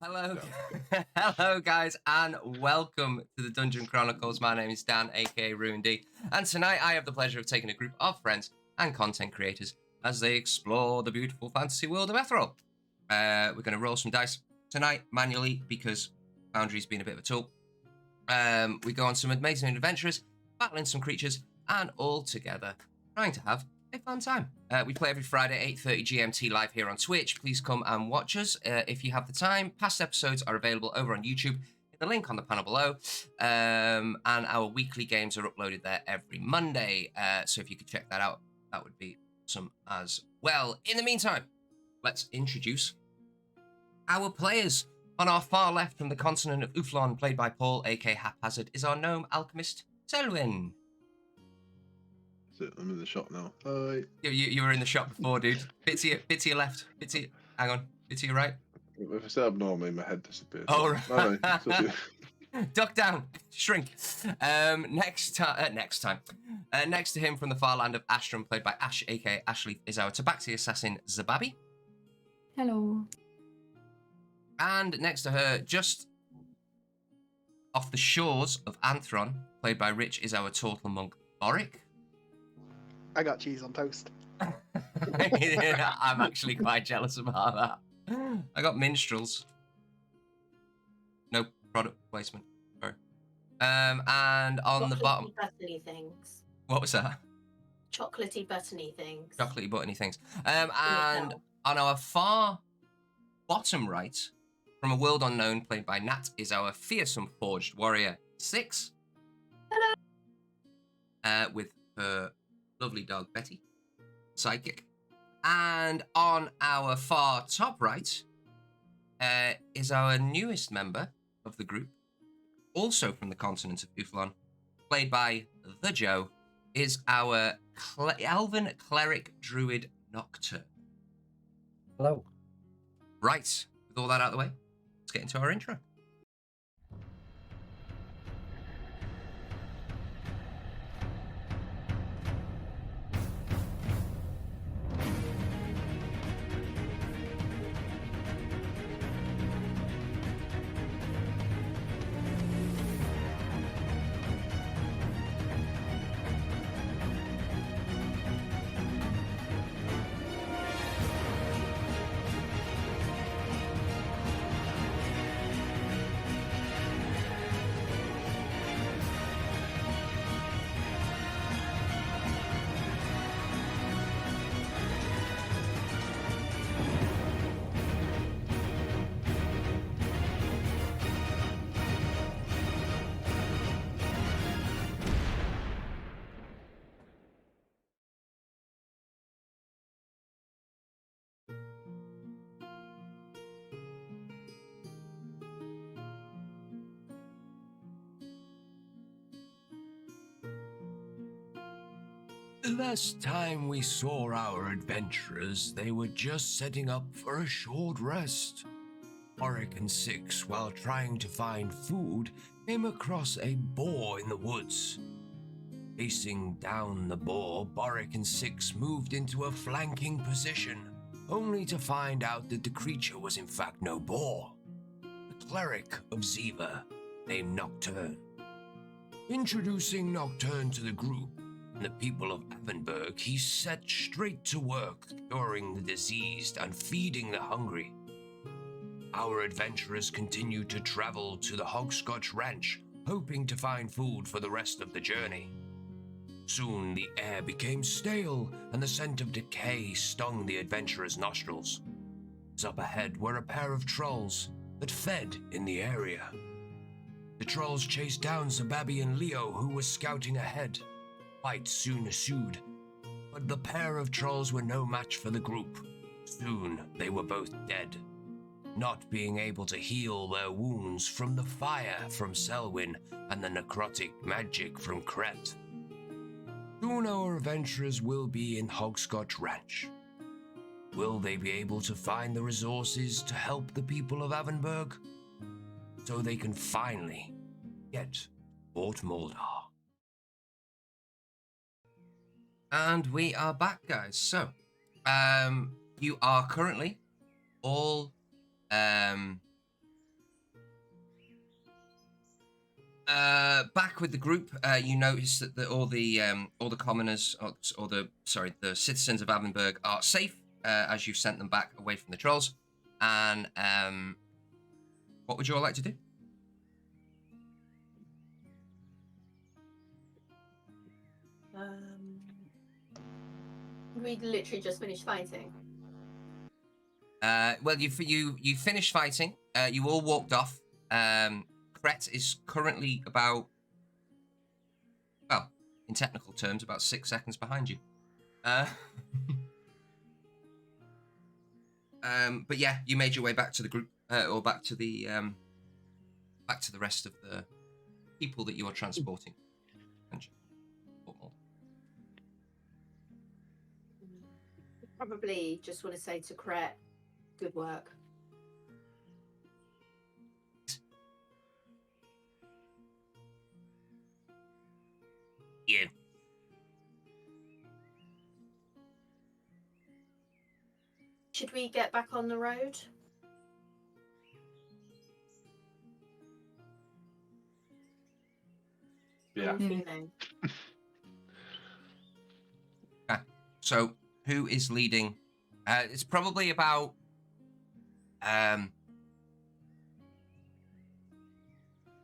Hello, hello, guys, and welcome to the Dungeon Chronicles. My name is Dan, aka Ruin D, and tonight I have the pleasure of taking a group of friends and content creators as they explore the beautiful fantasy world of Ethrol. We're going to roll some dice tonight manually because Foundry's been a bit of a tool. We go on some amazing adventures, battling some creatures, and all together trying to have a fun time. We play every Friday, 8:30 GMT live here on Twitch. Please come and watch us if you have the time. Past episodes are available over on YouTube. The link on the panel below. And our weekly games are uploaded there every Monday. So if you could check that out, that would be awesome as well. In the meantime, let's introduce our players. On our far left from the continent of Uflon, played by Paul, aka Haphazard, is our gnome alchemist, Selwyn. I'm in the shop now. Hi. You were in the shop before, dude. Bit to your left. Hang on. Bit to your right. If I say abnormally, my head disappears. Oh, right. No. Duck down. Shrink. Next to him from the far land of Astrum, played by Ash, aka Ashley, is our Tabaxi assassin, Zababi. Hello. And next to her, just off the shores of Anthron, played by Rich, is our Turtle monk, Boric. I got cheese on toast. I'm actually quite jealous about that. I got minstrels. No product placement. Sorry. And on the bottom, buttery things. What was that? Chocolatey buttony things. Chocolatey buttony things. And on our far bottom right, from a world unknown, played by Nat, is our fearsome forged warrior 6. Hello. With her lovely dog Betty, psychic. And on our far top right is our newest member of the group, also from the continent of Uflon, played by the Joe, is our elven cleric druid Nocturne. Hello. Right, with all that out of the way, let's get into our intro. The last time we saw our adventurers, they were just setting up for a short rest. Oric and Six, while trying to find food, came across a boar in the woods. Facing down the boar, Boric and Six moved into a flanking position, only to find out that the creature was in fact no boar, the cleric of Ziva, named Nocturne. Introducing Nocturne to the group, the people of Avonburg, he set straight to work curing the diseased and feeding the hungry. Our adventurers continued to travel to the Hogscotch Ranch, hoping to find food for the rest of the journey. Soon the air became stale, and the scent of decay stung the adventurers' nostrils. Up ahead were a pair of trolls that fed in the area. The trolls chased down Zababi and Leo, who were scouting ahead. Fight soon ensued, but the pair of trolls were no match for the group. Soon they were both dead, not being able to heal their wounds from the fire from Selwyn and the necrotic magic from Kret. Soon our adventurers will be in Hogscotch Ranch. Will they be able to find the resources to help the people of Avonburg, so they can finally get Fort Moldar? And we are back, guys. So, you are currently all Back with the group, you notice that all the commoners, the citizens of Avenberg are safe as you've sent them back away from the trolls. And what would you all like to do? We literally just finished fighting. Well, you finished fighting. You all walked off. Kret is currently about, well, in technical terms, about 6 seconds behind you. But yeah, you made your way back to the group, or back to the rest of the people that you are transporting. Probably just want to say to Kret, good work. You. Should we get back on the road? Yeah. Feeling. So, who is leading? It's probably about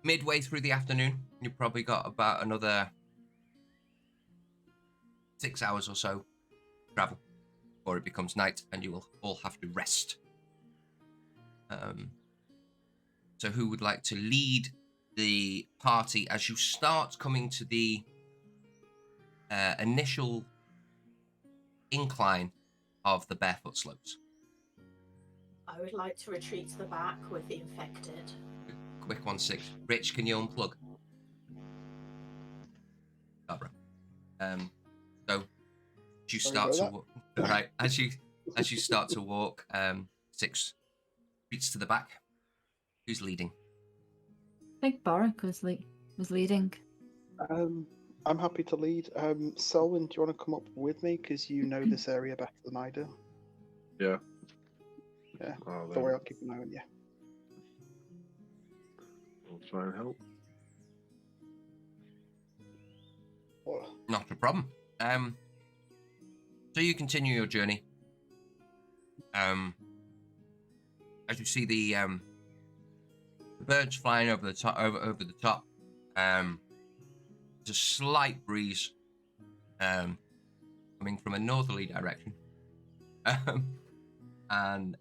midway through the afternoon. You've probably got about another 6 hours or so travel before it becomes night, and you will all have to rest. So, who would like to lead the party as you start coming to the initial incline of the barefoot slopes? I would like to retreat to the back with the infected. Quick 1-6. Rich, can you unplug? Barbara. So as you start to walk, right, as you start to walk, 6 retreats to the back. Who's leading? I think Barak was leading. I'm happy to lead. Selwyn, do you want to come up with me? Because you know this area better than I do. Yeah. Yeah. Oh, Don't worry, I'll keep an eye on you. I'll try and help. Oh, Not a problem. So you continue your journey. As you see the birds flying over the top, over the top. There's a slight breeze coming from a northerly direction. And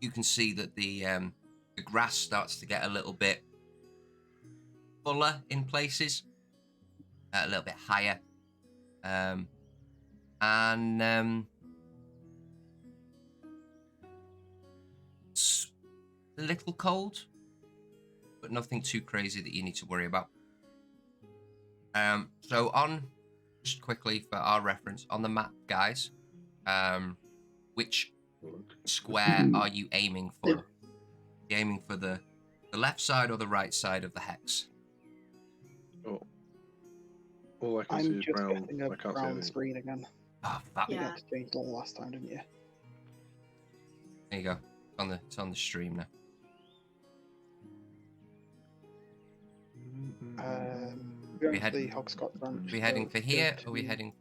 you can see that the grass starts to get a little bit fuller in places, a little bit higher, and it's a little cold, but nothing too crazy that you need to worry about. So on, just quickly for our reference, on the map, guys, which square are you aiming for? Are you aiming for the left side or the right side of the hex? Oh. All I can I'm see is just brown. getting a I can't see brown anything. screen again. Oh, fuck. You Yeah. exchanged all last time, didn't you? There you go. It's on the stream now. We're We going had- to the Hogscotch Ranch. Are we heading so for go here, or are we to- heading?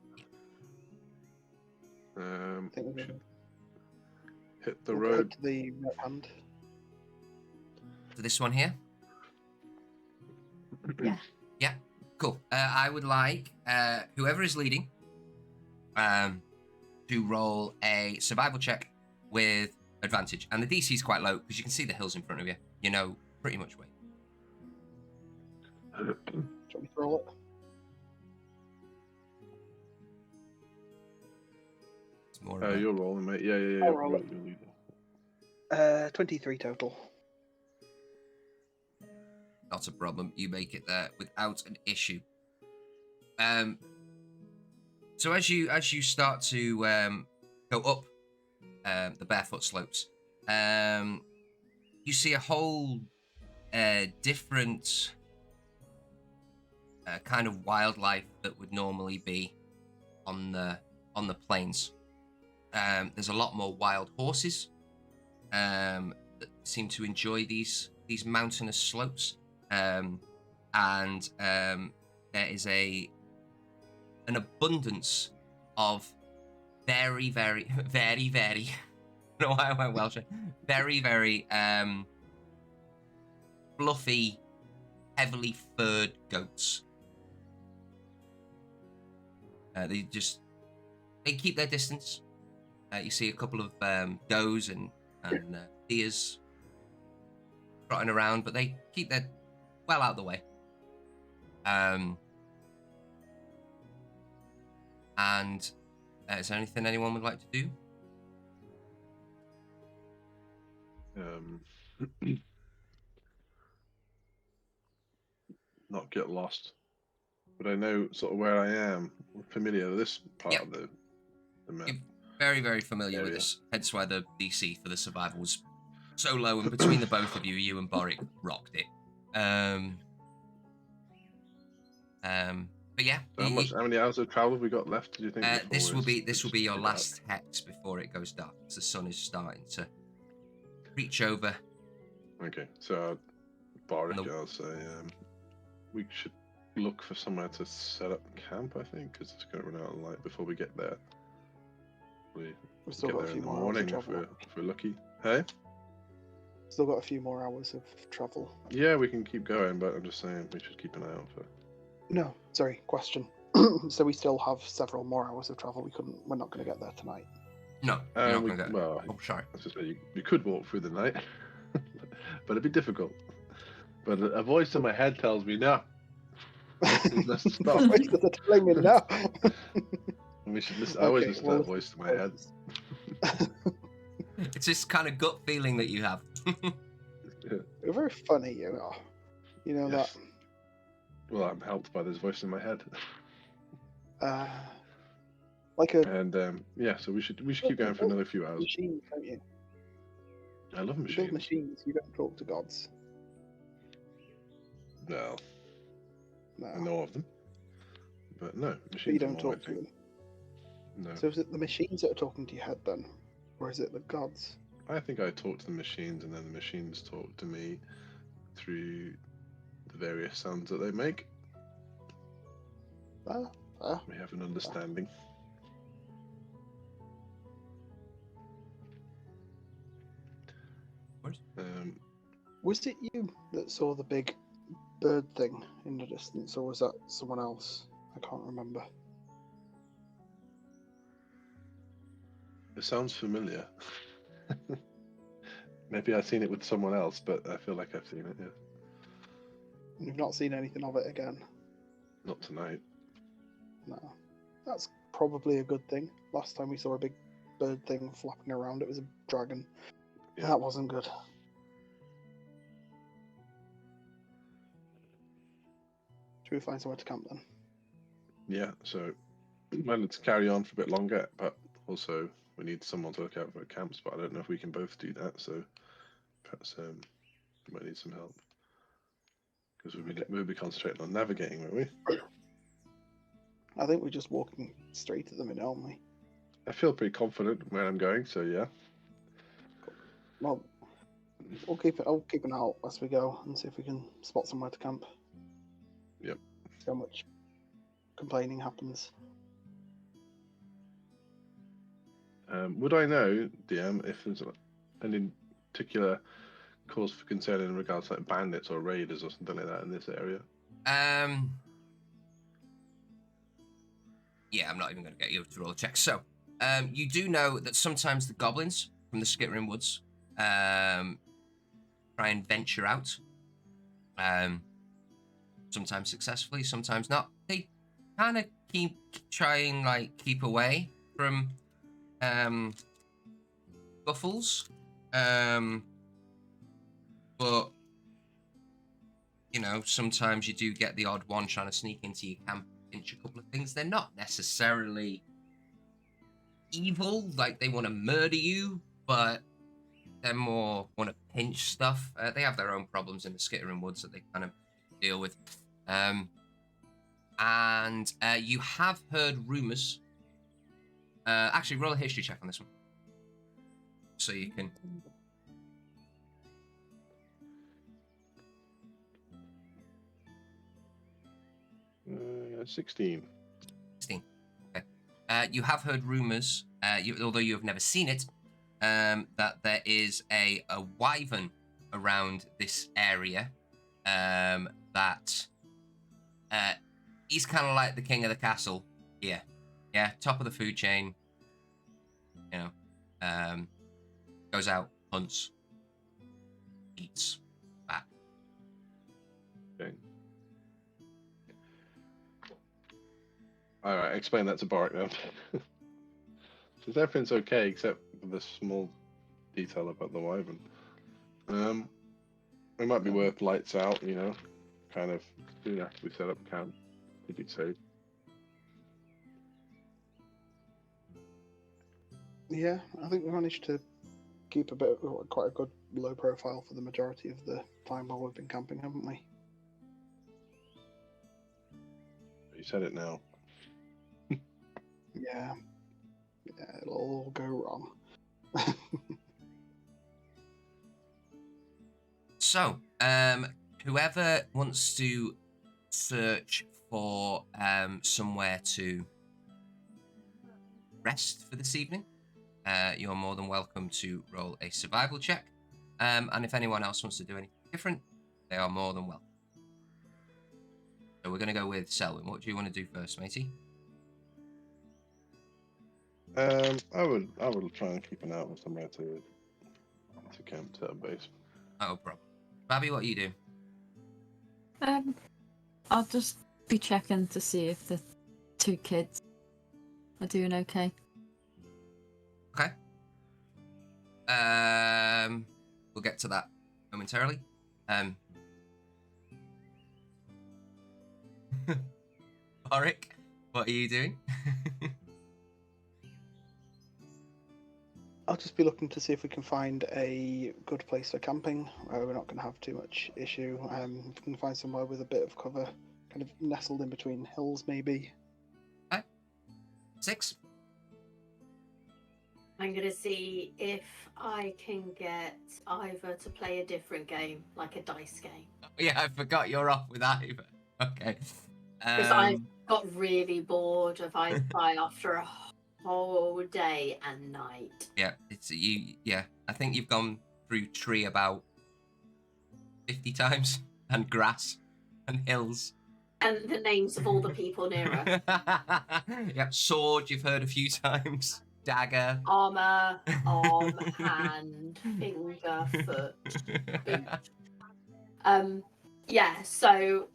I think we're going Hit the we'll head road. to the right hand. To this one here? Yeah. Yeah, cool. I would like whoever is leading to roll a survival check with advantage. And the DC is quite low because you can see the hills in front of you. You know pretty much where. Do you want me to roll it? It's more of a, You're rolling, mate. Yeah. I'll roll it. You're leading. 23 total. not a problem. You make it there without an issue. So as you start to go up the barefoot slopes, you see a whole different kind of wildlife that would normally be on the plains. There's a lot more wild horses that seem to enjoy these mountainous slopes, and there is an abundance of very, very, very, very. I don't know why I went Welsh. Very, very fluffy, heavily furred goats. They keep their distance. You see a couple of does and deers trotting around, but they keep their well out of the way. And is there anything anyone would like to do? Not get lost. But I know sort of where I am. I'm familiar with this part of the map. You're very, very familiar with Area. this, hence why the DC for the survival was so low, and between the both of you, you and Boric rocked it. But yeah, So how many hours of travel have we got left? Do you think? this will be your dark? last hex before it goes dark, because the sun is starting to reach over. Okay, so Boric, Nope. I'll say we should look for somewhere to set up camp. I think because it's going to run out of light before we get there. We We've still get got a there few in the more hours morning of if travel. we're lucky. Hey. Still got a few more hours of travel. Yeah, we can keep going, but I'm just saying we should keep an eye out for. No, sorry, question. So we still have several more hours of travel. We're not going to get there tonight. No, you're not going to go. Well, Oh, sorry. I was just saying you could walk through the night, but it'd be difficult. But a voice in my head tells me no. We must stop. The voice is telling me no. And we should listen. I always Okay, listen to well, that voice in my head. It's this kind of gut feeling that you have. You're very funny, you are. You know Yes. Well, I'm helped by this voice in my head. that. Like a And yeah, so we should keep going for another few hours. machine, don't you? I love You build machines. machines. You don't talk to gods. No, No. I know of them, but no, But machines. you don't are more talk my to thing. them. No, So is it the machines that are talking to your head then? Or is it the gods? I think I talk to the machines, and then the machines talk to me through the various sounds that they make. We have an understanding. Was it you that saw the big bird thing in the distance, or was that someone else? I can't remember. It sounds familiar. Maybe I've seen it with someone else, but I feel like I've seen it. Yeah, You've not seen anything of it again? not tonight. No. That's probably a good thing. Last time we saw a big bird thing flapping around, it was a dragon. Yeah. That wasn't good. Should we find somewhere to camp then? Yeah, so well, let's carry on for a bit longer, but also we need someone to look out for camps. But I don't know if we can both do that, so perhaps we might need some help because we'll be concentrating on navigating, won't we? I think we're just walking straight at the minute, aren't we? I feel pretty confident where I'm going, so yeah. Well, I'll keep an eye out as we go and see if we can spot somewhere to camp. Yep. See how much complaining happens. Would I know, DM, if there's any particular cause for concern in regards to like bandits or raiders or something like that in this area? Yeah, I'm not even going to get you to roll a check. So, you do know that sometimes the goblins from the Skittering Woods try and venture out. Sometimes successfully, sometimes not. They kind of keep away from buffles. But you know, sometimes you do get the odd one trying to sneak into your camp, pinch a couple of things. They're not necessarily evil, like they want to murder you, but they're more want to pinch stuff. They have their own problems in the Skittering Woods that they kind of deal with. And you have heard rumors. Actually, roll a history check on this one, so you can 16. 16. Okay. You have heard rumors, although you have never seen it, that there is a wyvern around this area. That he's kind of like the king of the castle here. Yeah, top of the food chain. You know, goes out, hunts, eats, back. Okay. All right, explain that to Boric then. Since everything's okay except for the small detail about the wyvern. It might be worth lights out, kind of soon after we set up camp. Did you say? Yeah, I think we managed to keep quite a good low profile for the majority of the time while we've been camping, haven't we? You said it now. Yeah, it'll all go wrong. So, whoever wants to search for somewhere to rest for this evening, you're more than welcome to roll a survival check. And if anyone else wants to do anything different, they are more than welcome. So we're going to go with Selwyn. What do you want to do first, matey? I would try and keep an eye on somewhere to camp to base. No problem. Babby, what do you do? I'll just be checking to see if the 2 kids are doing okay. Okay. We'll get to that momentarily. Boric, what are you doing? I'll just be looking to see if we can find a good place for camping where we're not going to have too much issue. If we can find somewhere with a bit of cover, kind of nestled in between hills, maybe. 6. I'm going to see if I can get Ivor to play a different game, like a dice game. Oh, yeah, I forgot you're off with Ivor. Okay. Because I got really bored of Ivor after a whole day and night. Yeah, it's you. Yeah, I think you've gone through tree about 50 times, and grass, and hills. And the names of all the people near us. Yep, sword you've heard a few times. Dagger. Armour, arm, hand, finger, foot, boot. Yeah, so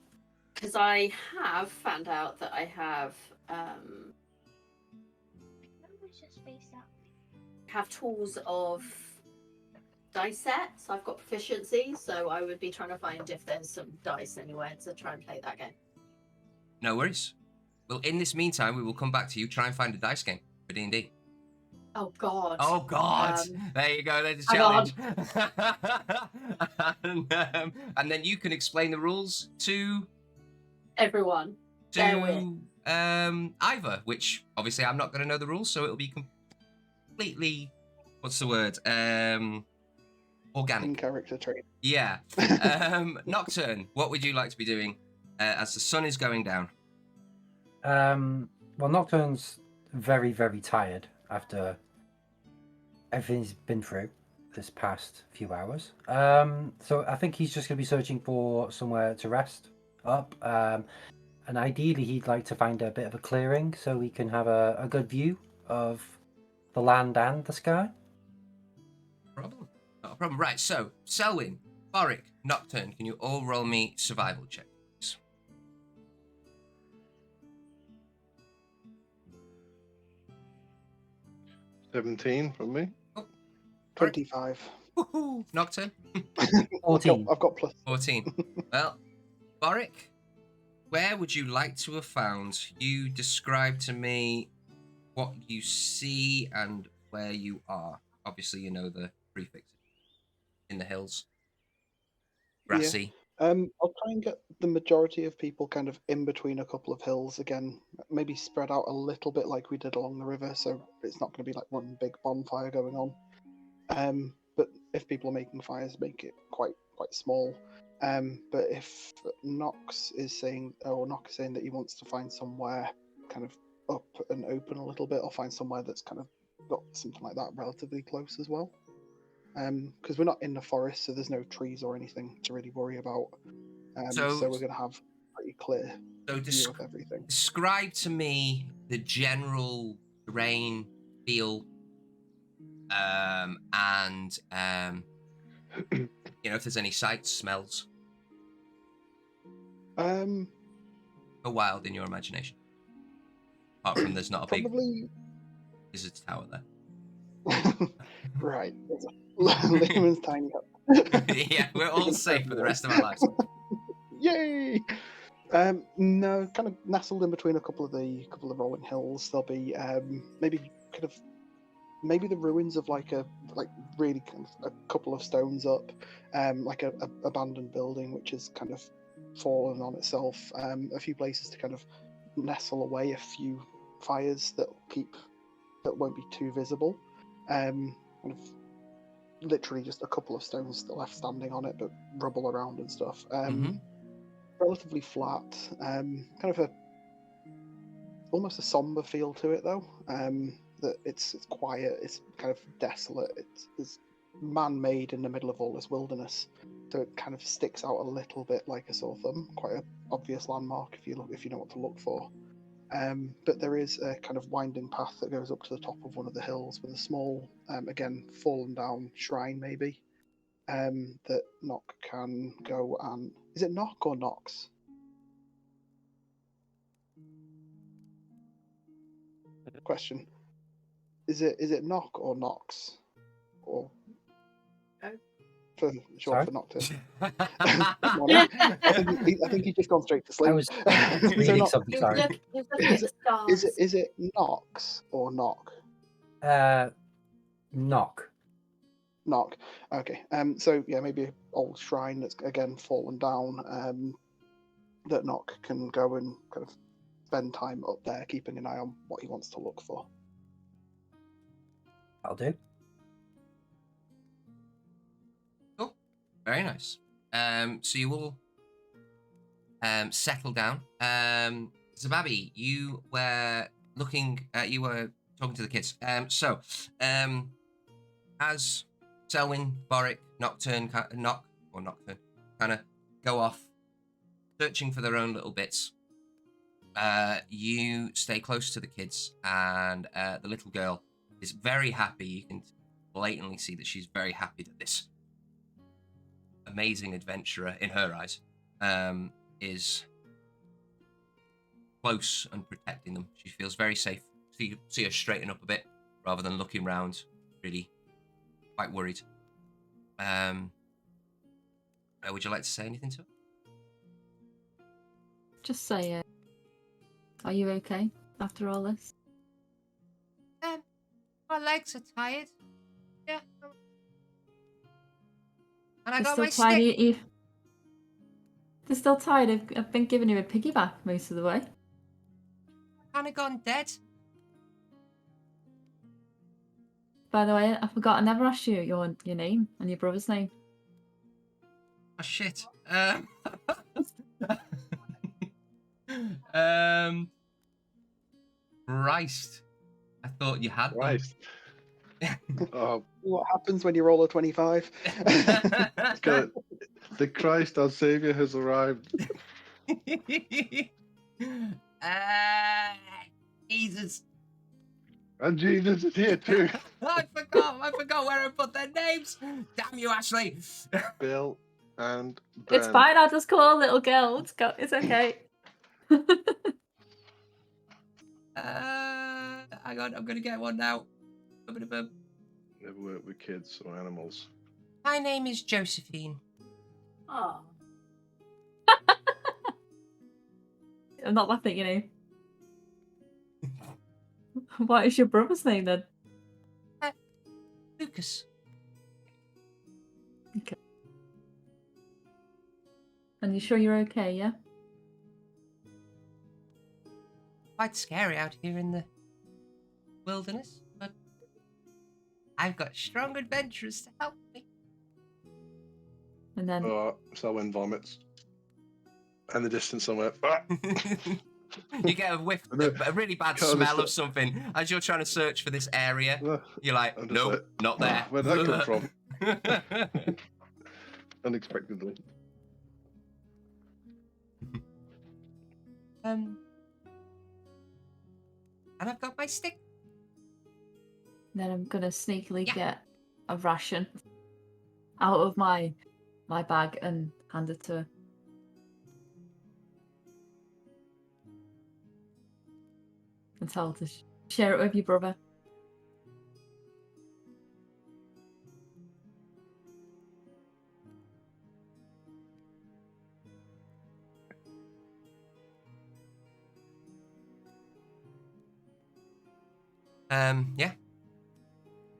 because I have found out that I have tools of dice sets. I've got proficiency, so I would be trying to find if there's some dice anywhere to try and play that game. No worries. Well, in this meantime, we will come back to you. Try and find a dice game for D&D. Oh God! Oh God! There you go. There's a hang challenge. And then you can explain the rules to Everyone. Ivor, which obviously I'm not going to know the rules, so it'll be completely, what's the word? Organic. In character trait. Yeah. Nocturne, what would you like to be doing as the sun is going down? Well, Nocturne's very, very tired after everything he's been through this past few hours. So I think he's just going to be searching for somewhere to rest up. And ideally, he'd like to find a bit of a clearing so he can have a good view of the land and the sky. Not a problem. Right, so, Selwyn, Boric, Nocturne, can you all roll me survival checks? 17 from me. 25. Woohoo! Nocturne? 14. I've got plus. 14. Well, Boric, where would you like to have found? You describe to me what you see and where you are. Obviously, you know the prefixes. In the hills. Grassy. I'll try and get the majority of people kind of in between a couple of hills again, maybe spread out a little bit like we did along the river, so it's not going to be like one big bonfire going on. But if people are making fires, make it quite small. But if Nox is saying that he wants to find somewhere kind of up and open a little bit, or find somewhere that's kind of got something like that relatively close as well. Because we're not in the forest, so there's no trees or anything to really worry about. So we're going to have pretty clear view of everything. Describe to me the general terrain, feel, and if there's any sights, smells. Um, Go wild in your imagination. Apart from there's not a big visitor tower there. Right. Lehman's tiny hut. Yeah, we're all safe for the rest of our lives. Yay! No, kind of nestled in between a couple of rolling hills. There'll be maybe the ruins of really kind of a couple of stones up, like a abandoned building which is kind of fallen on itself. A few places to kind of nestle away, a few fires that won't be too visible. Kind of literally just a couple of stones still left standing on it, but rubble around and stuff. Relatively flat, kind of almost a somber feel to it though. That it's quiet, it's kind of desolate, it's man-made in the middle of all this wilderness, so it kind of sticks out a little bit like a sore thumb. Quite an obvious landmark if you know what to look for. But there is a kind of winding path that goes up to the top of one of the hills with a small, again, fallen down shrine maybe, that Nock can go and... Is it Nock or Nox? Question. Is it Nock or Nox? Or... For short for Nocturne. I think he's just gone straight to sleep. I was reading something. Sorry. Is it Nox or Nock? Knock. Nock. Okay. So yeah, maybe an old shrine that's again fallen down. That Nock can go and kind of spend time up there, keeping an eye on what he wants to look for. I'll do. Cool. Very nice. So you all settle down. Zababi, you were talking to the kids. As Selwyn, Boric, Nocturne kind of go off searching for their own little bits, you stay close to the kids, and the little girl is very happy. You can blatantly see that she's very happy that this amazing adventurer, in her eyes, is close and protecting them. She feels very safe. So you see her straighten up a bit rather than looking round, really quite worried. Would you like to say anything to her? Just say, are you okay after all this? My legs are tired. Yeah. And I They're got still my tired. stick. They're still tired. I've been giving you a piggyback most of the way. Kind of gone dead. By the way, I forgot. I never asked you your name and your brother's name. Oh shit. Christ. I thought you had them. Christ. What happens when you roll a 25? The Christ our Saviour has arrived. Jesus. And Jesus is here too. I forgot where I put their names. Damn you, Ashley. Bill and Ben. It's fine. I'll just call a little girl. It's okay. Hang on, I'm gonna get one now. Never work with kids or animals. My name is Josephine. Oh. I'm not laughing at your name. What is your brother's name then? Lucas. Okay. And you sure you're okay, yeah? Quite scary out here in the wilderness, but I've got strong adventurers to help me. And then Selwyn vomits. And the distance somewhere. Ah! You get a whiff, a really bad Can't smell of understand. something as you're trying to search for this area. You're like, I'm just nope, like, not there. Where'd that come from? Unexpectedly. And I've got my stick. then I'm gonna sneakily Yeah. get a ration out of my bag and hand it to her. And tell her to share it with your brother. Yeah.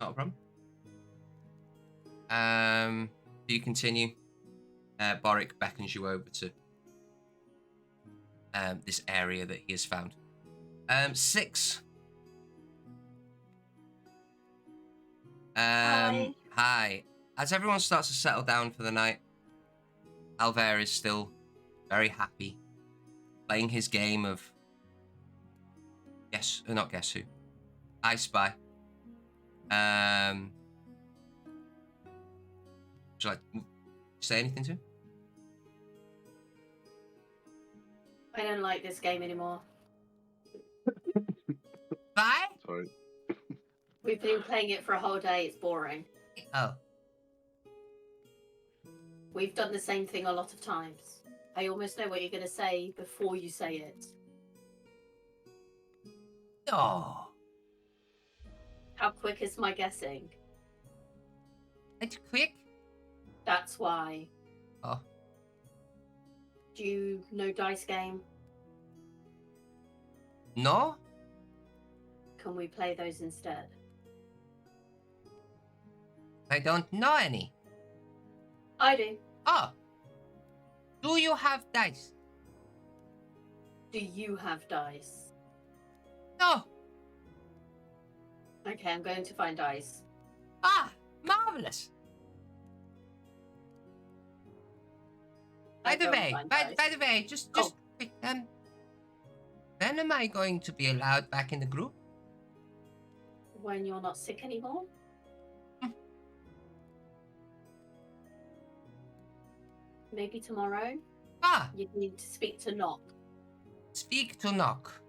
Not a problem. Do you continue? Boric beckons you over to this area that he has found. 6. Hi. As everyone starts to settle down for the night, Alver is still very happy, playing his game of guess who. I Spy. Would you like to say anything to him? I don't like this game anymore. Bye? Sorry. We've been playing it for a whole day. It's boring. Oh. We've done the same thing a lot of times. I almost know what you're going to say before you say it. Oh. How quick is my guessing? It's quick. That's why. Oh. Do you know Dice Game? No? Can we play those instead? I don't know any. I do. Oh. Do you have dice? Do you have dice? No. Okay, I'm going to find dice. Ah, marvelous. By the way, just quick, when am I going to be allowed back in the group? When you're not sick anymore? Maybe tomorrow? Ah, You need to speak to Knock. speak to Knock.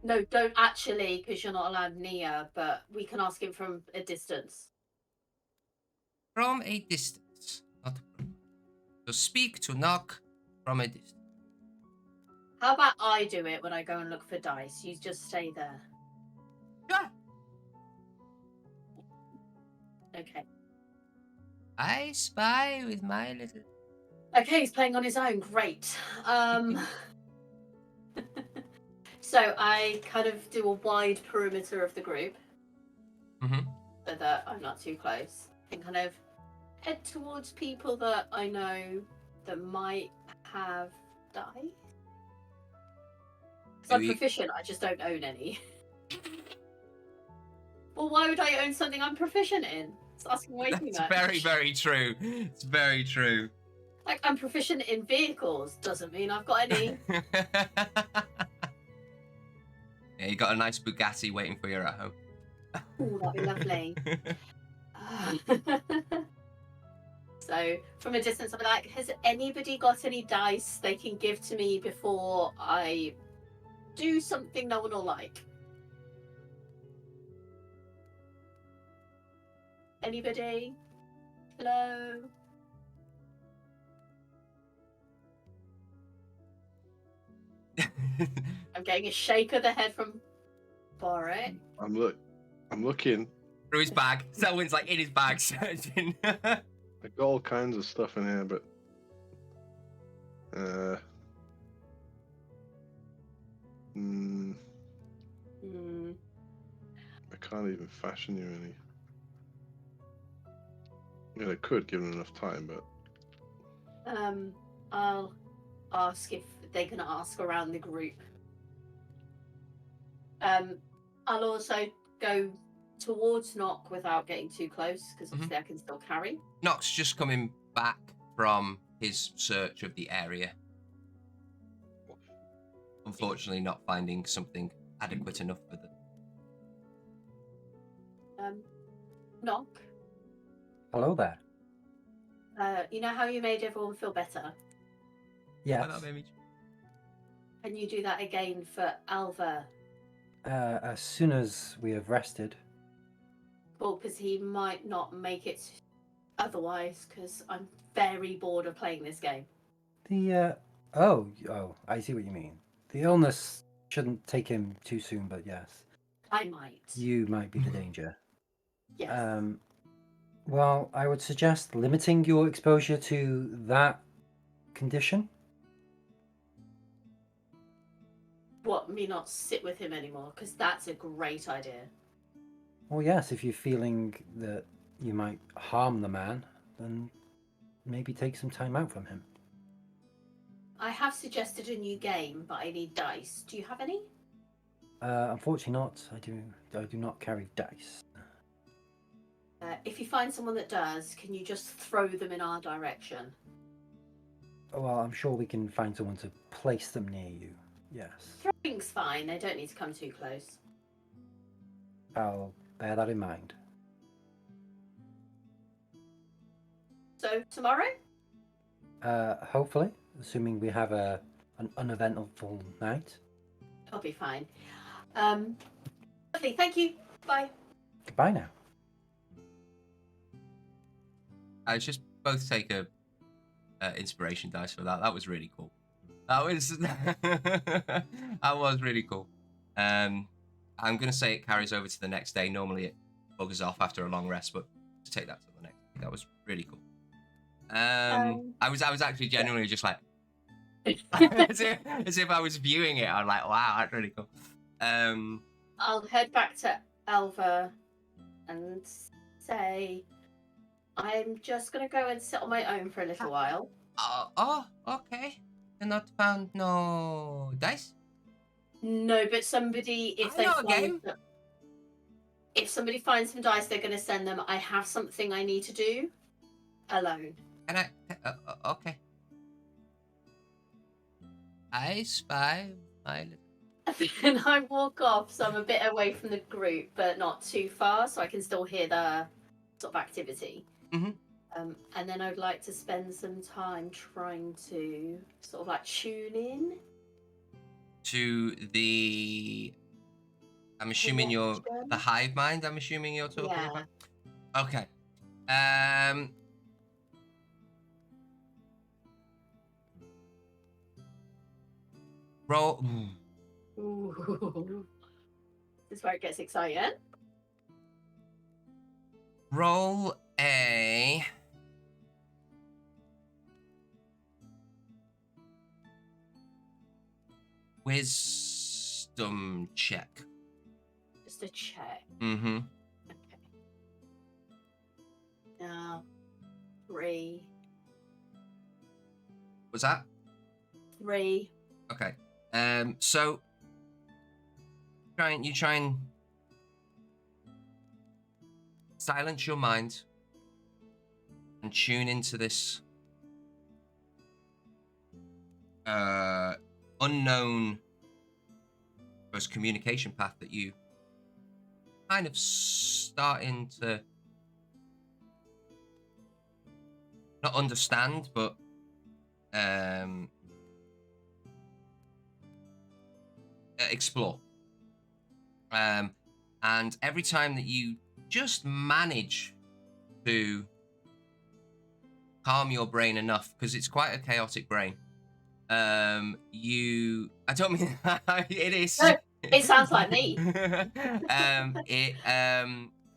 No, don't actually, because you're not allowed near, but we can ask him from a distance. From a distance. Not a problem. So speak to Knock from a distance. How about I do it when I go and look for dice? You just stay there. Sure. Okay. I spy with my little... Okay, he's playing on his own. Great. So I kind of do a wide perimeter of the group. Mm-hmm. So that I'm not too close. And kind of head towards people that I know that might have dice. Because I'm proficient, I just don't own any. Well, why would I own something I'm proficient in? It's asking way too much. It's very, very true. It's very true. Like, I'm proficient in vehicles, doesn't mean I've got any. Yeah, you got a nice Bugatti waiting for you at home. Ooh, that'd be lovely. So, from a distance, I'll be like, has anybody got any dice they can give to me before I do something no one will like? Anybody? Hello? I'm getting a shake of the head from Boric. I'm looking. Through his bag. Selwyn's like in his bag searching. I got all kinds of stuff in here, but I can't even fashion you any. I mean, I could, given enough time, but I'll ask if they can ask around the group. I'll also go towards Knock without getting too close, because obviously I can still carry. Nock's just coming back from his search of the area. Unfortunately, not finding something adequate enough for them. Knock, Hello there. you know how you made everyone feel better? Yes. Can you do that again for Alva? As soon as we have rested. Well, because he might not make it otherwise, because I'm very bored of playing this game. Oh, I see what you mean. The illness shouldn't take him too soon, but yes. I might. You might be the danger. Yes. Well, I would suggest limiting your exposure to that condition. What, me not sit with him anymore? Because that's a great idea. Well, yes, if you're feeling that you might harm the man, then maybe take some time out from him. I have suggested a new game, but I need dice. Do you have any? Unfortunately not. I do not carry dice. If you find someone that does, can you just throw them in our direction? Well, I'm sure we can find someone to place them near you. Yes. Throwing's fine. They don't need to come too close. I'll bear that in mind. So, tomorrow? Hopefully, assuming we have an uneventful night. I'll be fine. Lovely. Thank you. Bye. Goodbye now. I just both take a inspiration dice for that. That was really cool. That was that was really cool. I'm gonna say it carries over to the next day. Normally it buggers off after a long rest, but to take that to the next day, that was really cool. I was actually genuinely just like as if I was viewing it. I'm like, wow, that's really cool. I'll head back to Alva and say I'm just gonna go and sit on my own for a little while. Okay. You're not found no dice? No, but somebody, if they find them, if somebody finds some dice, they're going to send them. I have something I need to do alone. And okay. I spy my little... And I walk off, so I'm a bit away from the group, but not too far, so I can still hear the sort of activity. Mm-hmm. And then I'd like to spend some time trying to sort of like tune in to the... I'm assuming you're the hive mind. I'm assuming you're talking about. Okay. Roll. Ooh. This is where it gets exciting. Roll a. Wisdom check. Just a check. Mm-hmm. Okay. Now, 3. Was that? 3. Okay. So you try and silence your mind and tune into this unknown communication path that you kind of starting to not understand, but explore. And every time that you just manage to calm your brain enough, because it's quite a chaotic brain, I don't mean it is. It sounds like me.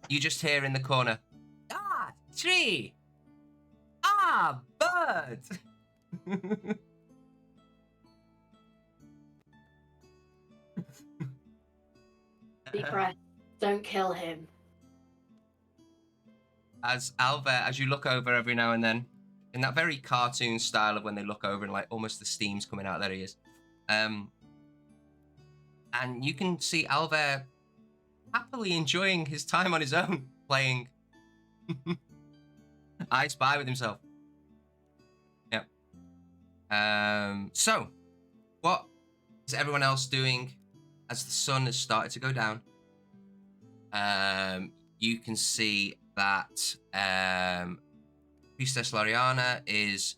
You just hear in the corner, tree, bird. Deep breath. Don't kill him. As you look over every now and then, in that very cartoon style of when they look over and like almost the steam's coming out of their ears, and you can see Alva happily enjoying his time on his own, playing I Spy with himself. Yep. So, what is everyone else doing as the sun has started to go down? You can see that Priestess Lariana is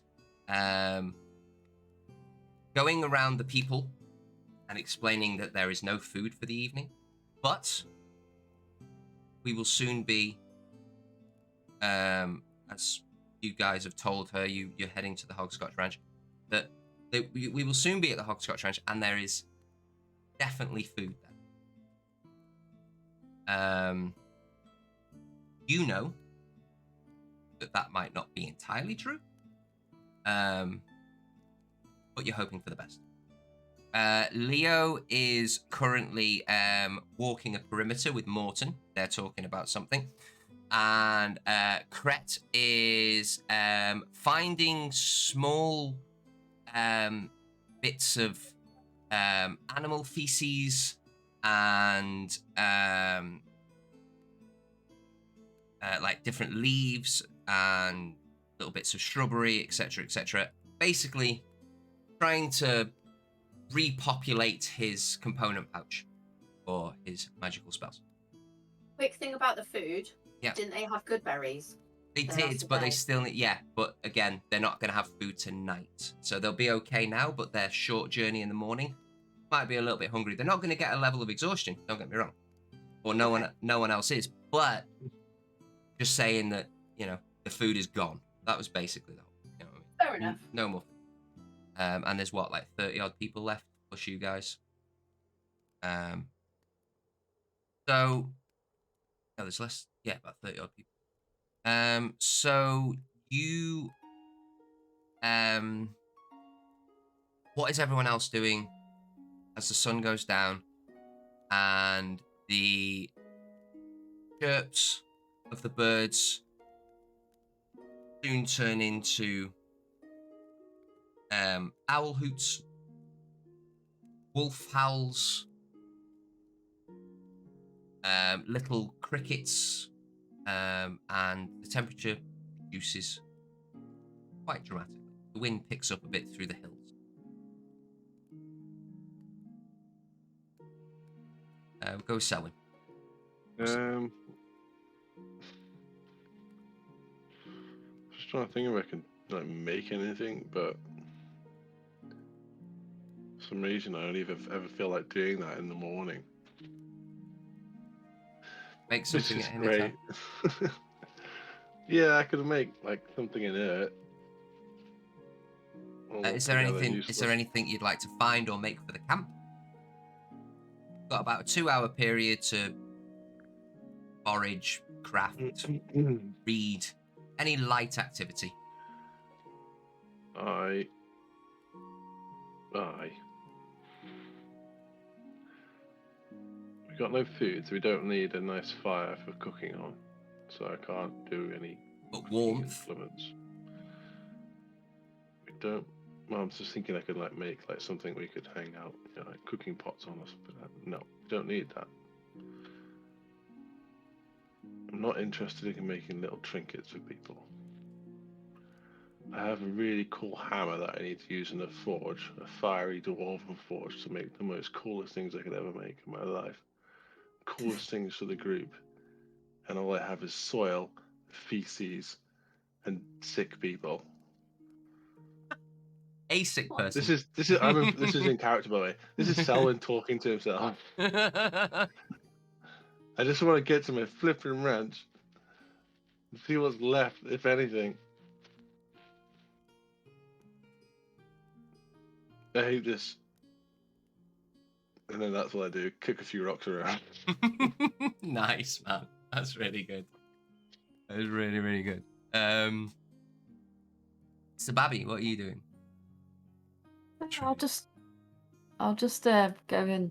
going around the people and explaining that there is no food for the evening, but we will soon be, as you guys have told her, you're heading to the Hogscotch Ranch, that we will soon be at the Hogscotch Ranch, and there is definitely food there. You know that might not be entirely true, but you're hoping for the best. Leo is currently walking a perimeter with Morton. They're talking about something. And Kret is finding small bits of animal feces and like different leaves and little bits of shrubbery, etc., etc. Basically, trying to repopulate his component pouch for his magical spells. Quick thing about the food. Yeah. Didn't they have good berries? They the rest did, of the but they day? still need, yeah. But again, they're not going to have food tonight, so they'll be okay now. But their short journey in the morning might be a little bit hungry. They're not going to get a level of exhaustion. Don't get me wrong, or no one else is. But just saying that, you know, the food is gone. That was basically the whole. You know what I mean? Fair enough. No more. And there's what, like 30 odd people left plus you guys. So no, there's less. Yeah, about 30 odd people. So you, what is everyone else doing as the sun goes down and the chirps of the birds soon turn into owl hoots, wolf howls, little crickets, and the temperature reduces quite dramatically. The wind picks up a bit through the hills. Go Selwyn. Just trying to think if I can like make anything, but for some reason I don't even ever feel like doing that in the morning. Make Which something is at any great. time. Yeah, I could make like something inert. Is there anything you'd like to find or make for the camp? Got about a 2-hour period to forage, craft, read, any light activity. I. We got no food, so we don't need a nice fire for cooking on. So I can't do any. But warmth. Implements. We don't. Well, I'm just thinking I could like make like something we could hang out, you know, like cooking pots on or something like that. No, we don't need that. I'm not interested in making little trinkets for people. I have a really cool hammer that I need to use in a forge, a fiery dwarven forge, to make the most coolest things I could ever make in my life. Coolest things for the group. And all I have is soil, feces, and sick people. A sick person. This is in character, by the way. This is Selwyn talking to himself. I just want to get to my flipping ranch and see what's left, if anything. I hate this. And then that's what I do, kick a few rocks around. Nice, man. That's really good. That is really, really good. So Babby, what are you doing? I'll just go and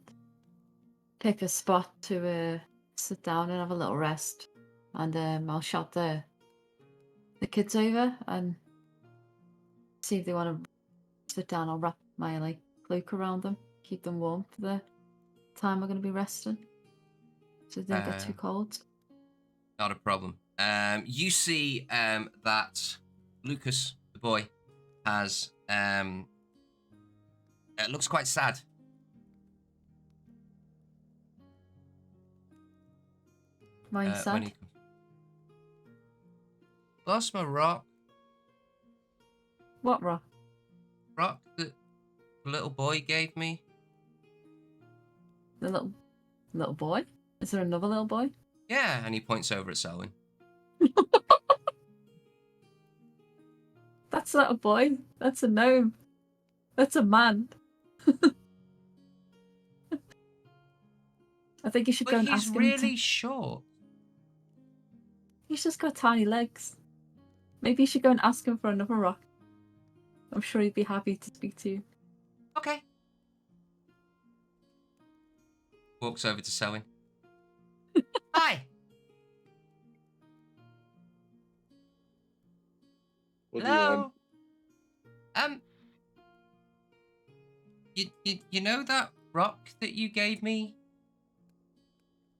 pick a spot to sit down and have a little rest, and I'll shout the kids over and see if they want to sit down. I'll wrap my like cloak around them, keep them warm for the time we're going to be resting. So they don't get too cold. Not a problem. You see that Lucas, the boy, has it looks quite sad. Why you sad? Lost my rock. What rock? Rock that the little boy gave me. The little boy? Is there another little boy? Yeah, and he points over at Selwyn. That's not a boy. That's a gnome. That's a man. I think you should go But and he's ask him. really short. He's just got tiny legs. Maybe you should go and ask him for another rock. I'm sure he'd be happy to speak to you. Okay. Walks over to Selwyn. Hi. What do you Hello. want? You know that rock that you gave me?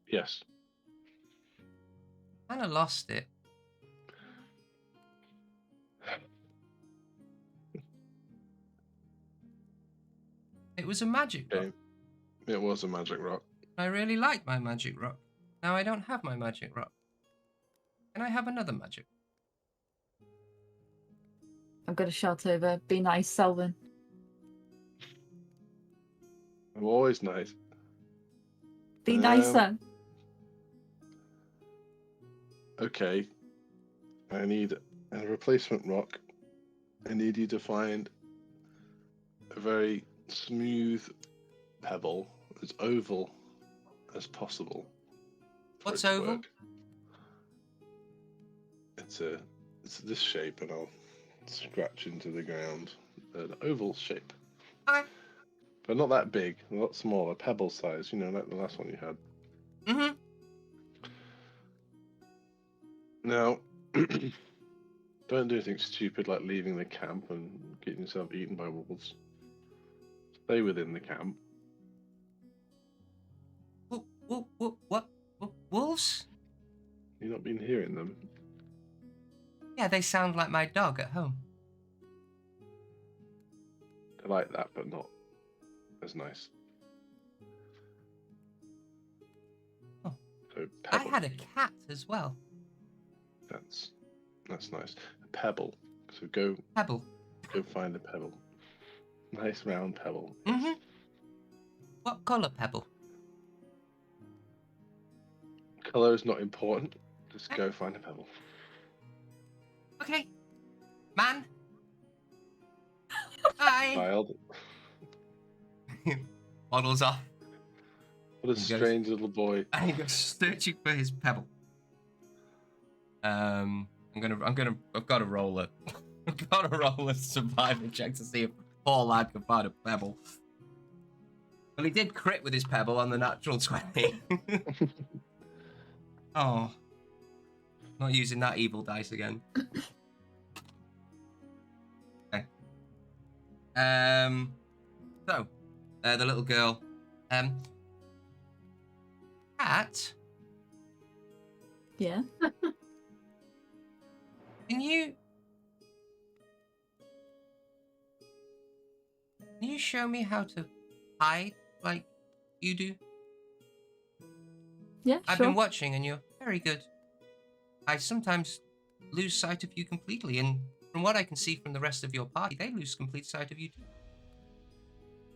Yes. Kind of lost it. It was a magic rock. Okay. It was a magic rock. I really like my magic rock. Now I don't have my magic rock. Can I have another magic? I'm going to shout over, be nice, Selwyn. I'm always nice. Be nicer. Okay. I need a replacement rock. I need you to find a very smooth pebble, as oval as possible. for What's it to oval? work. It's this shape, and I'll scratch into the ground. An oval shape. Okay. But not that big, a lot smaller, pebble size, like the last one you had. Mm-hmm. Now, don't do anything stupid like leaving the camp and getting yourself eaten by wolves. Stay within the camp. What? Wolves? You've not been hearing them. Yeah, they sound like my dog at home. They're like that, but not as nice. Oh. So I pebble. had a cat as well. That's nice. A pebble. So go Pebble. find a pebble. Nice round pebble. Mm-hmm. What colour pebble? Color is not important. Just go find a pebble. Okay. Man. Hi. Child. Waddles off. What a He goes- strange little boy. And he goes searching for his pebble. I've got to roll a survival check to see if poor lad can find a pebble. Well, he did crit with his pebble on the natural 20. Oh. Not using that evil dice again. Okay. So, the little girl. Cat, Yeah. can you show me how to hide like you do? Yeah, I've sure. been watching and you're very good. I sometimes lose sight of you completely, and from what I can see from the rest of your party, they lose complete sight of you too.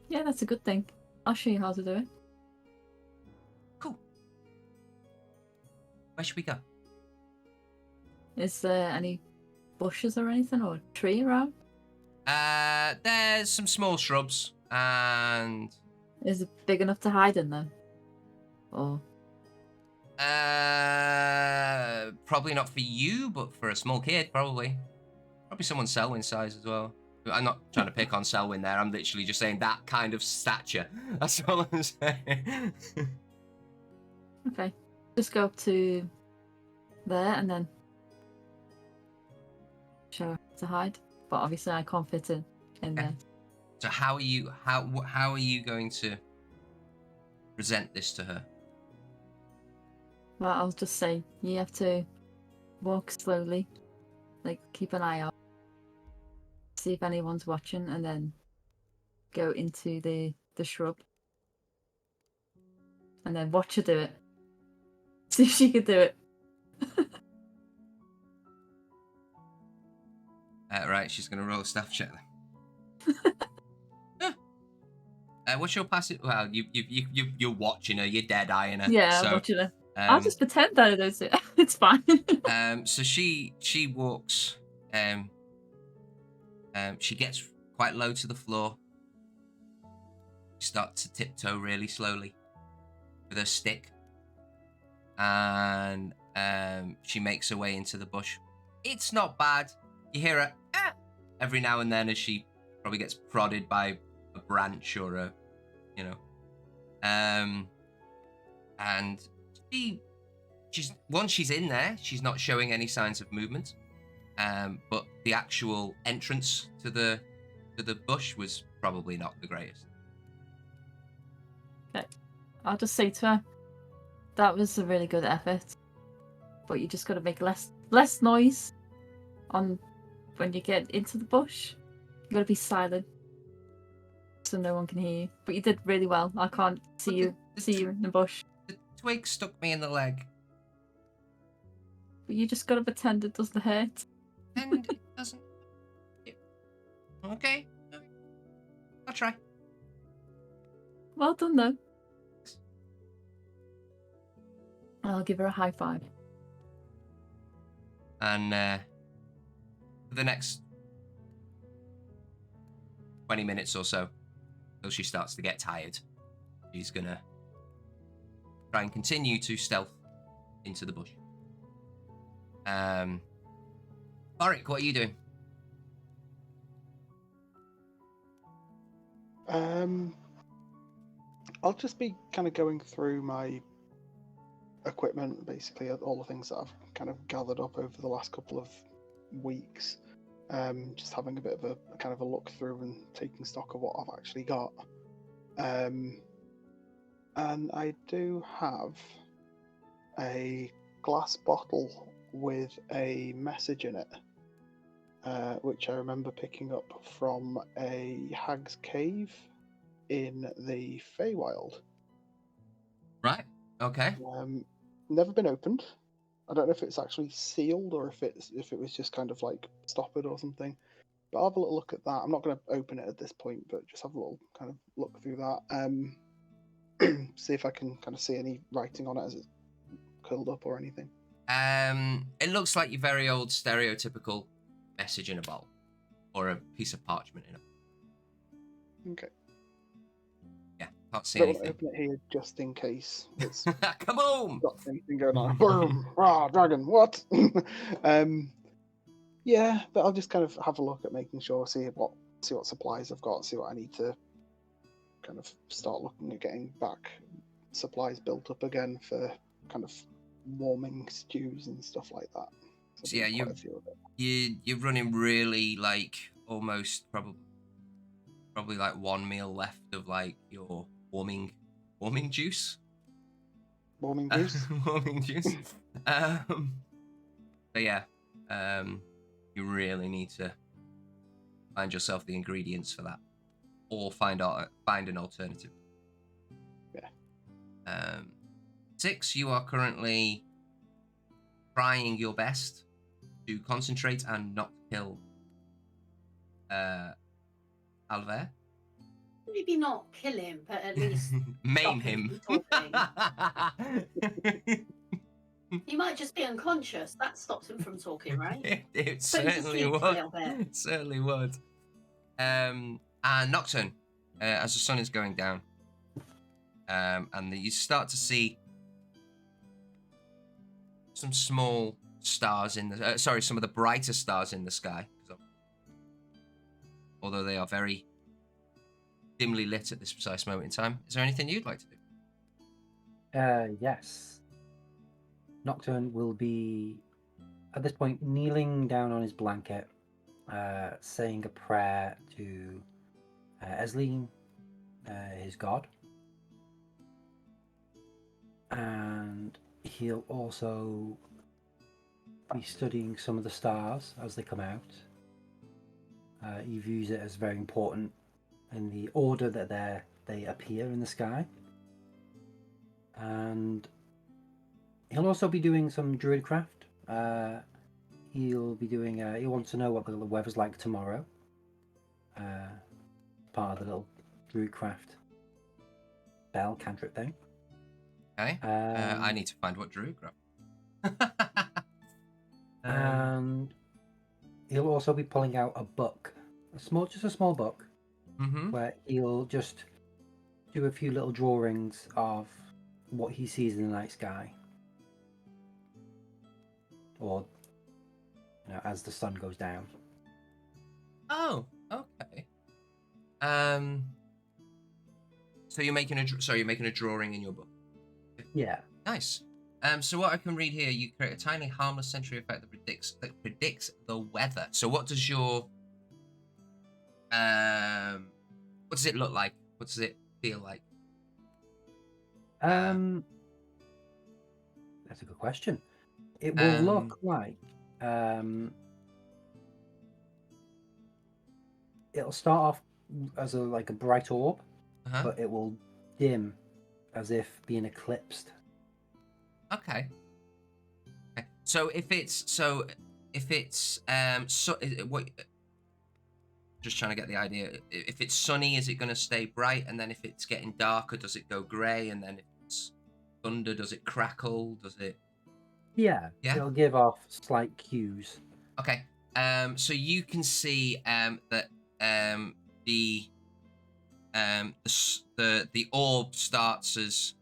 Yeah, that's a good thing. I'll show you how to do it. Cool. Where should we go? Is there any bushes or anything, or a tree around? There's some small shrubs, and Is it big enough to hide in them? Or probably not for you, but for a small kid, probably. Probably someone Selwyn size as well. I'm not trying to pick on Selwyn there. I'm literally just saying that kind of stature. That's all I'm saying. okay, just go up to there and then show her to hide. But obviously, I can't fit in there. So how are you going to present this to her? Well, I'll just say you have to walk slowly, like keep an eye out, see if anyone's watching, and then go into the shrub, and then watch her do it. See if she can do it. Right, she's gonna roll a staff check then. What's your passive? Well, you're watching her. You're dead eyeing her. Yeah, so, I'm watching her. I'll just pretend that I don't see it. It's fine. So she walks. She gets quite low to the floor. She starts to tiptoe really slowly with her stick, and she makes her way into the bush. It's not bad. You hear her every now and then as she probably gets prodded by a branch or a, and she's once she's in there, she's not showing any signs of movement. But the actual entrance to the bush was probably not the greatest. Okay. I'll just say to her, that was a really good effort, but you just got to make less noise on when you get into the bush. You got to be silent so no one can hear you. But you did really well. I can't see you in the bush. The twig stuck me in the leg, but you just got to pretend it doesn't hurt. and it doesn't. Okay, I'll try. Well done, though. I'll give her a high five. And for the next 20 minutes or so, till she starts to get tired, she's gonna try and continue to stealth into the bush. Boric, what are you doing? I'll just be kind of going through my equipment, basically all the things that I've kind of gathered up over the last couple of weeks. Just having a bit of a kind of a look through and taking stock of what I've actually got. And I do have a glass bottle with a message in it, which I remember picking up from a hag's cave in the Feywild. Right. Okay. Never been opened. I don't know if it's actually sealed or if it was just kind of like stoppered or something. But I'll have a little look at that. I'm not going to open it at this point, but just have a little kind of look through that. See if I can kind of see any writing on it as it's curled up or anything. It looks like your very old stereotypical message in a bottle, or a piece of parchment in a bottle. Okay. Yeah, can't see Don't want to anything. open it here just in case it's Kaboom! got anything going on. Boom! Ah, dragon! What? Yeah, but I'll just kind of have a look at making sure, see what supplies I've got, see what I need to kind of start looking at getting back supplies built up again for kind of warming stews and stuff like that. So yeah, quite a few of it. you're running really like almost probably like one meal left of like your warming juice. Warming juice. Warming juice. But yeah, you really need to find yourself the ingredients for that, or find an alternative. Yeah. 6, you are currently trying your best to concentrate and not kill Alver. Maybe not kill him, but at least Maim stop him him. from talking. He might just be unconscious. That stops him from talking, right? It Put him to certainly sleep would. for a little bit. It certainly would. And Nocturne, as the sun is going down, and you start to see some small stars in the some of the brighter stars in the sky, although they are very dimly lit at this precise moment in time. Is there anything you'd like to do? Yes. Nocturne will be, at this point, kneeling down on his blanket, saying a prayer to Esleen, his god. And he'll also be studying some of the stars as they come out. He views it as very important in the order that they appear in the sky. And he'll also be doing some druidcraft. He'll be doing. He wants to know what the weather's like tomorrow. Part of the little druidcraft spell cantrip thing. Okay. I need to find what druid grab. And he'll also be pulling out a book, just a small book, where he'll just do a few little drawings of what he sees in the night sky, or as the sun goes down. Oh, okay. So you're making a drawing in your book. Yeah. Nice. So what I can read here, you create a tiny harmless sensory effect that predicts the weather. So what does your what does it look like? What does it feel like? That's a good question. It will look like it'll start off as a bright orb, but it will dim as if being eclipsed. Okay. So if it's what? Just trying to get the idea. If it's sunny, is it going to stay bright? And then if it's getting darker, does it go grey? And then if it's thunder, does it crackle? Does it? Yeah. It'll give off slight cues. Okay. So you can see that the orb starts as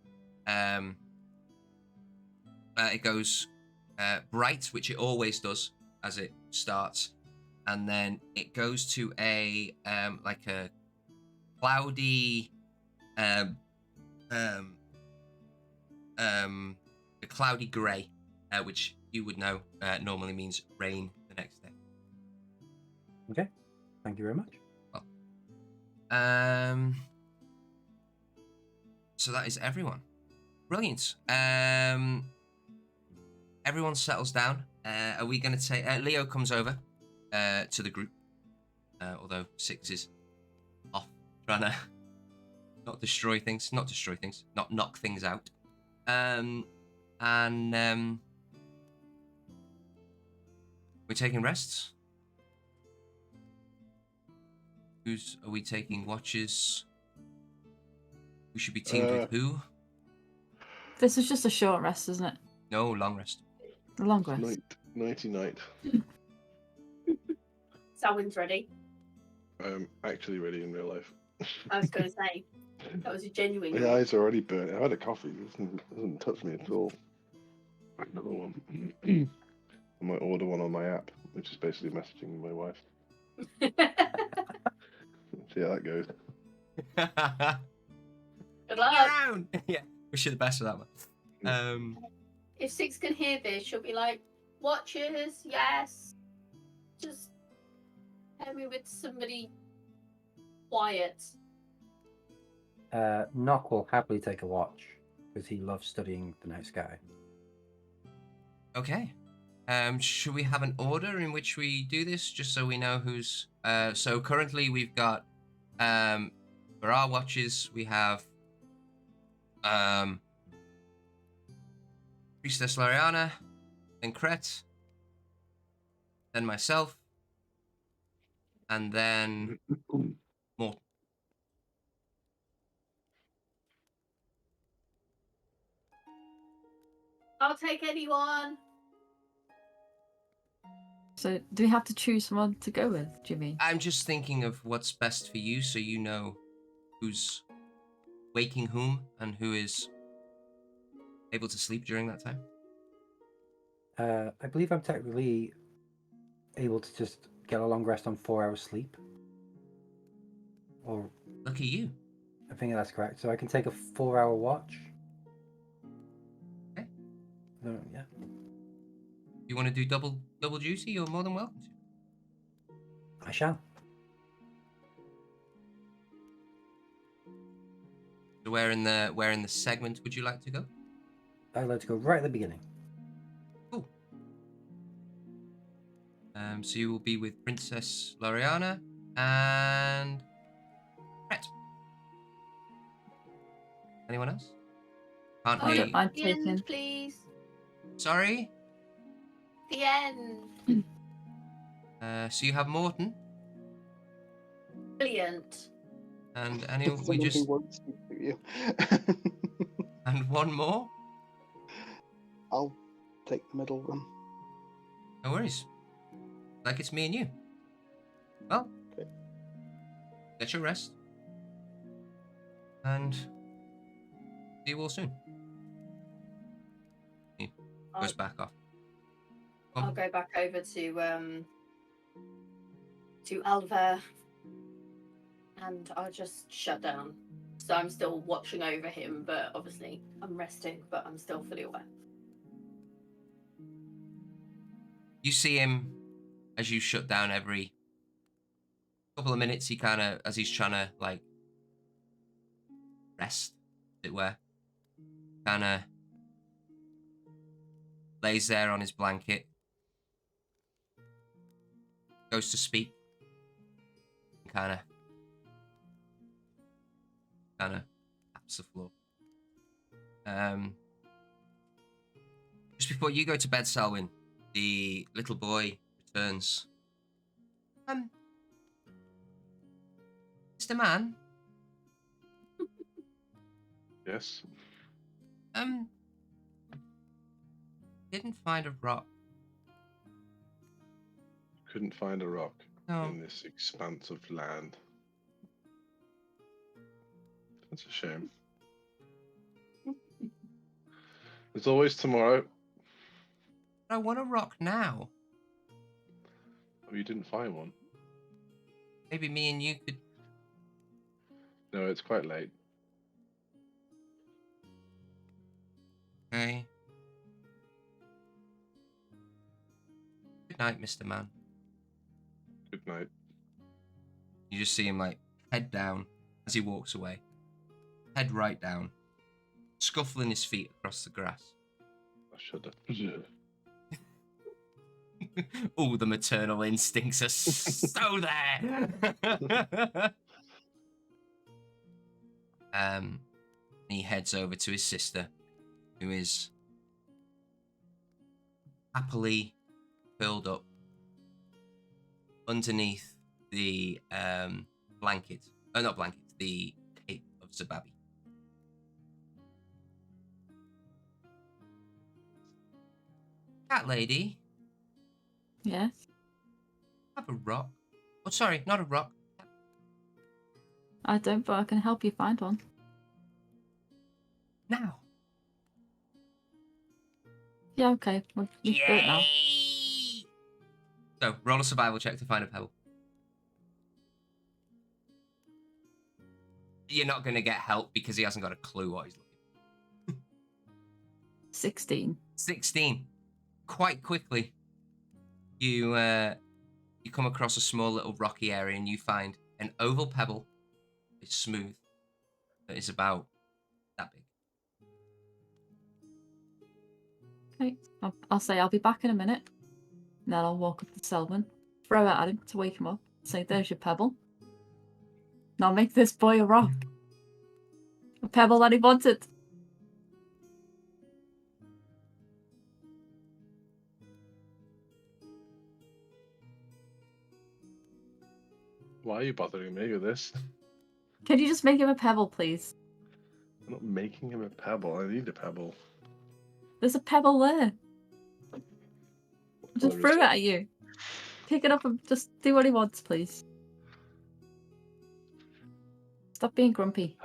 it goes bright, which it always does as it starts, and then it goes to a like a cloudy a cloudy grey, which you would know normally means rain the next day. Okay, thank you very much. Well, so that is everyone. Brilliant. Everyone settles down. Are we going to take... Leo comes over to the group, although Six is off trying to not knock things out. And we're taking rests. Are we taking watches? Who should be teamed with who? This is just a short rest, isn't it? No, long rest. A long rest. Nighty night. Salwyn's ready. I'm actually ready in real life. I was going to say, that was a genuine. My eyes are already burnt. I had a coffee. It doesn't touch me at all. Another one. I might order one on my app, which is basically messaging my wife. See how that goes. Good luck. Around. Yeah, wish you the best for that one. If Six can hear this, she'll be like, watches, yes. Just pair me with somebody quiet. Nock will happily take a watch because he loves studying the night sky. Okay. Should we have an order in which we do this, just so we know who's... So currently we've got... For our watches, we have... Priestess Lariana, then Kret, then myself, and then Morton. I'll take anyone. So, do we have to choose someone to go with, do you mean? I'm just thinking of what's best for you, so you know who's waking whom and who is able to sleep during that time. I believe I'm technically able to just get a long rest on 4 hours sleep. Or Look at you. I think that's correct. So I can take a 4-hour watch. Okay. Yeah. You want to do double duty? You're more than welcome to. I shall. So where in the segment would you like to go? I'd like to go right at the beginning. Cool. So you will be with Princess Loriana and Brett. Anyone else? Can't I hear don't you. mind The taking. end, please. Sorry. The end. So you have Morton Brilliant. and anyone. We Someone who just won't speak to you. and one more. I'll take the middle one. No worries. Like it's me and you. Well, Okay. get your rest. And see you all soon. He goes back off. I'll go back over to Alva, and I'll just shut down. So I'm still watching over him, but obviously I'm resting, but I'm still fully aware. You see him as you shut down every couple of minutes. He kind of, as he's trying to like rest, as it were, kind of lays there on his blanket, goes to speak, kind of taps the floor. Just before you go to bed, Selwyn, the little boy returns. Mr. Man, Yes. didn't find a rock. Couldn't find a rock No. in this expanse of land. That's a shame. There's always tomorrow. I want a rock now. Oh, you didn't find one? Maybe me and you could. No, it's quite late. Okay. Good night, Mr. Man. Good night. You just see him like head down as he walks away. Head right down, scuffling his feet across the grass. I should have. Oh, the maternal instincts are so there. He heads over to his sister, who is happily curled up underneath the blanket. Oh, not blanket, the cape of Zababi. Cat lady, Yes. have a rock. Oh, sorry, not a rock. I don't, but I can help you find one. Now. Yeah, okay. We'll do it now. Yay! So, roll a survival check to find a pebble. You're not going to get help because he hasn't got a clue what he's looking 16. 16. Quite quickly, you come across a small little rocky area and you find an oval pebble. It's smooth. That is about that big. Okay. I'll say I'll be back in a minute. And then I'll walk up to Selwyn, throw it at him to wake him up, say, there's your pebble. Now make this boy a rock. A pebble that he wanted. Why are you bothering me with this? Can you just make him a pebble, please? I'm not making him a pebble. I need a pebble. There's a pebble there. Just There threw is it at you. Pick it up and just do what he wants, please. Stop being grumpy.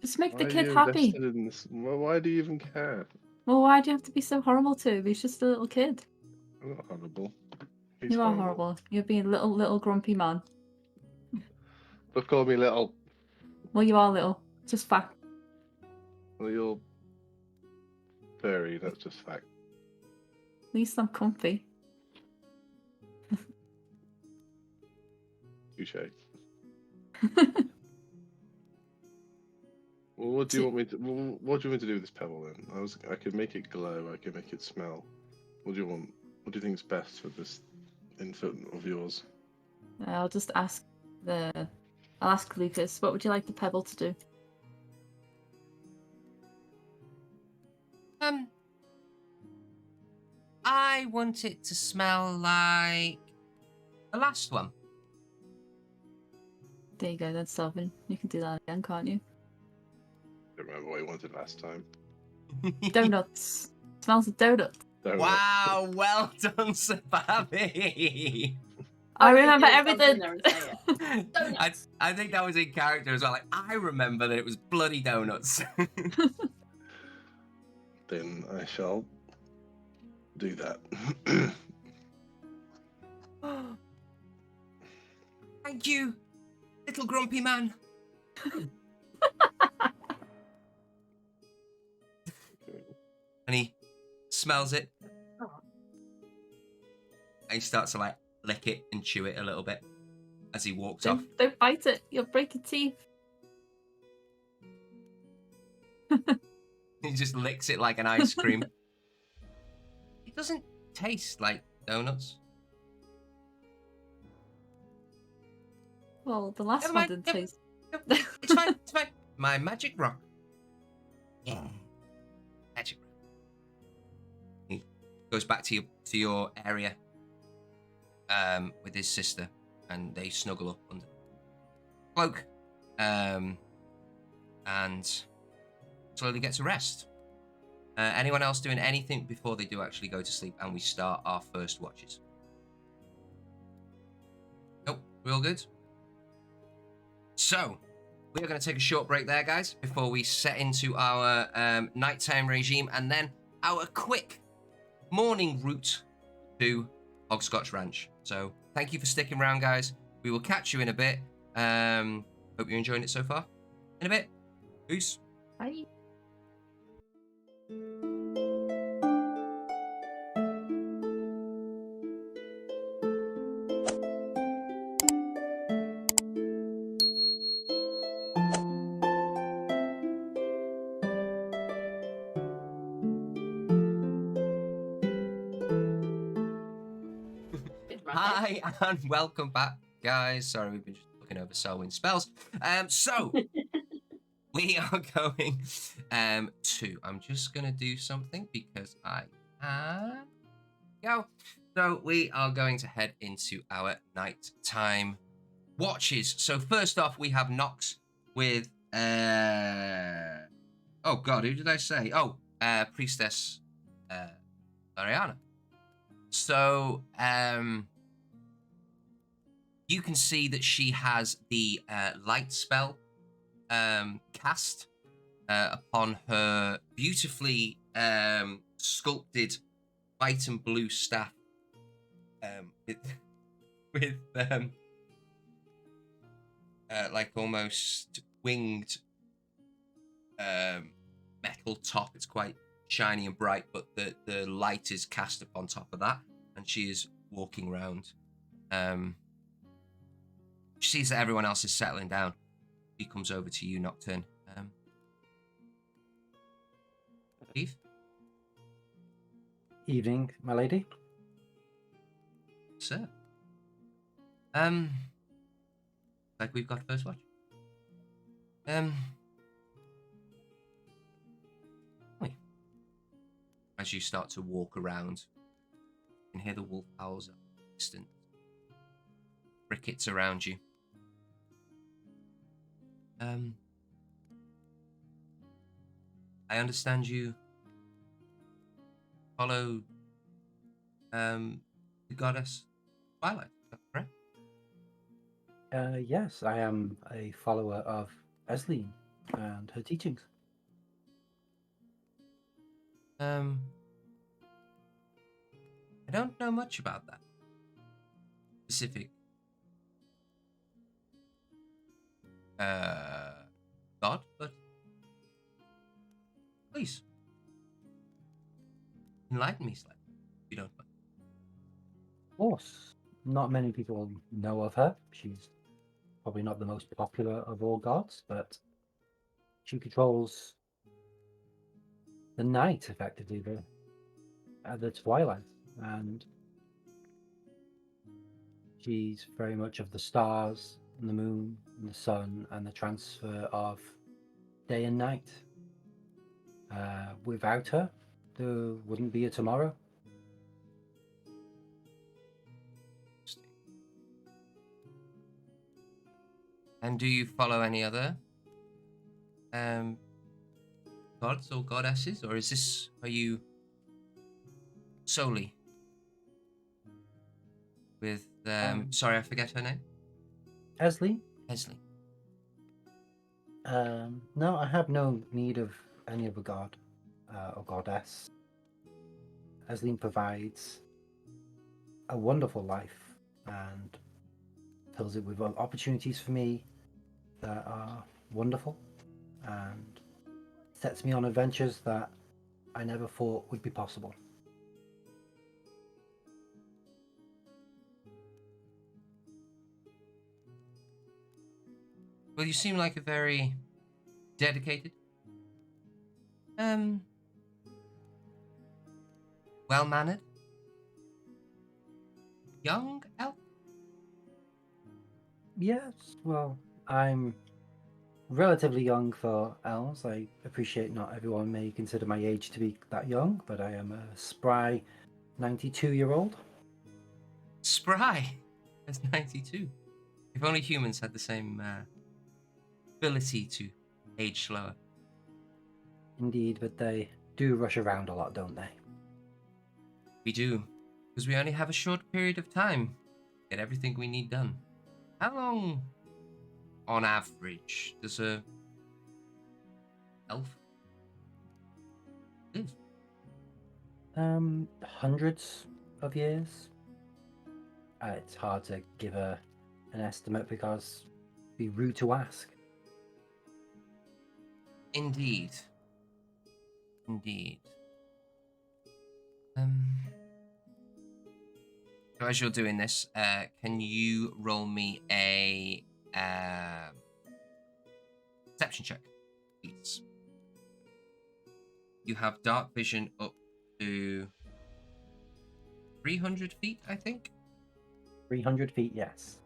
Just make Why the are kid you happy. invested in this? Why do you even care? Well, why do you have to be so horrible to him? He's just a little kid. I'm not horrible. He's You are horrible. You're being little grumpy man. Don't call me little. Well, you are little. Just fact. Well, you're furry. That's just fact. At least I'm comfy. Touche. Well, what do you want me to? What do you want me to do with this pebble then? I could make it glow. I could make it smell. What do you want? What do you think is best for this infant of yours? I'll just ask I'll ask Lucas, what would you like the pebble to do? I want it to smell like the last one. There you go, then, Sylvan. You can do that again, can't you? I don't remember what you wanted last time. Donuts. Smells of donuts. Donut. Wow, well done, Sababi. I really remember did jump in everything. there and say it. Donuts. I think that was in character as well. Like, I remember that it was bloody donuts. Then I shall do that. Thank you, little grumpy man. And he smells it. And he starts to like lick it and chew it a little bit as he walks off. Don't bite it. You'll break your teeth. He just licks it like an ice cream. It doesn't taste like donuts. Well, the last Never one mind, didn't taste. No, it's fine, it's fine. My magic rock. Yeah. Magic rock. He goes back to your area with his sister, and they snuggle up under the cloak. And slowly get to rest. Anyone else doing anything before they do actually go to sleep and we start our first watches? Nope, we're all good. So, we are going to take a short break there, guys, before we set into our nighttime regime and then our quick morning route to Hogscotch Ranch. So, thank you for sticking around, guys. We will catch you in a bit. Hope you're enjoying it so far. In a bit. Peace. Bye. Hi, and welcome back, guys. Sorry, we've been just looking over Selwyn's spells. So, we are going to... I'm just going to do something because I can... Go. So, we are going to head into our nighttime watches. So, first off, we have Nox with... Oh, God, who did I say? Oh, Priestess Lariana. So, you can see that she has the light spell cast upon her beautifully sculpted white and blue staff with like almost winged metal top. It's quite shiny and bright, but the light is cast upon top of that, and she is walking around. She sees that everyone else is settling down. She comes over to you, Nocturne. Eve? Evening, my lady. Sir. Like we've got first watch. Wait. As you start to walk around, you can hear the wolf howls at a distance. Crickets around you. I understand you follow the goddess Twilight, is that correct? Yes, I am a follower of Esleen and her teachings. I don't know much about that specific God, but please enlighten me slightly, if you don't mind. Of course, not many people know of her. She's probably not the most popular of all gods, but She controls the night, effectively, the twilight, and she's very much of the stars and the moon and the sun and the transfer of day and night. Without her, there wouldn't be a tomorrow. And do you follow any other gods or goddesses, or are you solely with sorry, I forget her name. Esley? Esley. No, I have no need of any other god or goddess. Esley provides a wonderful life and fills it with opportunities for me that are wonderful and sets me on adventures that I never thought would be possible. Well, you seem like a very dedicated, well-mannered, young elf. Yes, well, I'm relatively young for elves. I appreciate not everyone may consider my age to be that young, but I am a spry 92-year-old. Spry. That's 92. If only humans had the same ability to age slower. Indeed, but they do rush around a lot, don't they? We do, because we only have a short period of time to get everything we need done. How long, on average, does a elf live? Hundreds of years. It's hard to give an estimate because it'd be rude to ask. Indeed. Indeed. So as you're doing this, can you roll me a perception check, please? You have dark vision up to 300 feet, I think. 300 feet, yes.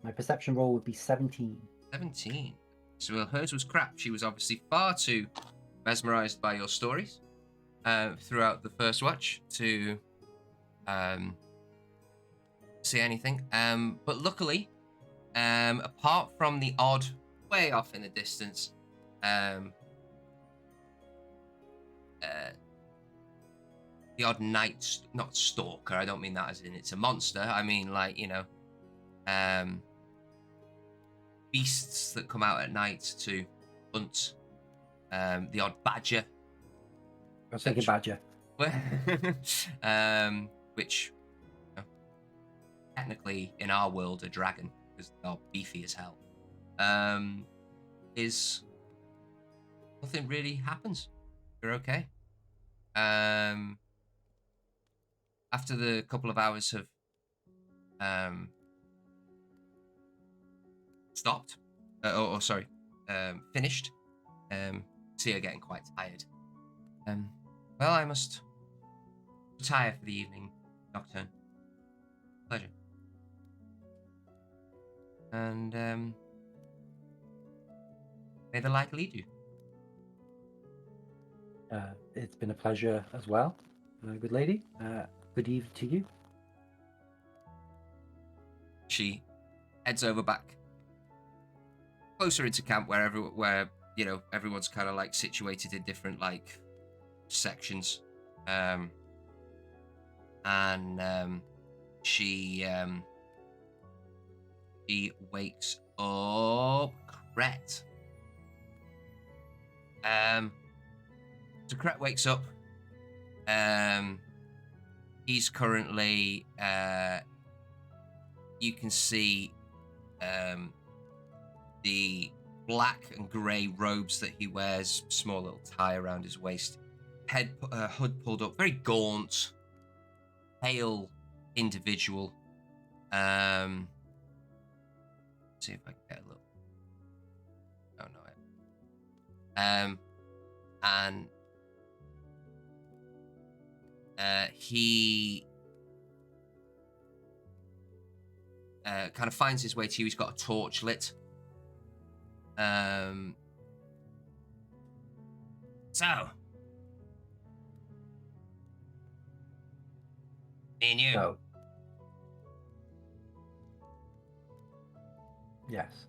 My perception roll would be 17. 17. So well, hers was crap. She was obviously far too mesmerized by your stories throughout the first watch to see anything. But luckily, apart from the odd, way off in the distance, the odd night, not stalker, I don't mean that as in it's a monster. I mean, like, beasts that come out at night to hunt, the odd badger. I was thinking badger. Which, technically in our world a dragon, because they're beefy as hell, is nothing really happens. You're okay. After the couple of hours have stopped, finished, see her getting quite tired. Well, I must retire for the evening, Nocturne. Pleasure. And may the light lead you. It's been a pleasure as well, good lady. Good evening to you. She heads over back closer into camp where everyone's kind of like situated in different like sections, she wakes up Kret. So Kret wakes up. He's currently you can see the black and grey robes that he wears, small little tie around his waist, hood pulled up, very gaunt, pale individual. See if I can get a little. Oh no, And he kind of finds his way to you. He's got a torch lit. So, me and you. No. Yes.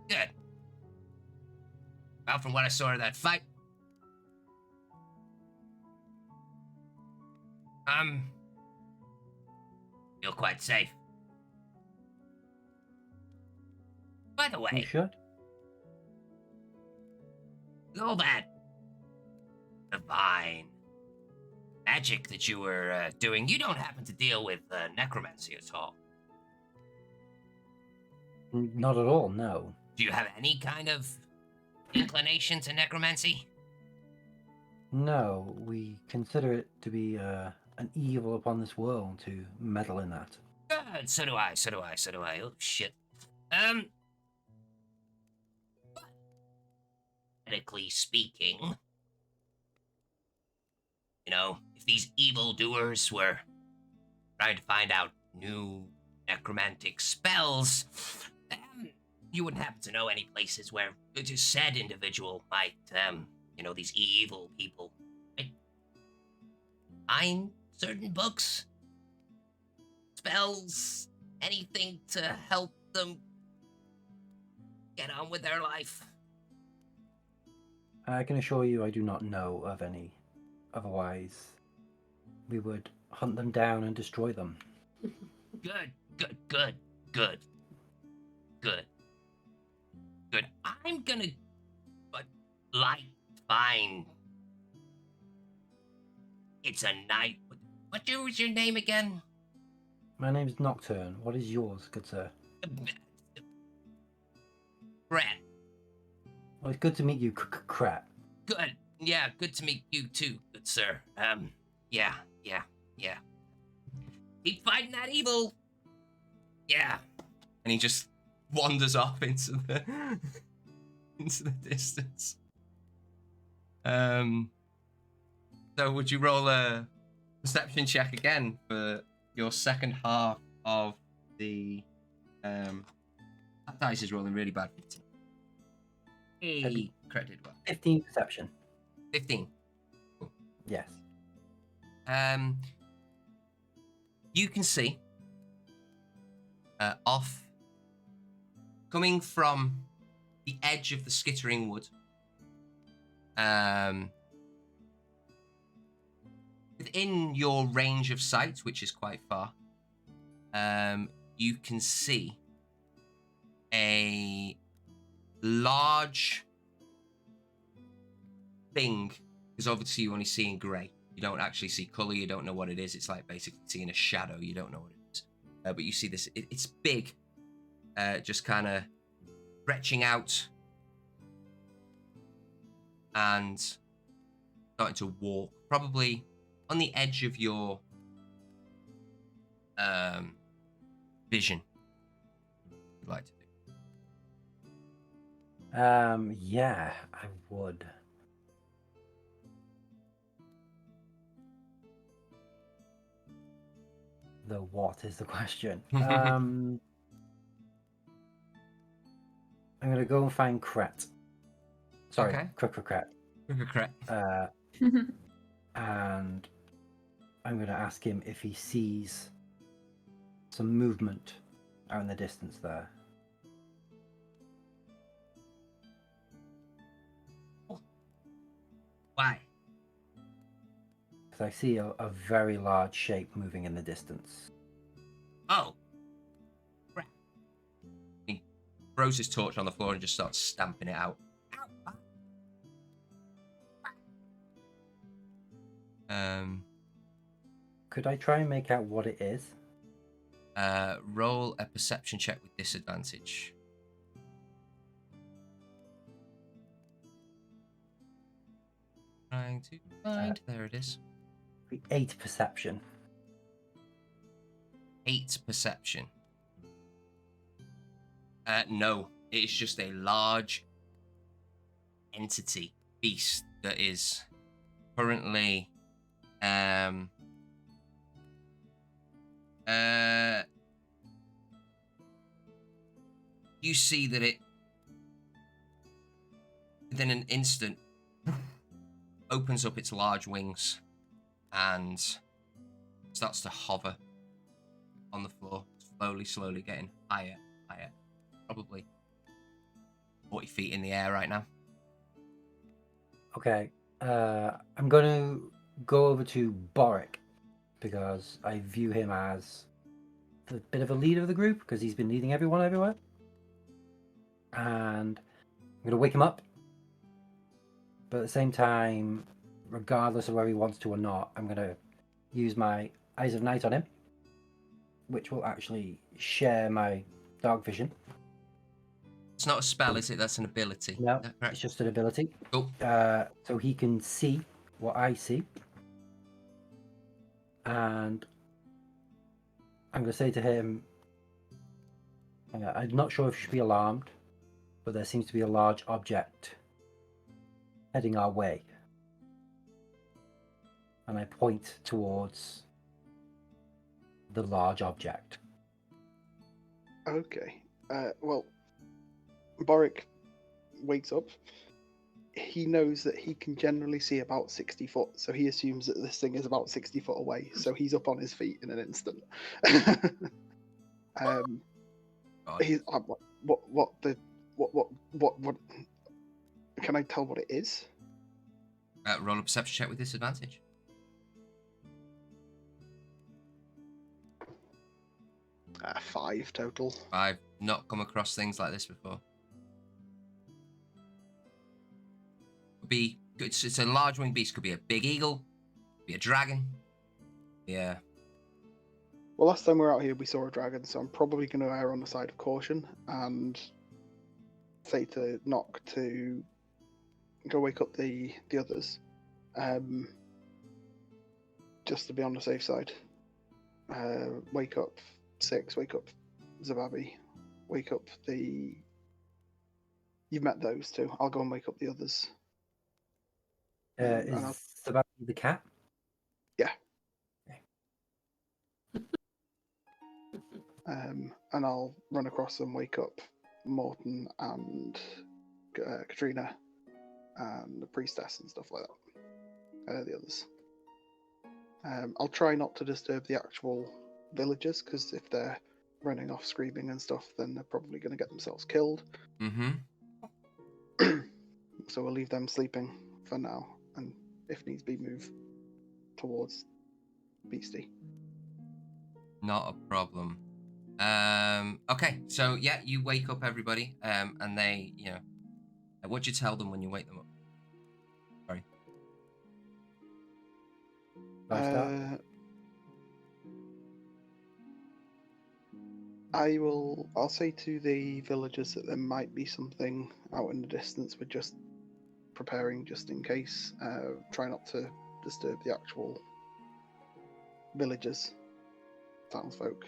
Good. Well, from what I saw of that fight, feel quite safe. By the You way, should. all that divine magic that you were doing, you don't happen to deal with necromancy at all. Not at all, no. Do you have any kind of inclination to necromancy? No, we consider it to be an evil upon this world to meddle in that. Good. So do I. Oh shit. Medically speaking, you know, if these evildoers were trying to find out new necromantic spells, you wouldn't happen to know any places where a said individual might, you know, these evil people might find certain books, spells, anything to help them get on with their life. I can assure you I do not know of any. Otherwise, we would hunt them down and destroy them. Good. I'm gonna fine. It's a night. What was your name again? My name's Nocturne. What is yours, good sir? Brett. Well, it's good to meet you, crap. Good. Yeah, good to meet you too, good sir. Yeah. Keep fighting that evil. Yeah. And he just wanders off into the distance. So would you roll a perception check again for your second half of the that dice is rolling really bad. Hey, credited well. 15 perception. 15. Yes. You can see off coming from the edge of the skittering wood, within your range of sight, which is quite far, you can see a large thing, because obviously you only see in grey. You don't actually see colour, you don't know what it is. It's like basically seeing a shadow, you don't know what it is. But you see this, it's big, just kind of stretching out and starting to walk, probably on the edge of your vision. You'd like to do. Yeah, I would. The what is the question? I'm gonna go and find Kret. Sorry, Okay. Kret. Correct. And I'm gonna ask him if he sees some movement out in the distance there. Why? Because I see a very large shape moving in the distance. Oh. Crap. He throws his torch on the floor and just starts stamping it out. Could I try and make out what it is? Roll a perception check with disadvantage. Trying to find. There it is. 8 perception. 8 perception. No, it is just a large, entity, beast that is currently you see that it within an instant opens up its large wings and starts to hover on the floor, slowly getting higher. Probably 40 feet in the air right now. Okay. I'm going to go over to Boric because I view him as a bit of a leader of the group because he's been leading everyone everywhere. And I'm going to wake him up. But at the same time, regardless of whether he wants to or not, I'm going to use my Eyes of Night on him, which will actually share my dark vision. It's not a spell, is it? That's an ability. No, Is that correct? it's just an ability. Cool. So he can see what I see. And I'm going to say to him, I'm not sure if you should be alarmed, but there seems to be a large object heading our way. And I point towards the large object. Okay. Well, Boric wakes up. He knows that he can generally see about 60 foot, so he assumes that this thing is about 60 foot away. So he's up on his feet in an instant. He's what? Can I tell what it is? Roll a perception check with disadvantage. 5 total. I've not come across things like this before. It's a large winged beast. Could be a big eagle, could be a dragon. Yeah. Well, last time we were out here, we saw a dragon, so I'm probably going to err on the side of caution and say to Nock to go wake up the others, just to be on the safe side. Wake up Six, wake up Zababi, wake up the... You've met those two. I'll go and wake up the others. Is Zababi the cat? Yeah. And I'll run across and wake up Morton and Katrina and the priestess and stuff like that. The others. I'll try not to disturb the actual villagers, because if they're running off screaming and stuff, then they're probably going to get themselves killed. Mm-hmm. So we'll leave them sleeping for now, and if needs be, move towards Beastie. Not a problem. Okay, so yeah, you wake up everybody, and they, what'd you tell them when you wake them up? Sorry. I'll say to the villagers that there might be something out in the distance. We're just preparing just in case. Try not to disturb the actual villagers, townsfolk,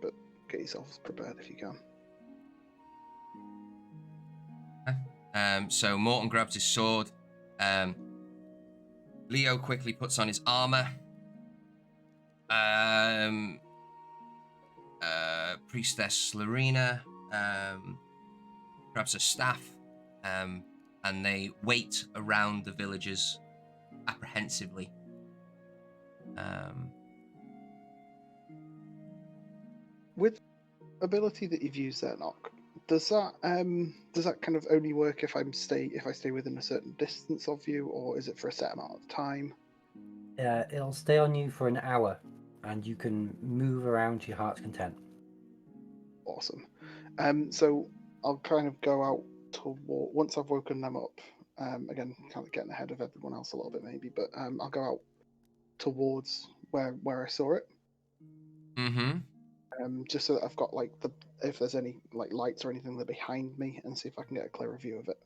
but get yourselves prepared if you can. So Morton grabs his sword. Leo quickly puts on his armor. Priestess Lorena grabs a staff, and they wait around the villagers apprehensively. With ability that you've used there, Nock, does that kind of only work if I stay within a certain distance of you, or is it for a set amount of time? It'll stay on you for an hour, and you can move around to your heart's content. Awesome. So I'll kind of go out once I've woken them up. Again, kind of getting ahead of everyone else a little bit maybe, but I'll go out towards where I saw it. Mm-hmm. Just so that I've got if there's any lights or anything that are behind me, and see if I can get a clearer view of it.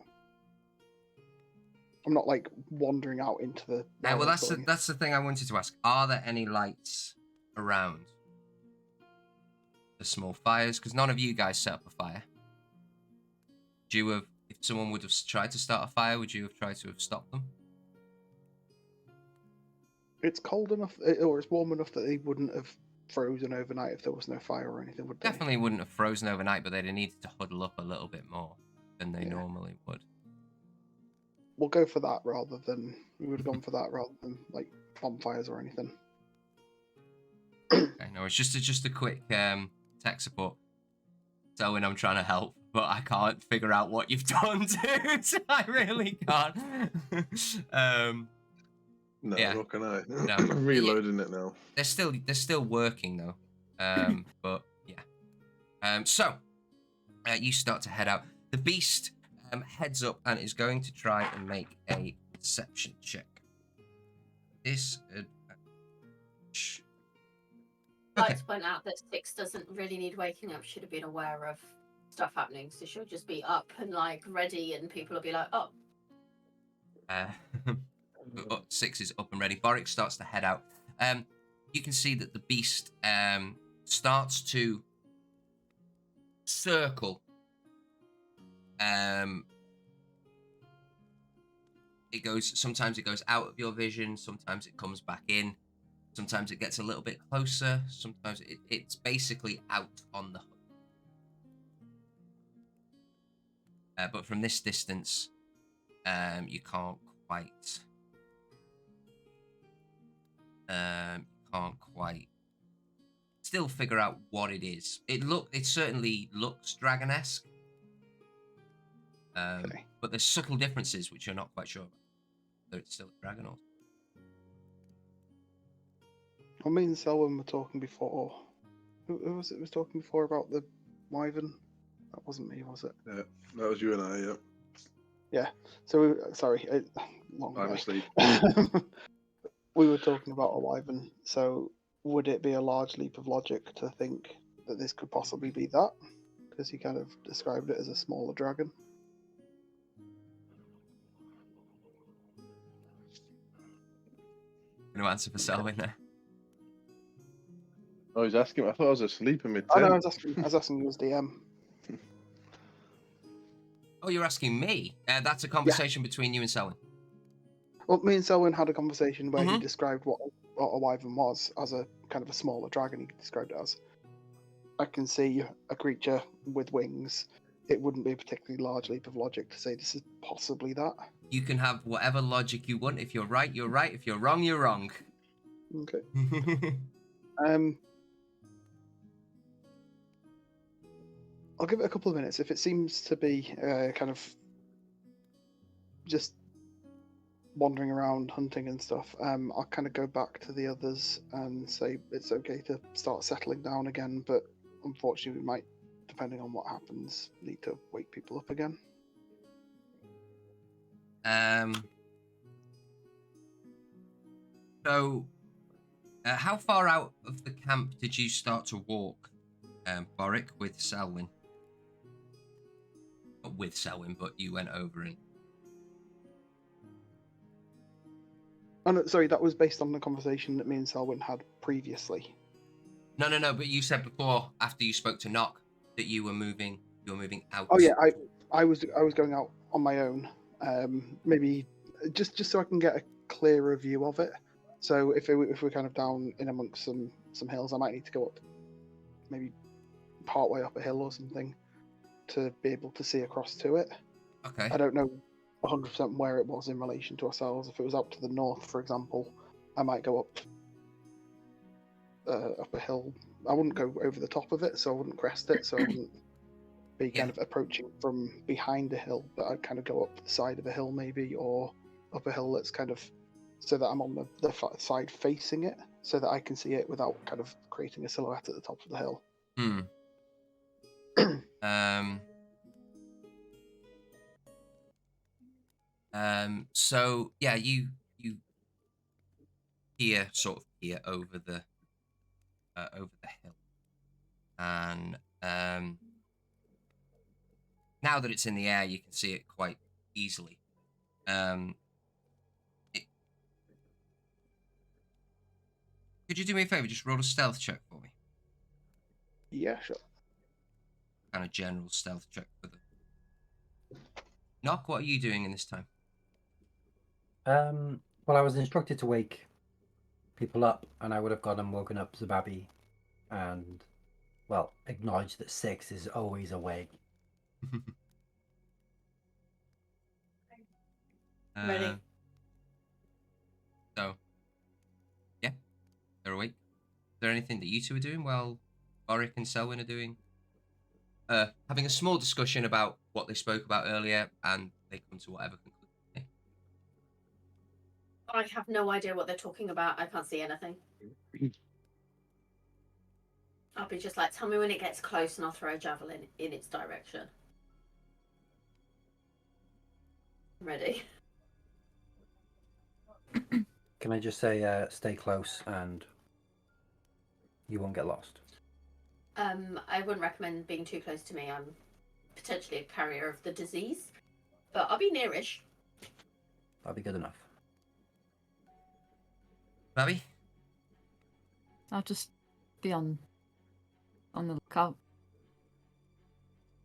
I'm not wandering out into the. Well, that's the thing I wanted to ask. Are there any lights around the small fires? Because none of you guys set up a fire. If someone would have tried to start a fire, would you have tried to have stopped them? It's cold enough, or it's warm enough that they wouldn't have frozen overnight if there was no fire or anything, would they? Definitely wouldn't have frozen overnight, but they'd have needed to huddle up a little bit more than they Yeah. normally would. We'll go for that rather than we would have gone for that rather than like bonfires or anything. Okay, no, it's just a quick tech support. Selwyn, I'm trying to help, but I can't figure out what you've done, dude. I really can't. No, Yeah. nor can I. No. I'm reloading it now. They're still working though. But yeah. So you start to head out. The beast heads up and is going to try and make a deception check. Disadvantage. I'd Okay. like to point out that Six doesn't really need waking up. Should have been aware of stuff happening, so she'll just be up and like ready, and people will be like, "Oh, 6 is up and ready. Boric starts to head out. You can see that the beast starts to circle. Sometimes it goes out of your vision, sometimes it comes back in, sometimes it gets a little bit closer, sometimes it's basically out on the hook. But from this distance, you can't quite still figure out what it is. It certainly looks dragon-esque. Okay. But there's subtle differences which you're not quite sure about. Whether it's still a dragon or... Well, me and Selwyn were talking before. Who was it was talking before about the wyvern? That wasn't me, was it? Yeah, that was you and I, yeah. Yeah. So, sorry, long I'm way. asleep. We were talking about a wyvern, so would it be a large leap of logic to think that this could possibly be that? Because he kind of described it as a smaller dragon. No answer for Selwyn there. Oh, he's asking. I thought I was asleep in Oh mid-10. no, I was asking you as DM. Oh, you're asking me? That's a conversation between you and Selwyn. Well, me and Selwyn had a conversation where he Mhm. described what a wyvern was as a kind of a smaller dragon. He described it as. I can see a creature with wings. It wouldn't be a particularly large leap of logic to say this is possibly that. You can have whatever logic you want. If you're right, you're right. If you're wrong, you're wrong. Okay. I'll give it a couple of minutes. If it seems to be kind of just wandering around hunting and stuff, I'll kind of go back to the others and say it's okay to start settling down again, but unfortunately we might, depending on what happens, need to wake people up again. So, how far out of the camp did you start to walk, Boric, with Selwyn? Not with Selwyn, but you went over and... Oh no, sorry, that was based on the conversation that me and Selwyn had previously. No, but you said before, after you spoke to Nock, that you were moving out. Oh yeah, I was going out on my own. Maybe just so I can get a clearer view of it. So if we're kind of down in amongst some hills, I might need to go up, maybe part way up a hill or something, to be able to see across to it. Okay. I don't know 100% where it was in relation to ourselves. If it was up to the north, for example, I might go up a hill. I wouldn't go over the top of it, so I wouldn't crest it, so I wouldn't be kind of approaching from behind a hill, but I'd kind of go up the side of a hill maybe, or up a hill that's kind of so that I'm on the side facing it, so that I can see it without kind of creating a silhouette at the top of the hill. So yeah, you peer over the hill, and now that it's in the air, you can see it quite easily. Could you do me a favor? Just roll a stealth check for me. Yeah, sure. Kind of general stealth check for the. Knock, what are you doing in this time? Well, I was instructed to wake people up, and I would have gone and woken up Zababi and, well, acknowledged that Six is always awake. Ready. So, yeah, they're awake. Is there anything that you two are doing while Boric and Selwyn are doing? Having a small discussion about what they spoke about earlier, and they come to whatever conclusion. I have no idea what they're talking about. I can't see anything. I'll be just like, tell me when it gets close and I'll throw a javelin in its direction. Ready? Can I just say, stay close and you won't get lost? I wouldn't recommend being too close to me. I'm potentially a carrier of the disease, but I'll be nearish. That'll be good enough. Babby? I'll just be on the lookout.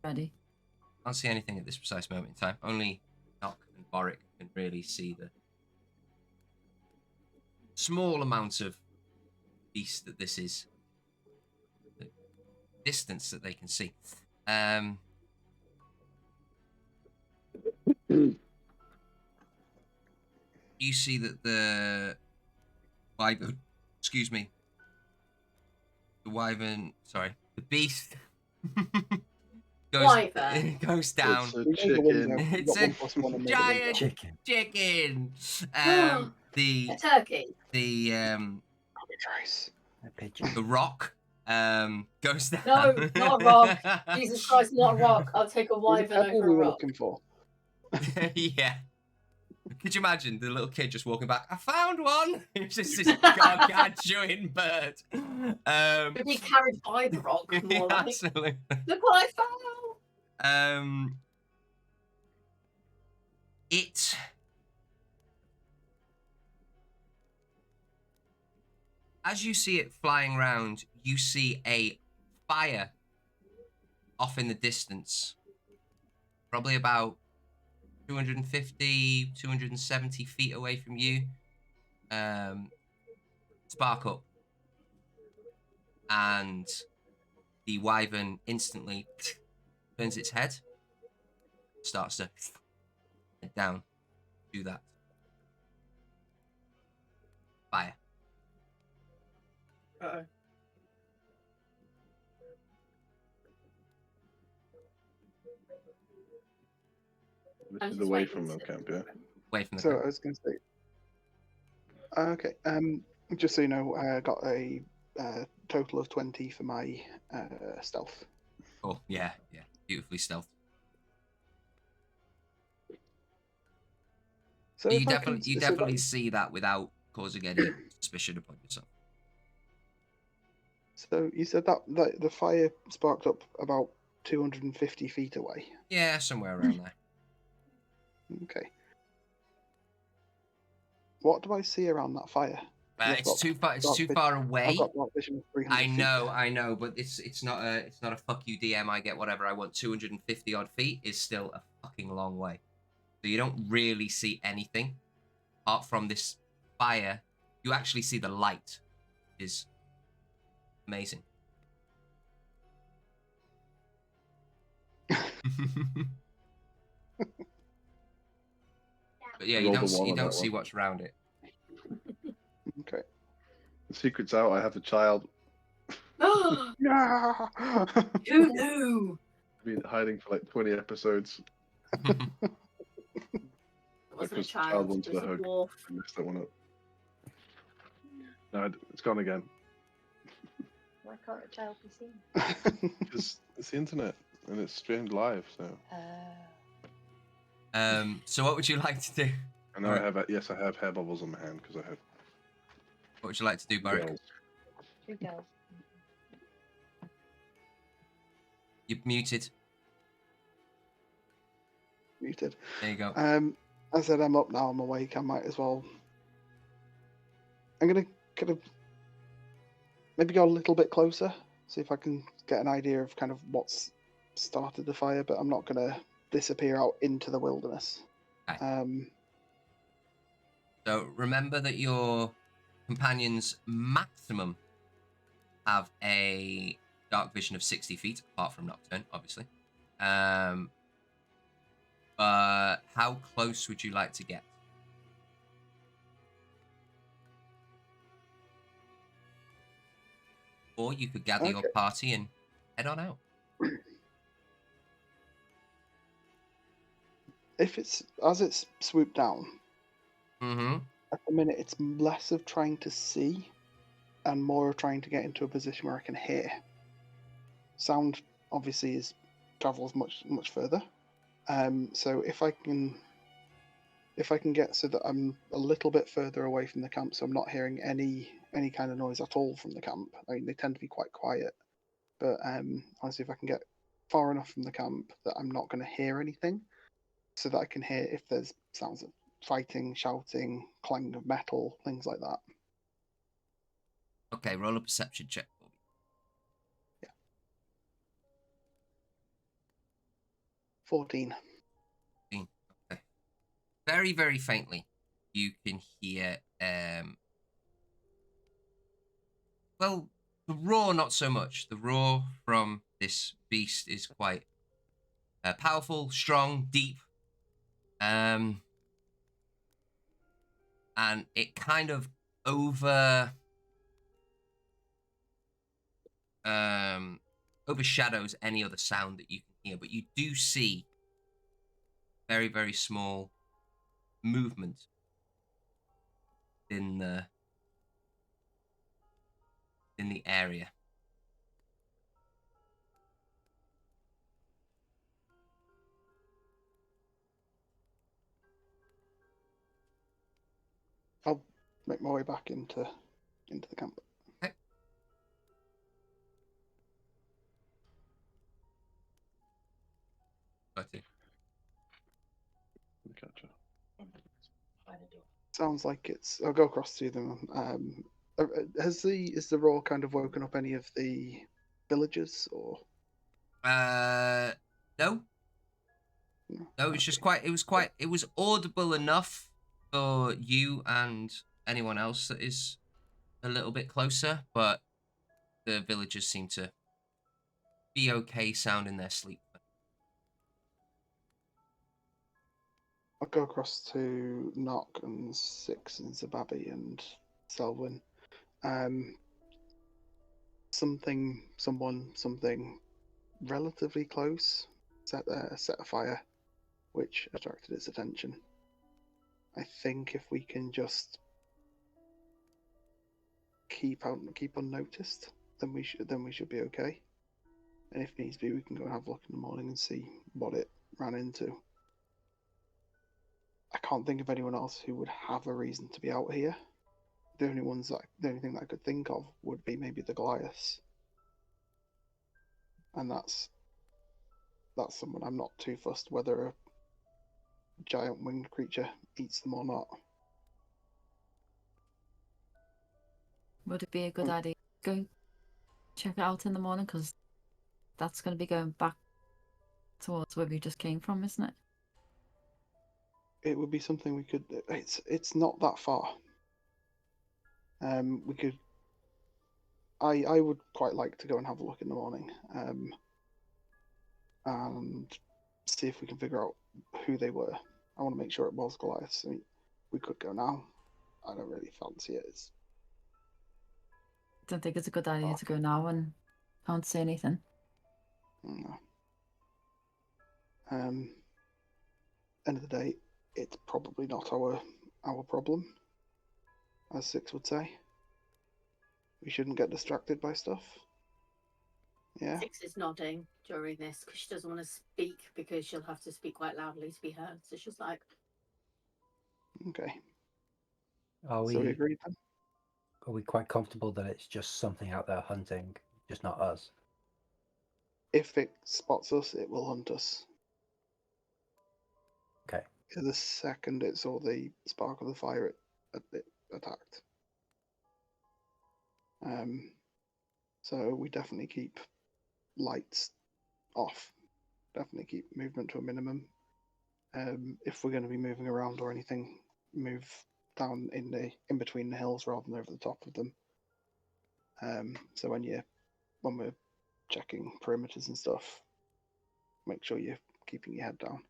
Ready. I can't see anything at this precise moment in time. Only Nock and Boric can really see the small amount of beast that this is. The distance that they can see. You see that the wyvern, excuse me, the wyvern, sorry, the beast Wyvern. goes down. It's a We know the window. chicken. We've It's got a 1 + 1 and maybe giant Chicken. chicken. The A turkey. Christ. A pigeon. the rock goes down. No, not a rock. Jesus Christ, not a rock. I'll take a It was a wyvern pebble over we a were rock. looking for. Yeah. Could you imagine the little kid just walking back? I found one. It's just this gargantuan bird. Could be carried by the rock, more like. Absolutely. Look what I found! It as you see it flying around, you see a fire off in the distance, probably about 250, 270 feet away from you. Spark up, and the wyvern instantly turns its head, starts to head down, do that. Fire. Uh-oh. This I'm is just away waiting from to- the camp, yeah? Away from the So camp. I was going to say. Okay. Just so you know, I got a total of 20 for my stealth. Oh, yeah. Beautifully stealth. So You if I definitely, can- you so definitely that- see that without causing any suspicion upon yourself. So you said that the fire sparked up about 250 feet away. Yeah, somewhere around there. Okay. What do I see around that fire? 'Cause I've It's got too far. It's dark too vision- far I've away. got dark vision of 300 I feet. know, but it's not a fuck you DM. I get whatever I want. 250 odd feet is still a fucking long way. So you don't really see anything apart from this fire. You actually see the light. Is amazing. But yeah, I you rolled don't a see, one you on don't that see one. what's around it. Okay. The secret's out. I have a child. Yeah. Who knew? Been hiding for like 20 episodes. It wasn't a Because the child child, wanted it was a a hug. dwarf. I messed that one up. No, it's gone again. Why can't a child be seen? Because it's the internet and it's streamed live. So So what would you like to do? I know I have. Yes, I have hair bubbles on my hand because I have. What would you like to do, Boric? gels. 2 girls. You're muted. Muted. There you go. I said I'm up now. I'm awake. I might as well. I'm gonna kind of maybe go a little bit closer, see if I can get an idea of kind of what's started the fire. But I'm not gonna disappear out into the wilderness. Okay. So remember that your companions maximum have a dark vision of 60 feet, apart from Nocturne, obviously. But how close would you like to get? Or you could gather your Okay. party and head on out. If it's as it's swooped down, Mm-hmm. at the minute it's less of trying to see and more of trying to get into a position where I can hear. Sound obviously travels much further. So if I can get so that I'm a little bit further away from the camp, so I'm not hearing any kind of noise at all from the camp. I mean, they tend to be quite quiet, but honestly, if I can get far enough from the camp that I'm not going to hear anything, so that I can hear if there's sounds of fighting, shouting, clang of metal, things like that. Okay, roll a perception check for me. Yeah. 14. Okay. Very, very faintly, you can hear, well, the roar, not so much. The roar from this beast is quite powerful, strong, deep. And it kind of overshadows any other sound that you can hear, but you do see very, very small movement in the area. I'll make my way back into the camp. Okay. Okay. Gotcha. Sounds like it's. I'll go across to them. Is the roar kind of woken up any of the villagers or? No. No, it was just quite. It was audible enough for you and anyone else that is a little bit closer, but the villagers seem to be okay sound in their sleep. I'll go across to Nock and Six and Zababi and Selwyn. Something relatively close set a fire, which attracted its attention. I think if we can just keep unnoticed, then we should be okay. And if needs be, we can go and have a look in the morning and see what it ran into. I can't think of anyone else who would have a reason to be out here. The only thing that I could think of would be maybe the Goliaths, and that's someone I'm not too fussed whether a giant winged creature eats them or not. Would it be a good idea to go check it out in the morning? Because that's going to be going back towards where we just came from, isn't it? It would be something we could. It's not that far. We could. I would quite like to go and have a look in the morning, and see if we can figure out who they were. I want to make sure it was Goliath. I mean, we could go now. I don't really fancy it. Don't think it's a good idea to go now and can't say anything. No. End of the day, it's probably not our problem, as Six would say. We shouldn't get distracted by stuff. Yeah. Six is nodding during this because she doesn't want to speak because she'll have to speak quite loudly to be heard. So she's like, Okay. Are So we we agreed then? quite comfortable that it's just something out there hunting, just not us? If it spots us, it will hunt us. Okay. The second it saw the spark of the fire, it attacked. So we definitely keep lights off definitely keep movement to a minimum. If we're going to be moving around or anything, move down in between the hills rather than over the top of them. So when we're checking perimeters and stuff, make sure you're keeping your head down.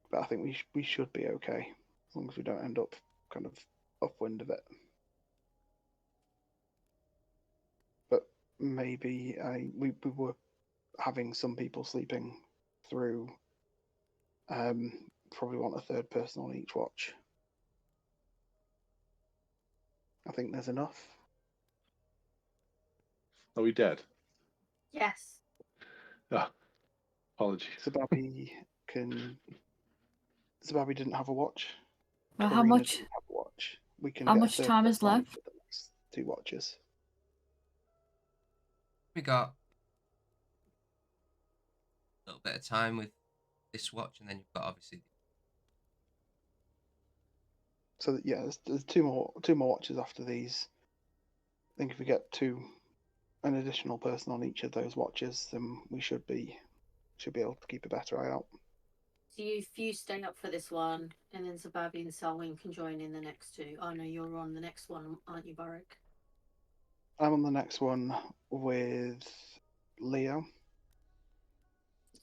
But I think we should be okay as long as we don't end up kind of upwind of it. But maybe we were having some people sleeping through. Probably want a third person on each watch. I think there's enough. Are we dead? Yes. Ah, apologies. Sababi didn't have a watch. Well, how Karina much? didn't have a watch. We can How get a much third time is person on each left? of the next 2 watches. We got a little bit of time with this watch, and then you've got obviously. So yeah, there's two more watches after these. I think if we get an additional person on each of those watches, then we should be able to keep a better eye out. So you stay up for this one, and then Zababi and Selwyn can join in the next 2. Oh no, you're on the next one, aren't you, Boric? I'm on the next one with Leo.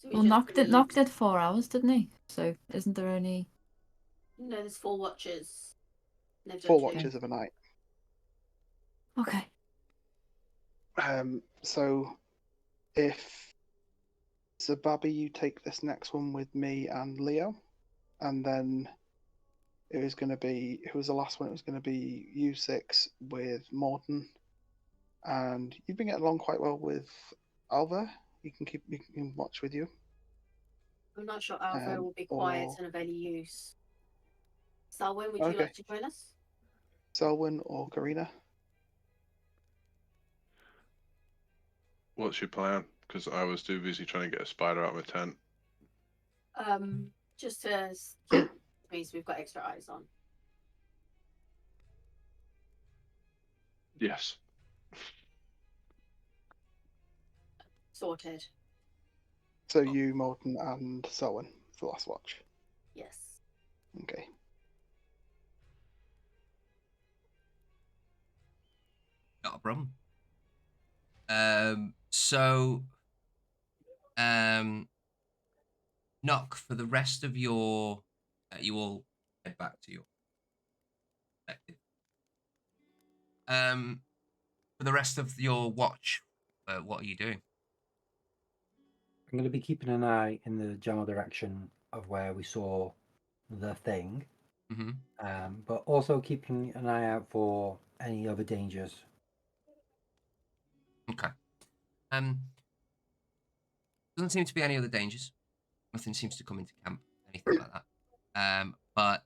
So Well, Knock did 4 hours, didn't he? So isn't there only... No, there's 4 watches. They've done 4 2. watches of a night. Okay. So if Zababi, you take this next one with me and Leo, and then it was going to be, who was the last one? It was going to be U6 with Morton, and you've been getting along quite well with Alva. You can watch with you. I'm not sure Alva will be quiet and of any use. Selwyn, would you Okay. like to join us? Selwyn or Karina? What's your plan? Because I was too busy trying to get a spider out of my tent. Just to keep means we've got extra eyes on. Yes. Sorted. So you, Morton, and Selwyn for the last watch. Yes. Okay. Not a problem. So, Knock, for the rest of your, you all head back to your perspective. For the rest of your watch, what are you doing? I'm going to be keeping an eye in the general direction of where we saw the thing, but also keeping an eye out for any other dangers. Okay. Doesn't seem to be any other dangers. Nothing seems to come into camp, anything like that. But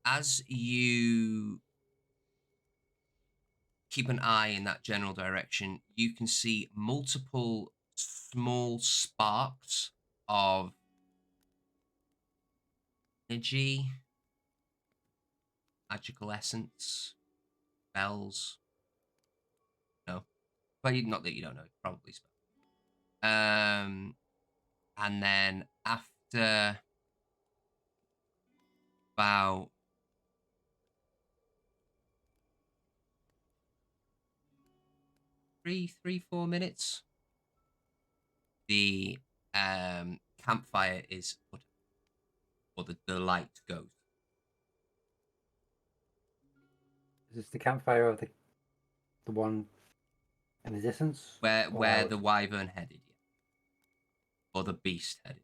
as you keep an eye in that general direction, you can see multiple small sparks of energy, magical essence, spells. No, but not that you don't know, probably spells. And then after about 4 minutes, the campfire is put out, or the light goes. Is this the campfire of the one in the distance? Where the wyvern headed, yeah. Or the beast headed.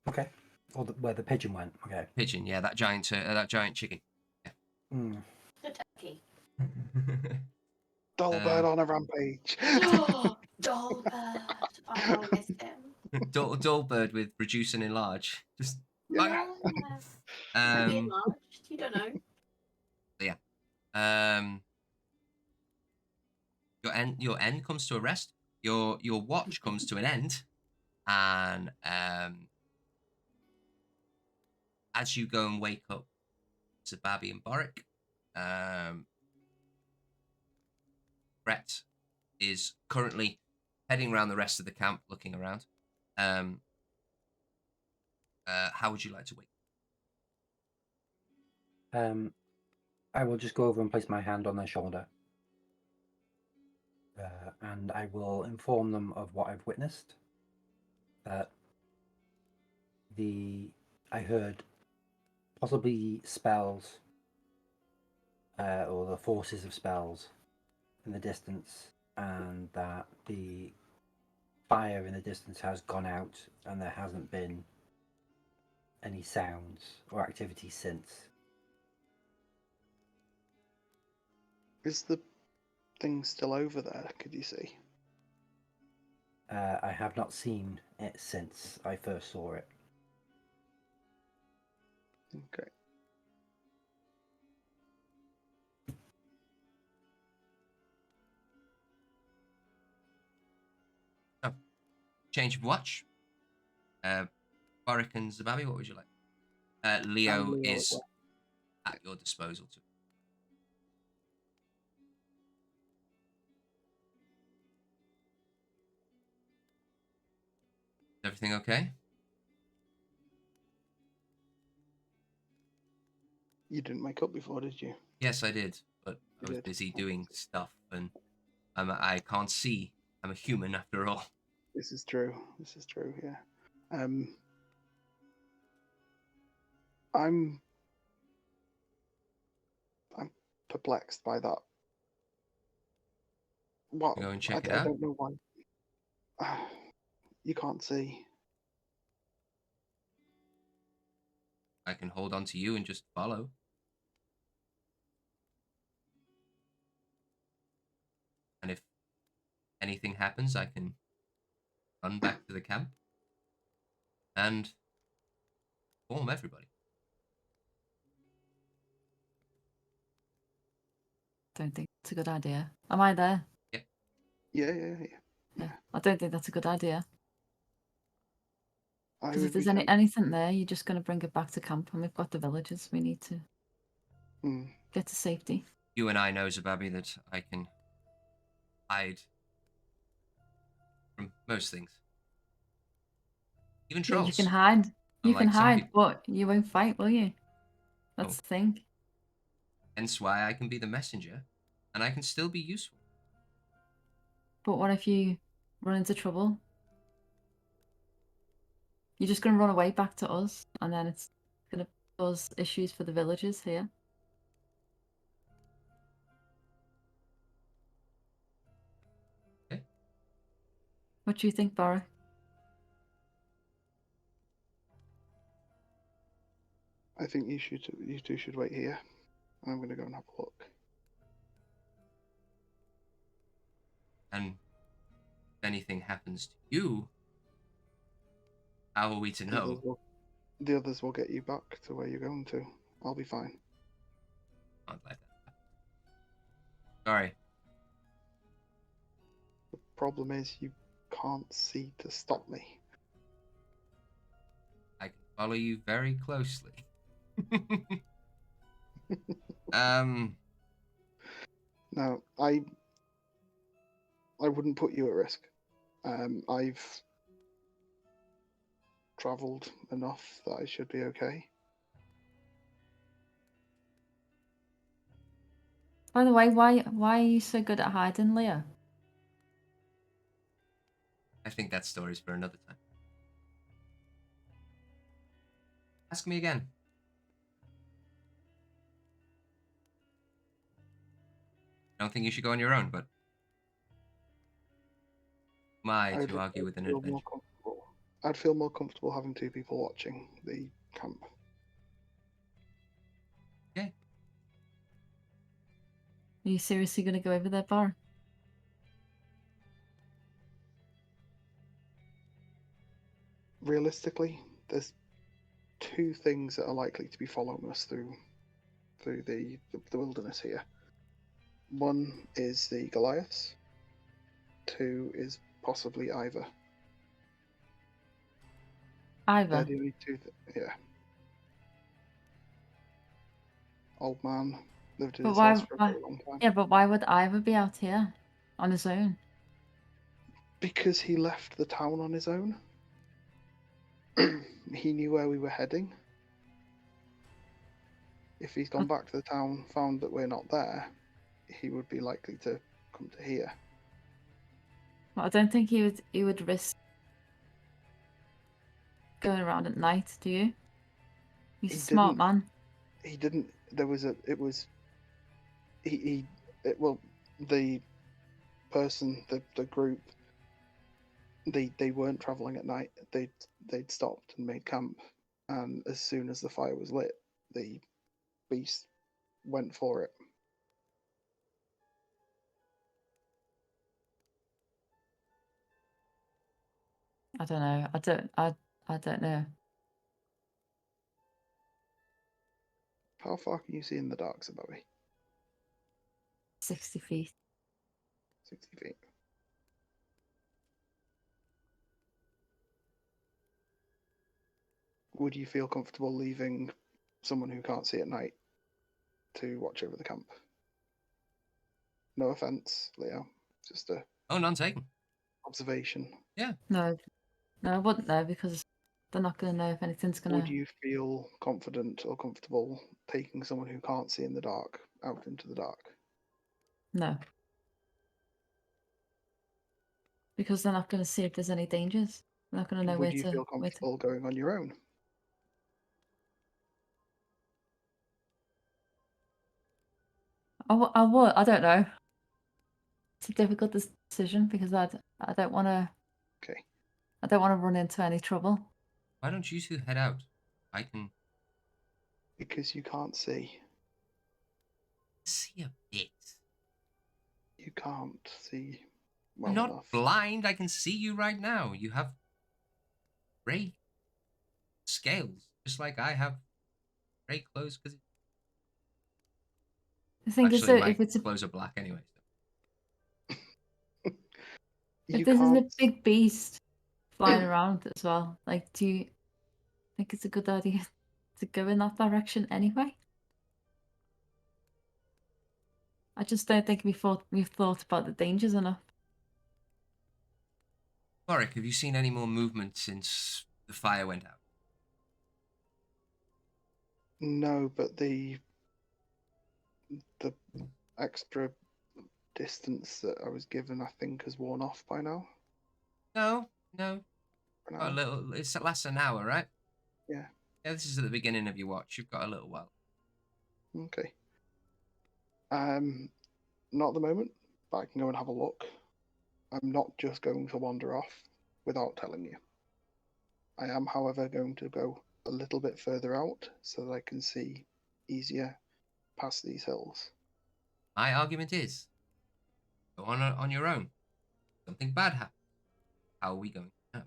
Okay. Or where the pigeon went. Okay. Pigeon, yeah, that giant chicken. Yeah. Mm. The turkey. Dullbird on a rampage. Dullbird. Oh, miss him. Dullbird with reduce and enlarge. Just Yeah. Might be enlarged. You don't know. yeah. Your end comes to a rest. Your watch comes to an end, and as you go and wake up Zababi and Boric, Brett is currently heading around the rest of the camp, looking around. How would you like to wait? I will just go over and place my hand on their shoulder. And I will inform them of what I've witnessed. That I heard possibly spells or the forces of spells in the distance, and that the fire in the distance has gone out and there hasn't been any sounds or activity since. Is the thing still over there? Could you see? I have not seen it since I first saw it. Okay. Oh, change of watch. Boric and Zababi, what would you like? Leo Leo as is well. at your disposal too. Everything okay? You didn't wake up before, did you? Yes, I did, but I You was did. busy doing stuff, and I can't see. I'm a human after all. This is true. This is true. Yeah. I'm perplexed by that. What? Go and check it I out. don't know why. You can't see. I can hold on to you and just follow. And if anything happens, I can run back to the camp and inform everybody. Don't think it's a good idea. Am I there? Yeah. Yeah. I don't think that's a good idea. I Because would if there's be anything there, you're just going to bring it back to camp, and we've got the villagers. We need to get to safety. You and I know, Zababi, that I can hide from most things. Even Yeah, trolls. you can hide. You can Unlike some hide, people. but you won't fight, will you? That's Oh. the thing. Hence why I can be the messenger, and I can still be useful. But what if you run into trouble? You're just going to run away back to us, and then it's going to cause issues for the villagers here. Okay. What do you think, Boric? I think you two should wait here. I'm going to go and have a look. And if anything happens to you, how are we to know? The others will get you back to where you're going to. I'll be fine. I'd like that. Sorry. The problem is you can't see to stop me. I can follow you very closely. No, I wouldn't put you at risk. I've travelled enough that I should be okay. By the way, why are you so good at hiding, Leo? I think that story's for another time. Ask me again. I don't think you should go on your own, but who am I to argue with an adventure? I'd feel more comfortable having two people watching the camp. Okay. Are you seriously going to go over there, Bar? Realistically, there's two things that are likely to be following us through the wilderness here. One is the Goliaths. Two is possibly Ivor. They're Ivor. the only two. Yeah. Old man Lived in But his why? house for a very long time. Yeah, but why would Ivor be out here on his own? Because he left the town on his own. He knew where we were heading. If he's gone back to the town, found that we're not there, he would be likely to come to here. Well, I don't think he would risk going around at night. Do you? He's He a smart didn't. man. He didn't. There was a. It was. Well, the person, the group, they weren't traveling at night. They'd stopped and made camp, and as soon as the fire was lit, the beast went for it. I don't know. I don't know. How far can you see in the dark, Sir Bobby? 60 feet. 60 feet. Would you feel comfortable leaving someone who can't see at night to watch over the camp? No offense, Leo. Just a Oh, none taken. observation. No, I wouldn't know because they're not going to know if anything's going Would to. you feel confident or comfortable taking someone who can't see in the dark out into the dark? No. Because they're not going to see if there's any dangers. They're not going to know Would you where feel to. comfortable going on your own? I would. I don't know. It's a difficult decision because I don't want to. Okay. I don't want to run into any trouble. Why don't you two head out? I can Because you can't see. see a bit. You can't see well I'm not enough. blind. I can see you right now. You have gray scales, just like I have gray clothes. Because The thing is, actually, that my if it's a, clothes are black anyway. if You this is a can't. big beast flying around as well, like, do you think it's a good idea to go in that direction anyway? I just don't think we've thought about the dangers enough. Warwick, have you seen any more movement since the fire went out? No, but the extra distance that I was given, I think, has worn off by now. No. For Got now. a little. It lasts an hour, right? Yeah. Yeah, this is at the beginning of your watch. You've got a little while. Okay. Not at the moment, but I can go and have a look. I'm not just going to wander off without telling you. I am, however, going to go a little bit further out so that I can see easier past these hills. My argument is, go on your own. Something bad happens. How are we going to know?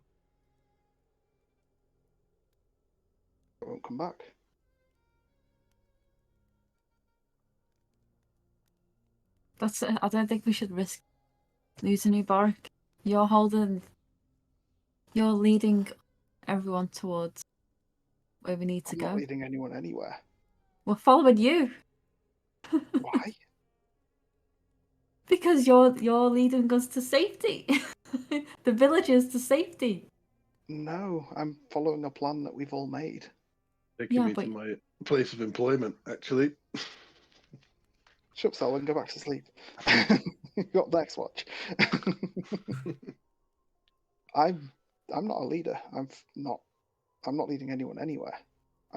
I won't come back. That's it. I don't think we should risk losing you, Boric. You're leading everyone towards where we need to I'm not go. leading anyone anywhere. We're following you Why? because you're leading us to safety. The villagers to safety. No, I'm following a plan that we've all made. Taking Yeah, me but to my place of employment, actually. Shut up, Selwyn, go back to sleep. You've got next watch. I'm not a leader. I'm not leading anyone anywhere.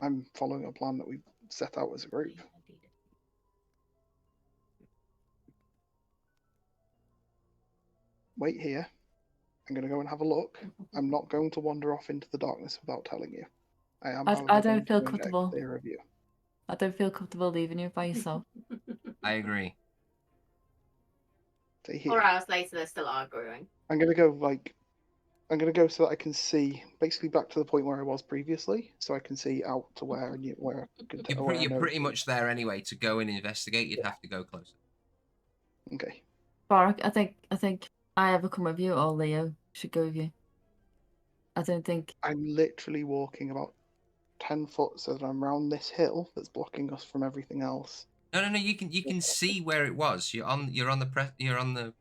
I'm following a plan that we set out as a group. Wait here. I'm going to go and have a look. I'm not going to wander off into the darkness without telling you. I am, I however, don't going feel to comfortable. get a clear view. I don't feel comfortable leaving you by yourself. I agree. Stay here. 4 hours later, they're still arguing. I'm going to go so that I can see basically back to the point where I was previously, so I can see out to where I can tell. You're pretty much there anyway. To go and investigate, you'd have to go closer. Okay. Barak, I think I ever come with you or Leo should go with you. I don't think. I'm literally walking about 10 foot so that I'm round this hill that's blocking us from everything else, No. You can see where it was. You're on the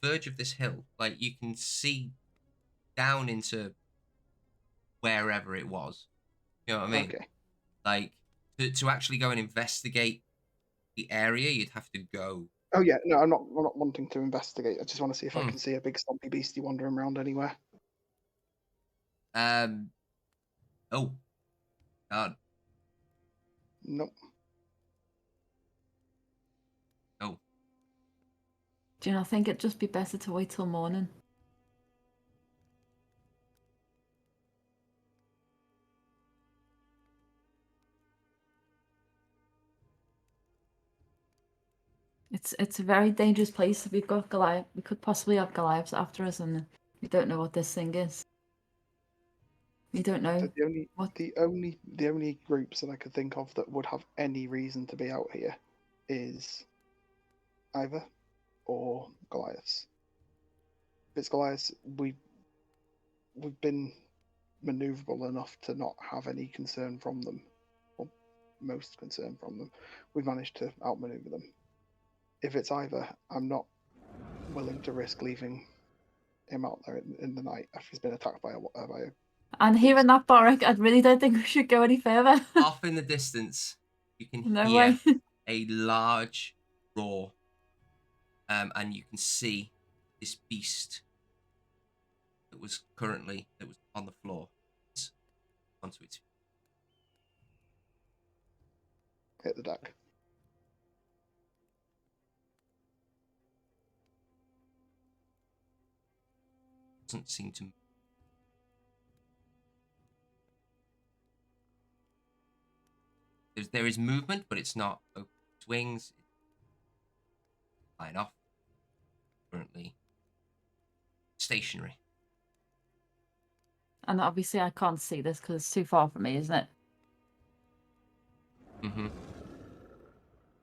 verge of this hill. Like you can see down into wherever it was. You know what I mean? Okay. Like to actually go and investigate the area, you'd have to go. Oh yeah, no, I'm not wanting to investigate. I just want to see if I Hmm. can see a big stompy beastie wandering around anywhere. Oh, God, Nope. no. Do you not think it'd just be better to wait till morning? It's a very dangerous place. We've got Goliath. We could possibly have Goliaths after us, and we don't know what this thing is. We don't know So what. the only groups that I could think of that would have any reason to be out here is Ivor or Goliaths. If it's Goliaths, we've been maneuverable enough to not have any concern from them, or most concern from them. We've managed to outmaneuver them. If it's Ivor, I'm not willing to risk leaving him out there in the night after he's been attacked by a And hearing that, Boric, I really don't think we should go any further. Off in the distance, you can No hear way. a large roar, and you can see this beast that was on the floor onto its. hit the deck. Doesn't seem to. There is movement, but it's not open its wings. It's flying off. Currently stationary. And obviously, I can't see this because it's too far from me, isn't it? Mm-hmm.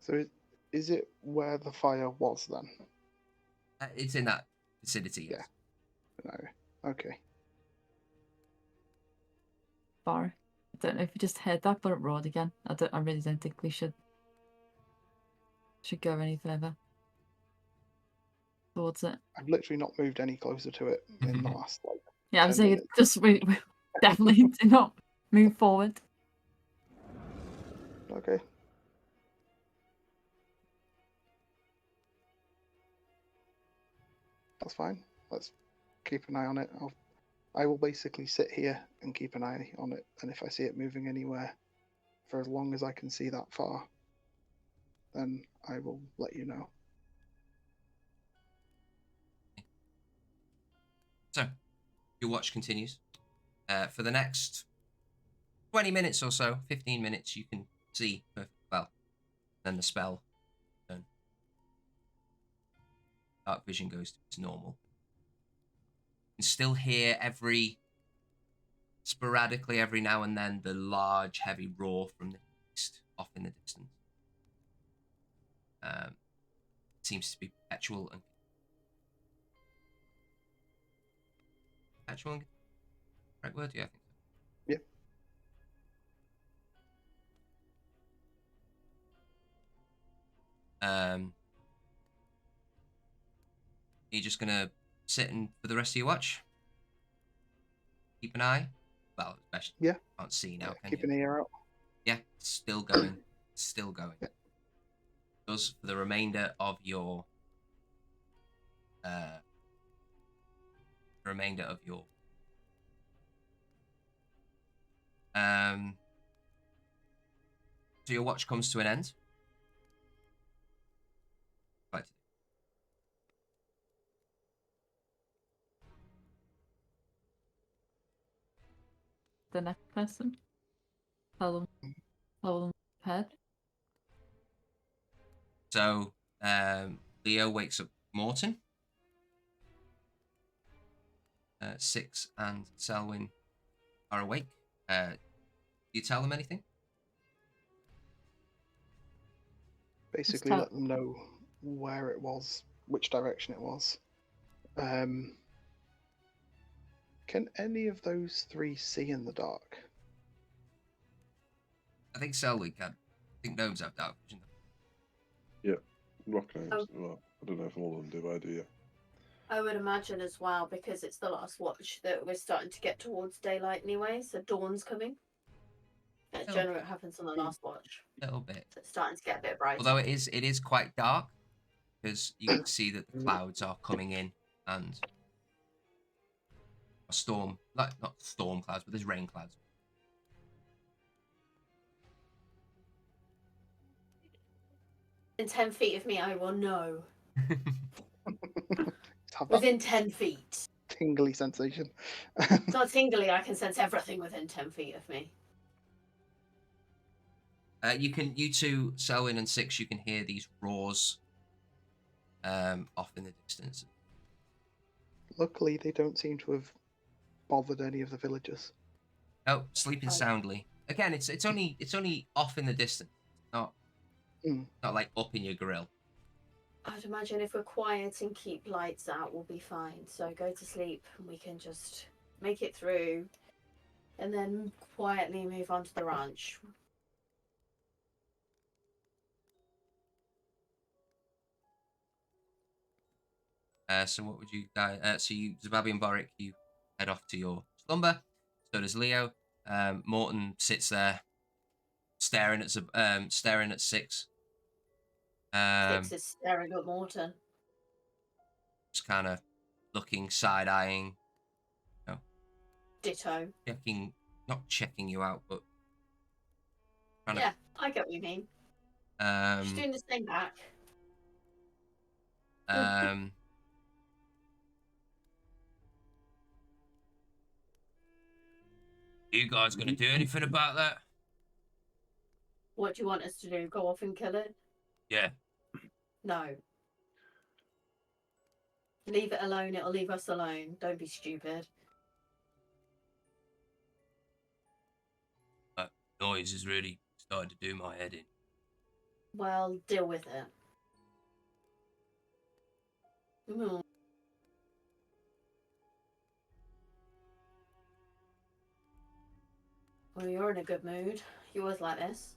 So is it where the fire was then? It's in that vicinity. Yes. No. Okay. Boric, I don't know if you just heard that, but it roared again. I really don't think we should go any further towards it. I've literally not moved any closer to it in the last Yeah, I was 10 saying minutes. just we definitely do not move forward. Okay. That's fine. Let's keep an eye on it. I will basically sit here and keep an eye on it, and if I see it moving anywhere for as long as I can see that far, then I will let you know. So, your watch continues. For the next 20 minutes or so, 15 minutes, you can see perfectly well. Then the spell, dark vision goes to its normal. You can still hear sporadically every now and then, the large, heavy roar from the east off in the distance. It seems to be perpetual and right word? Yeah, I think so. Yeah. You're just gonna sit and for the rest of your watch, keep an eye. Well, especially Yeah. you can't see now, can Keep you? an ear out. Yeah, it's still going. It's still going. Yeah. Does for the remainder of your so your watch comes to an end. Right. The next person. How long ahead? So Leo wakes up Morton. Six and Selwyn are awake. Do you tell them anything? Basically, let them know where it was, which direction it was. Can any of those three see in the dark? I think Selwyn can. I think gnomes have dark vision. Rock gnomes. Oh. Well, I don't know if all of them do, but I do. Yeah. I would imagine as well, because it's the last watch, that we're starting to get towards daylight anyway, so dawn's coming. That's Oh. generally what happens on the last watch. A little bit. So it's starting to get a bit brighter. Although it is quite dark, because you can see that the clouds are coming in and a storm, like not storm clouds, but there's rain clouds. In 10 feet of me, I will know. Have that Within 10 feet. tingly sensation. It's not tingly, I can sense everything within 10 feet of me. You two, Selwyn and Six, you can hear these roars off in the distance. Luckily, they don't seem to have bothered any of the villagers. Oh, sleeping Oh. soundly. Again, it's only off in the distance, not not like up in your grill. I'd imagine if we're quiet and keep lights out, we'll be fine. So go to sleep and we can just make it through and then quietly move on to the ranch. So what would you guys? So you, Zababi and Boric, you head off to your slumber. So does Leo. Morton sits there, staring at Six. Six is staring at Morton. Just kind of looking, side eyeing, Ditto. checking, not checking you out, but trying Yeah, I get what you mean. to. She's doing the same back. You guys gonna do anything about that? What do you want us to do? Go off and kill it? Yeah. No. Leave it alone, it'll leave us alone. Don't be stupid. That noise is really starting to do my head in. Well, deal with it. Mm. Well, you're in a good mood. You always like this.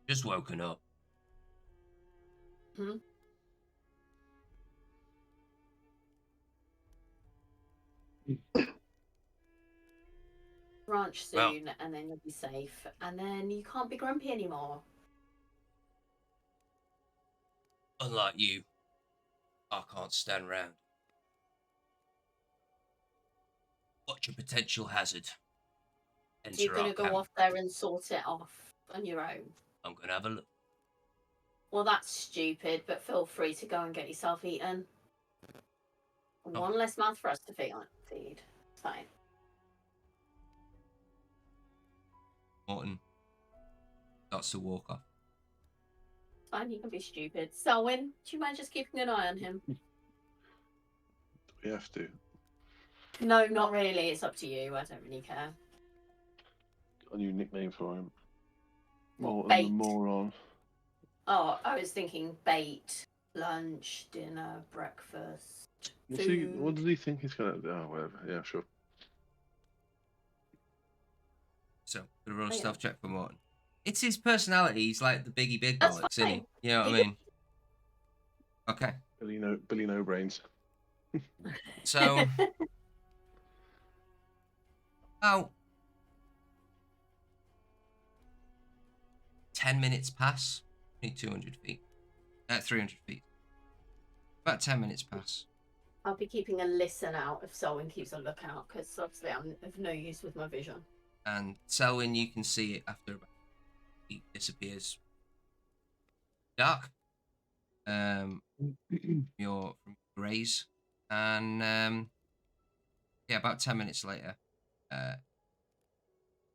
Just woken up. Hmm? Ranch soon, Well- and then you'll be safe. And then you can't be grumpy anymore. Unlike you, I can't stand around. Watch a potential hazard. So you're Enter going our to go camp. off there and sort it off on your own. I'm gonna have a look. Well, that's stupid, but feel free to go and get yourself eaten. One less mouth for us to feed. It's fine. Morton starts to walk off. It's fine, you can be stupid. Selwyn, do you mind just keeping an eye on him? We have to. No, not really. It's up to you. I don't really care. A new nickname for him. What, Morton bait? the moron. Oh, I was thinking bait, lunch, dinner, breakfast, What's he, food. what does he think he's gonna do? Oh, whatever. Yeah, sure. So, gonna roll a Oh, yeah. stealth check for Morton. It's his personality. He's like the biggie big That's bollocks, isn't he? fine. You know what I He mean? Okay. Billy no brains. So, about 10 minutes pass. Need 200 feet. 300 feet. About 10 minutes pass. I'll be keeping a listen out if Selwyn keeps a lookout, because obviously I'm of no use with my vision. And Selwyn, you can see it after about it disappears. Dark. Your from graze. And yeah, about 10 minutes later,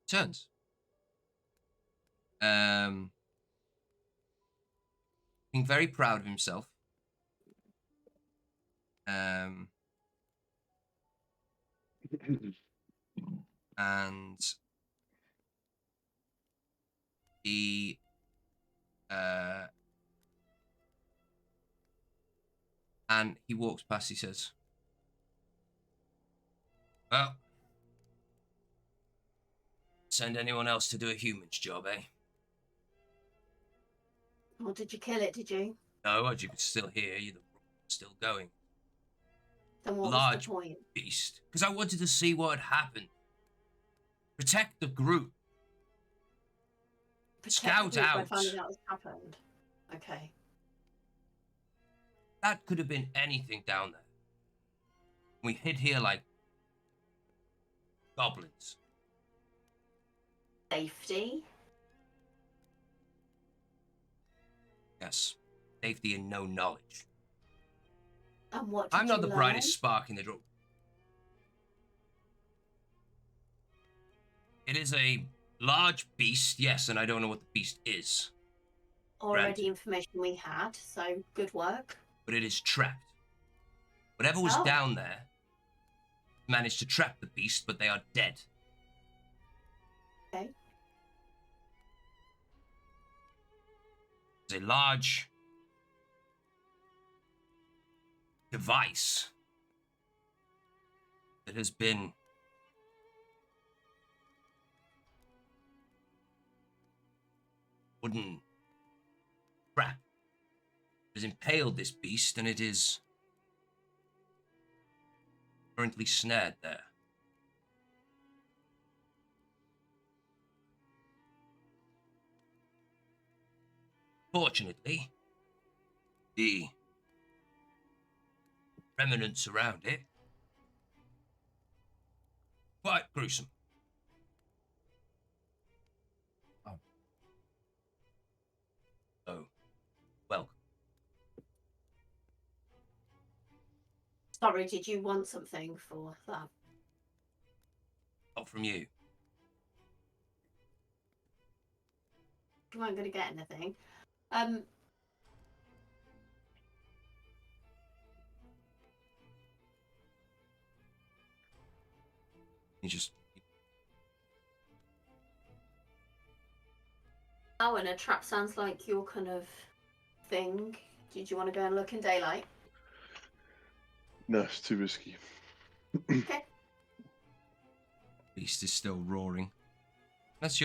turns. Being very proud of himself. And he walks past. He says, "Well, send anyone else to do a human's job, eh?" Or did you kill it, did you? No, as you can still hear, the roar still going. Then what was Large the point? beast. Because I wanted to see what had happened. Protect the group. Protect Scout the group by out. finding out what's happened. Okay. That could have been anything down there. We hid here like goblins. Safety. Yes. Safety and no knowledge. And what did I'm not you the learn? brightest spark in the drum. It is a large beast, yes, and I don't know what the beast is. Already Granted. information we had, so good work. But it is trapped. Whatever was Oh. down there managed to trap the beast, but they are dead. Okay. It's a large device that has been wooden trap. It has impaled this beast, and it is currently snared there. Fortunately, the remnants around it quite gruesome. So, welcome. Sorry, did you want something for that? Not from you. You weren't going to get anything. You just Oh, and a trap sounds like your kind of thing. Did you want to go and look in daylight? No, it's too risky. Okay. beast is still roaring. As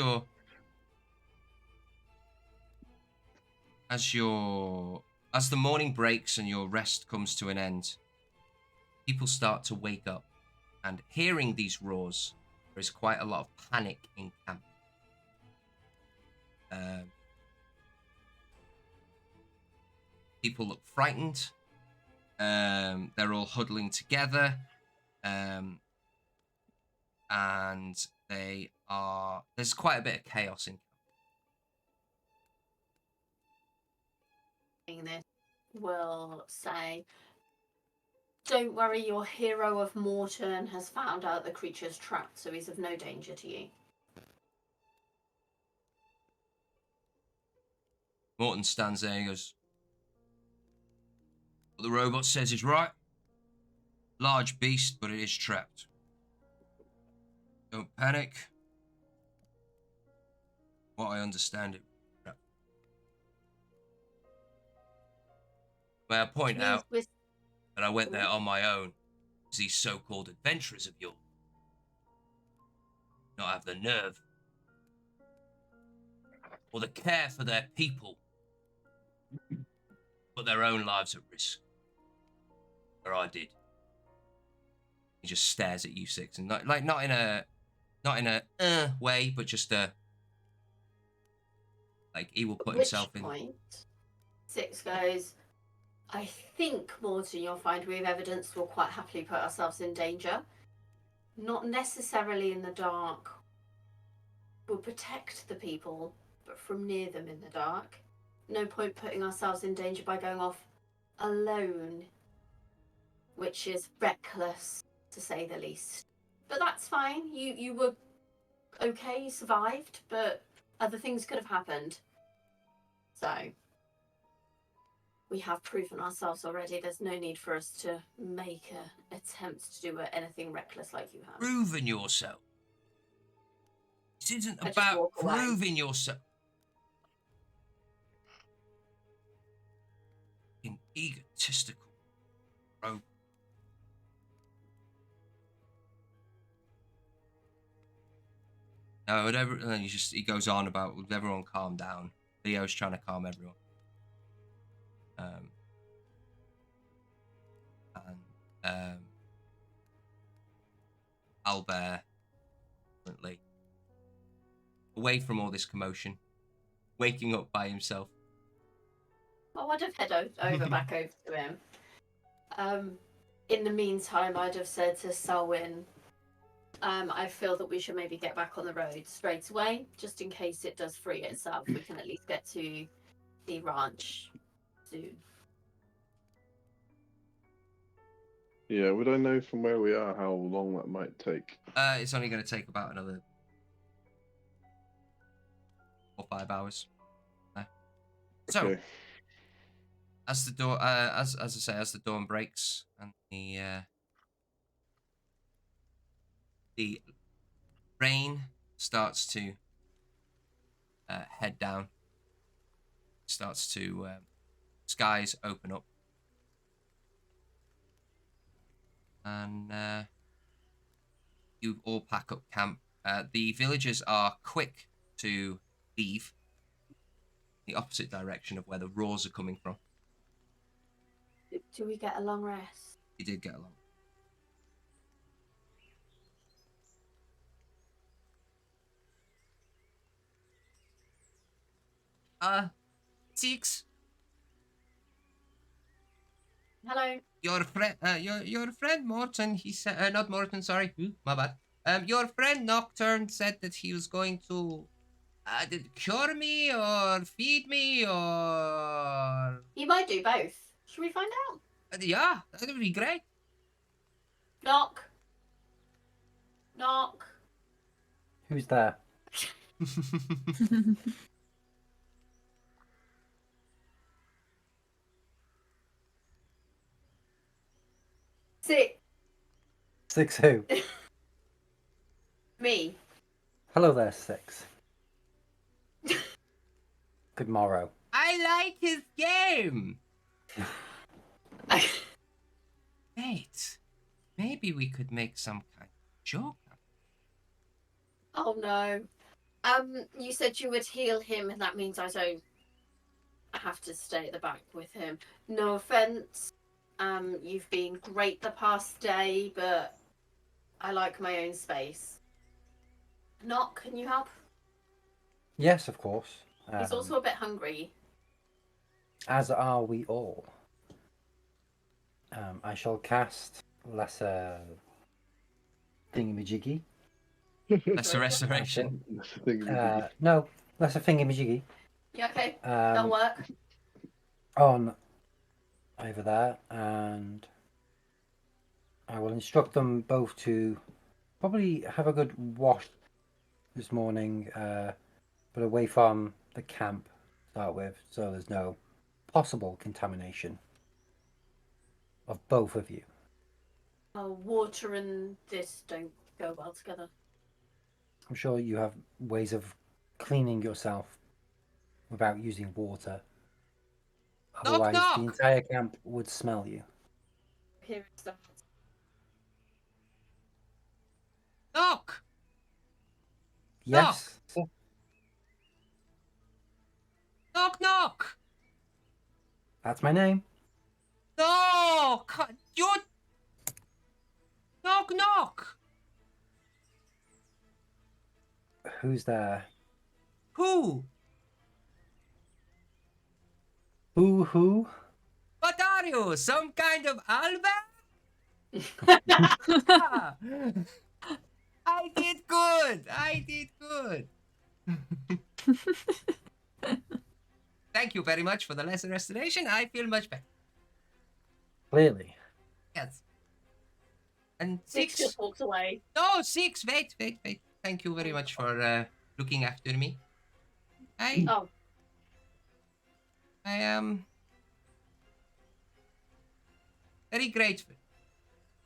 the morning breaks and your rest comes to an end, people start to wake up, and hearing these roars, there is quite a lot of panic in camp. People look frightened. They're all huddling together, and there's quite a bit of chaos in camp. This will say, don't worry, your hero of Morton has found out the creature's trapped, so he's of no danger to you. Morton stands there and goes, what the robot says is right. Large beast, but it is trapped. Don't panic. What I understand it. May I point out that I went there on my own, as these so-called adventurers of yours not have the nerve or the care for their people, put their own lives at risk. Or I did. He just stares at you, Six, and not in a way, but just like he will put himself in. At which point, Six goes, I think, Morton, you'll find we have evidence we'll quite happily put ourselves in danger. Not necessarily in the dark. We'll protect the people, but from near them in the dark. No point putting ourselves in danger by going off alone, which is reckless, to say the least. But that's fine. You were okay, you survived, but other things could have happened. So we have proven ourselves already. There's no need for us to make an attempt to do anything reckless like you have. Proving yourself. This isn't I just about walk away. proving yourself. In egotistical, bro. No, whatever. And then he goes on about everyone calm down. Leo's trying to calm everyone. Um, and Albert currently away from all this commotion, waking up by himself. Oh, I'd have head over back over to him. In the meantime, I'd have said to Selwyn, I feel that we should maybe get back on the road straight away, just in case it does free itself. We can at least get to the ranch soon. Yeah, would I know from where we are how long that might take? It's only going to take about another 4 or 5 hours. So, Okay. as the door, as I say, as the dawn breaks and the rain starts to head down, starts to skies open up, and you all pack up camp. The villagers are quick to leave the opposite direction of where the roars are coming from. Do we get a long rest? You did get along. Six. Hello. Your friend, your friend Morton. He said, not Morton. Sorry, my bad. Your friend Nocturne said that he was going to, cure me or feed me or. He might do both. Should we find out? Yeah, that would be great. Knock. Knock. Who's there? Sit. Six who? Me. Hello there, Six. Good morrow. I like his game. Wait, maybe we could make some kind of joke. Oh no. You said you would heal him, and that means I don't have to stay at the back with him. No offense. You've been great the past day, but I like my own space. Knock, can you help? Yes, of course. He's also a bit hungry. As are we all. I shall cast lesser thingamajiggy. That's a restoration. No, lesser thingamajiggy. Yeah, okay. That'll work. On over there, and I will instruct them both to probably have a good wash this morning, but away from the camp to start with, so there's no possible contamination of both of you. Water and this don't go well together. I'm sure you have ways of cleaning yourself without using water. Knock, Otherwise, knock. the entire camp would smell you. Here it starts. Knock. Yes. Knock, knock. That's my name. No, you. Knock, knock. Who's there? Who? Who? What are you? Some kind of Albert? I did good. I did good. Thank you very much for the lesson restoration. I feel much better. Clearly. Yes. And Six Six. just walks away. No, Six. Wait. Thank you very much for looking after me. I Oh, am very grateful.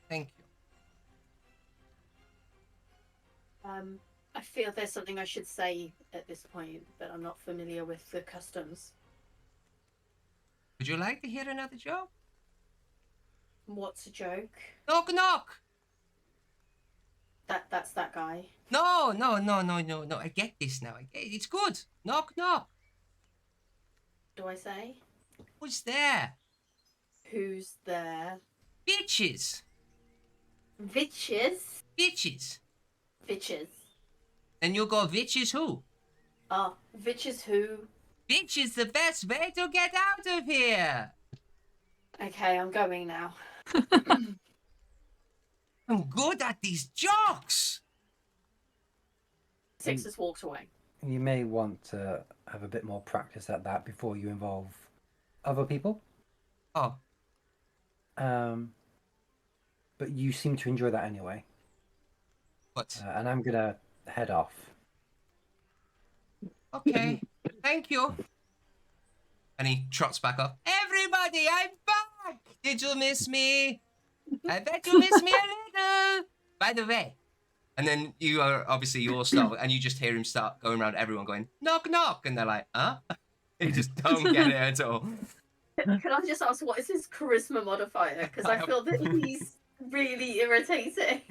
Thank you. I feel there's something I should say at this point, but I'm not familiar with the customs. Would you like to hear another joke? What's a joke? Knock, knock. That's that guy. No. I get this now. It's good. Knock, knock. Do I say? was there? Who's there? Bitches. Vitches? Bitches. Vitches. And you'll go, bitches who? Oh, Vitches who? Bitch is the best way to get out of here. Okay, I'm going now. I'm good at these jokes. Six has walked away. You may want to have a bit more practice at that before you involve other people. Oh, But you seem to enjoy that anyway. what? And I'm gonna head off. Okay, thank you. And he trots back off. Everybody, I'm back. Did you miss me? I bet you miss me a little. By the way. And then you all start, and you just hear him start going around everyone going, knock, knock. And they're like, huh? You just don't get it at all. Can I just ask, what is his charisma modifier? Because I feel that he's really irritating.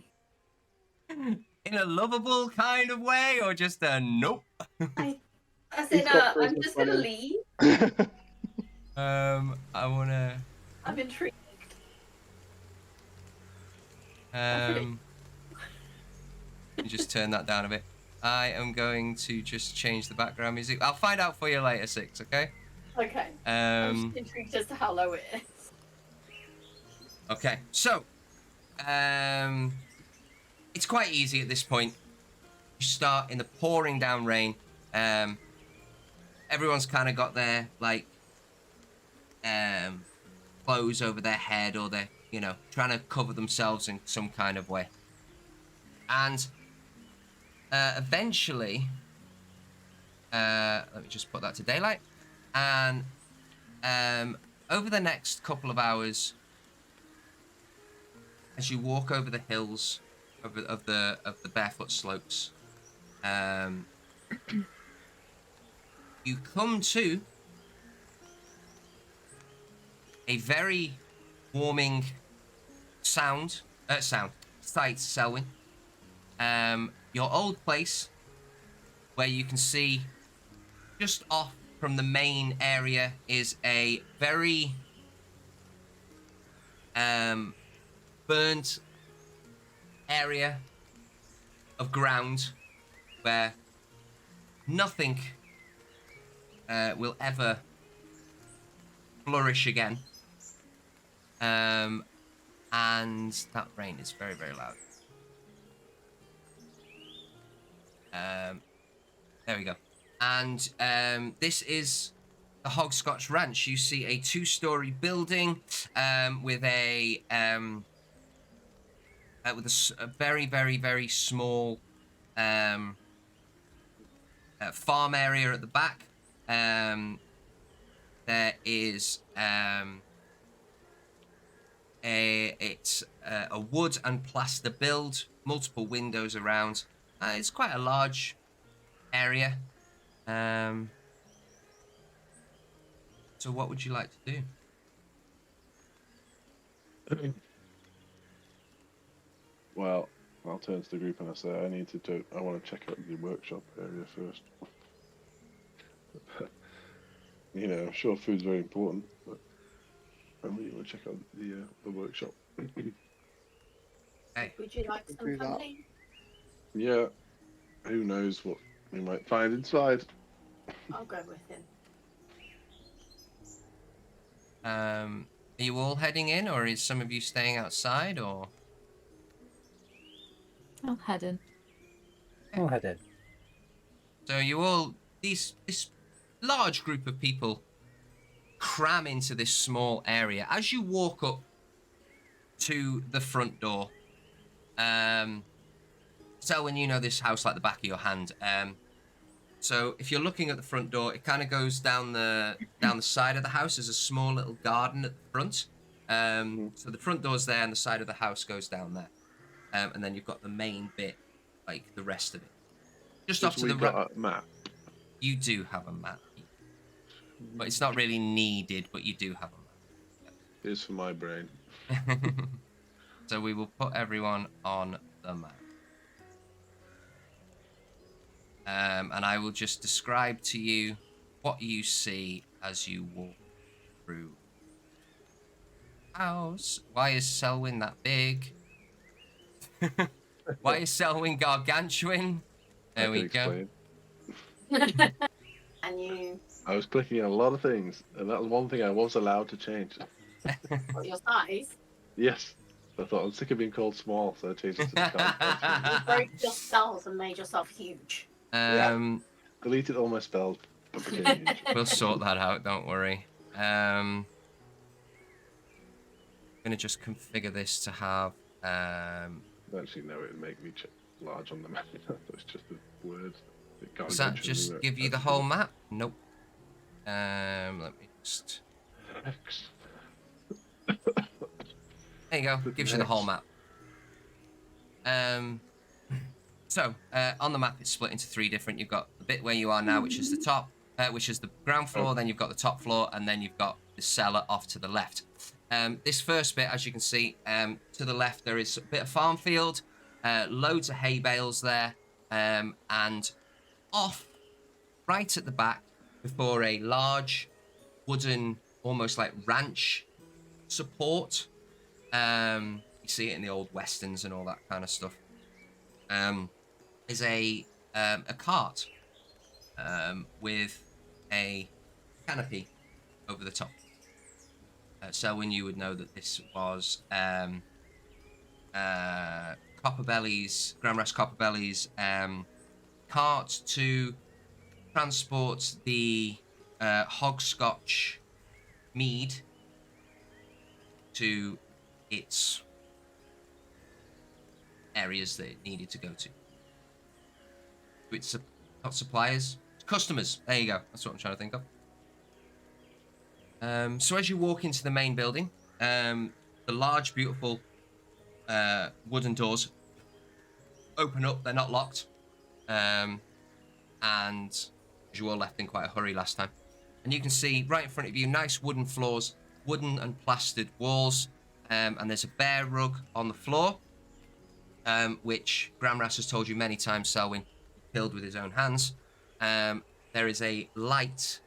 In a lovable kind of way, or just a nope? I He's said, got I'm charisma just going to 20. leave. I wanna. I'm intrigued. You just turn that down a bit. I am going to just change the background music. I'll find out for you later, Six. Okay. Okay. I'm just intrigued as to how low it is. Okay. So, it's quite easy at this point. You start in the pouring down rain. Everyone's kind of got their clothes over their head, or they're trying to cover themselves in some kind of way. And eventually, let me just put that to daylight. And over the next couple of hours, as you walk over the hills of the barefoot slopes, you come to a very warming sight, Selwyn. Your old place, where you can see just off from the main area is a very burnt area of ground where nothing will ever flourish again. And that rain is very, very loud. There we go. And this is the Hogscotch Ranch. You see a 2-story building with a very, very, very small farm area at the back. There is a wood and plaster build, multiple windows around. It's quite a large area. So what would you like to do? Well, I'll turn to the group and I say I want to check out the workshop area first. I'm sure food's very important, but I really want to check out the workshop. Hey. Would you like some Do that. company? Yeah, who knows what we might find inside. I'll go with him. Are you all heading in, or is some of you staying outside, or? I'll head in. I'll head in. So you all, this large group of people cram into this small area. As you walk up to the front door, so when you know this house like the back of your hand, so if you're looking at the front door, it kind of goes down the side of the house. There's a small little garden at the front. So the front door's there, and the side of the house goes down there. And then you've got the main bit, like the rest of it. Just off to the right. Got a map. You do have a map, but it's not really needed. But you do have a Here's for my brain. map. So we will put everyone on the map. And I will just describe to you what you see as you walk through house. Why is Selwyn that big? Why is Selwyn gargantuan? There I we can go. explain. And you, I was clicking on a lot of things, and that was one thing I was allowed to change. what, your size? Yes. I thought I'm sick of being called small, so I changed it to gargantuan. You broke your spells and made yourself huge. Deleted all my spells, but became huge. We'll sort that out, don't worry. I'm gonna just configure this to have Actually, no, it would make me large on the map. It's just a word. does that just give you the whole map? Nope. Let me just there you go, gives you the whole map. So on the map it's split into 3 different. You've got the bit where you are now, which is the top, which is the ground floor, then you've got the top floor, and then you've got the cellar off to the left. This first bit, as you can see, to the left there is a bit of farm field, loads of hay bales there, and off right at the back before a large wooden, almost like ranch support. You see it in the old westerns and all that kind of stuff. Is a cart with a canopy over the top. So when you would know that this was Copperbelly's, Grandmaster Copperbelly's cart to transport the Hogscotch mead to its areas that it needed to go to. It's not suppliers, it's customers. There you go. That's what I'm trying to think of. So as you walk into the main building, the large, beautiful wooden doors open up. They're not locked, and you all left in quite a hurry last time. And you can see right in front of you, nice wooden floors, wooden and plastered walls, and there's a bear rug on the floor, which Gramras has told you many times Selwyn killed with his own hands. There is a light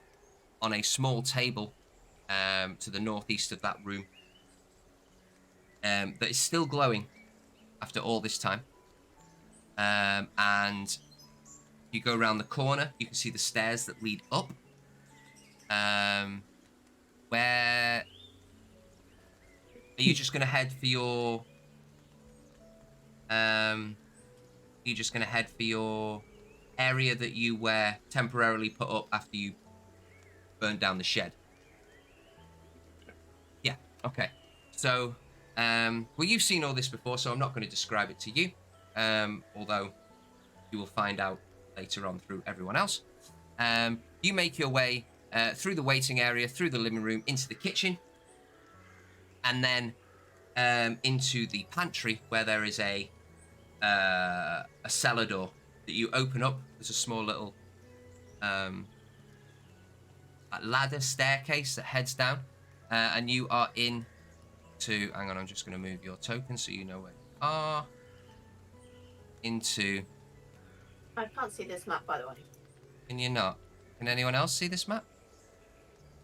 on a small table to the northeast of that room that is still glowing after all this time. And you go around the corner, you can see the stairs that lead up. Where are you just going to head for your? You just going to head for your area that you were temporarily put up after you burned down the shed. Yeah. Okay. So, well, you've seen all this before, so I'm not going to describe it to you. Although you will find out later on through everyone else. You make your way through the waiting area, through the living room, into the kitchen, and then into the pantry where there is a cellar door that you open up. There's a small little ladder staircase that heads down, and you are in to. Hang on, I'm just going to move your token so you know where you are. Into. I can't see this map, by the way. Can you not? Can anyone else see this map?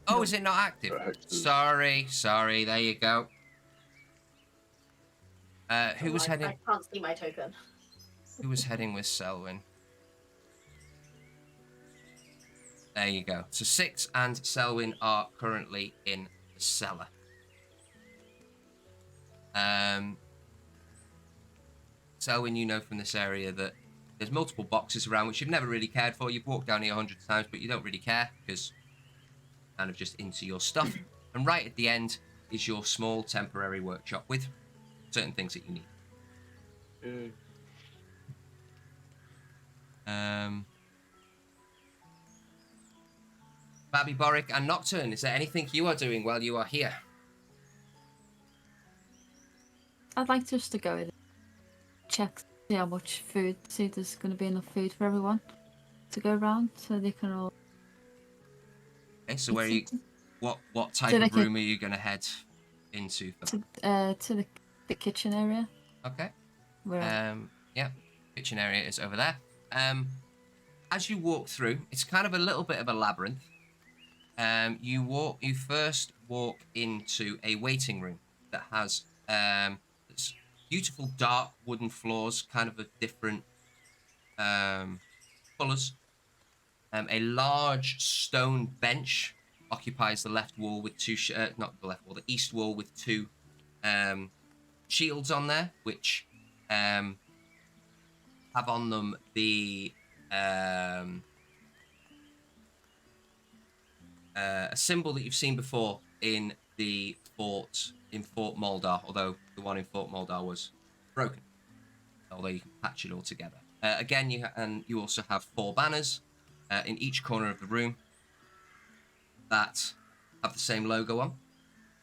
Oh, is it not active? Sorry. There you go. Who was heading? I can't see my token. Who was heading with Selwyn? There you go. So Six and Selwyn are currently in the cellar. Selwyn, you know from this area that there's multiple boxes around which you've never really cared for. You've walked down here 100 times, but you don't really care because you're kind of just into your stuff. And right at the end is your small temporary workshop with certain things that you need. Babby, Boric, and Nocturne, is there anything you are doing while you are here? I'd like just to go in, check, see how much food, see if there's going to be enough food for everyone to go around, so they can all. Okay, so where are you? What type So of room are you going to head into? For that? To the kitchen area. Okay. Where Yeah, kitchen area is over there. As you walk through, it's kind of a little bit of a labyrinth. You first walk into a waiting room that has it's beautiful dark wooden floors, kind of a different colours. A large stone bench occupies the left wall with two not the left wall, the east wall with two shields on there, which have on them the a symbol that you've seen before in the fort in Fort Moldar, although the one in Fort Moldar was broken. Although you can patch it all together. Again, you also have 4 banners in each corner of the room that have the same logo on.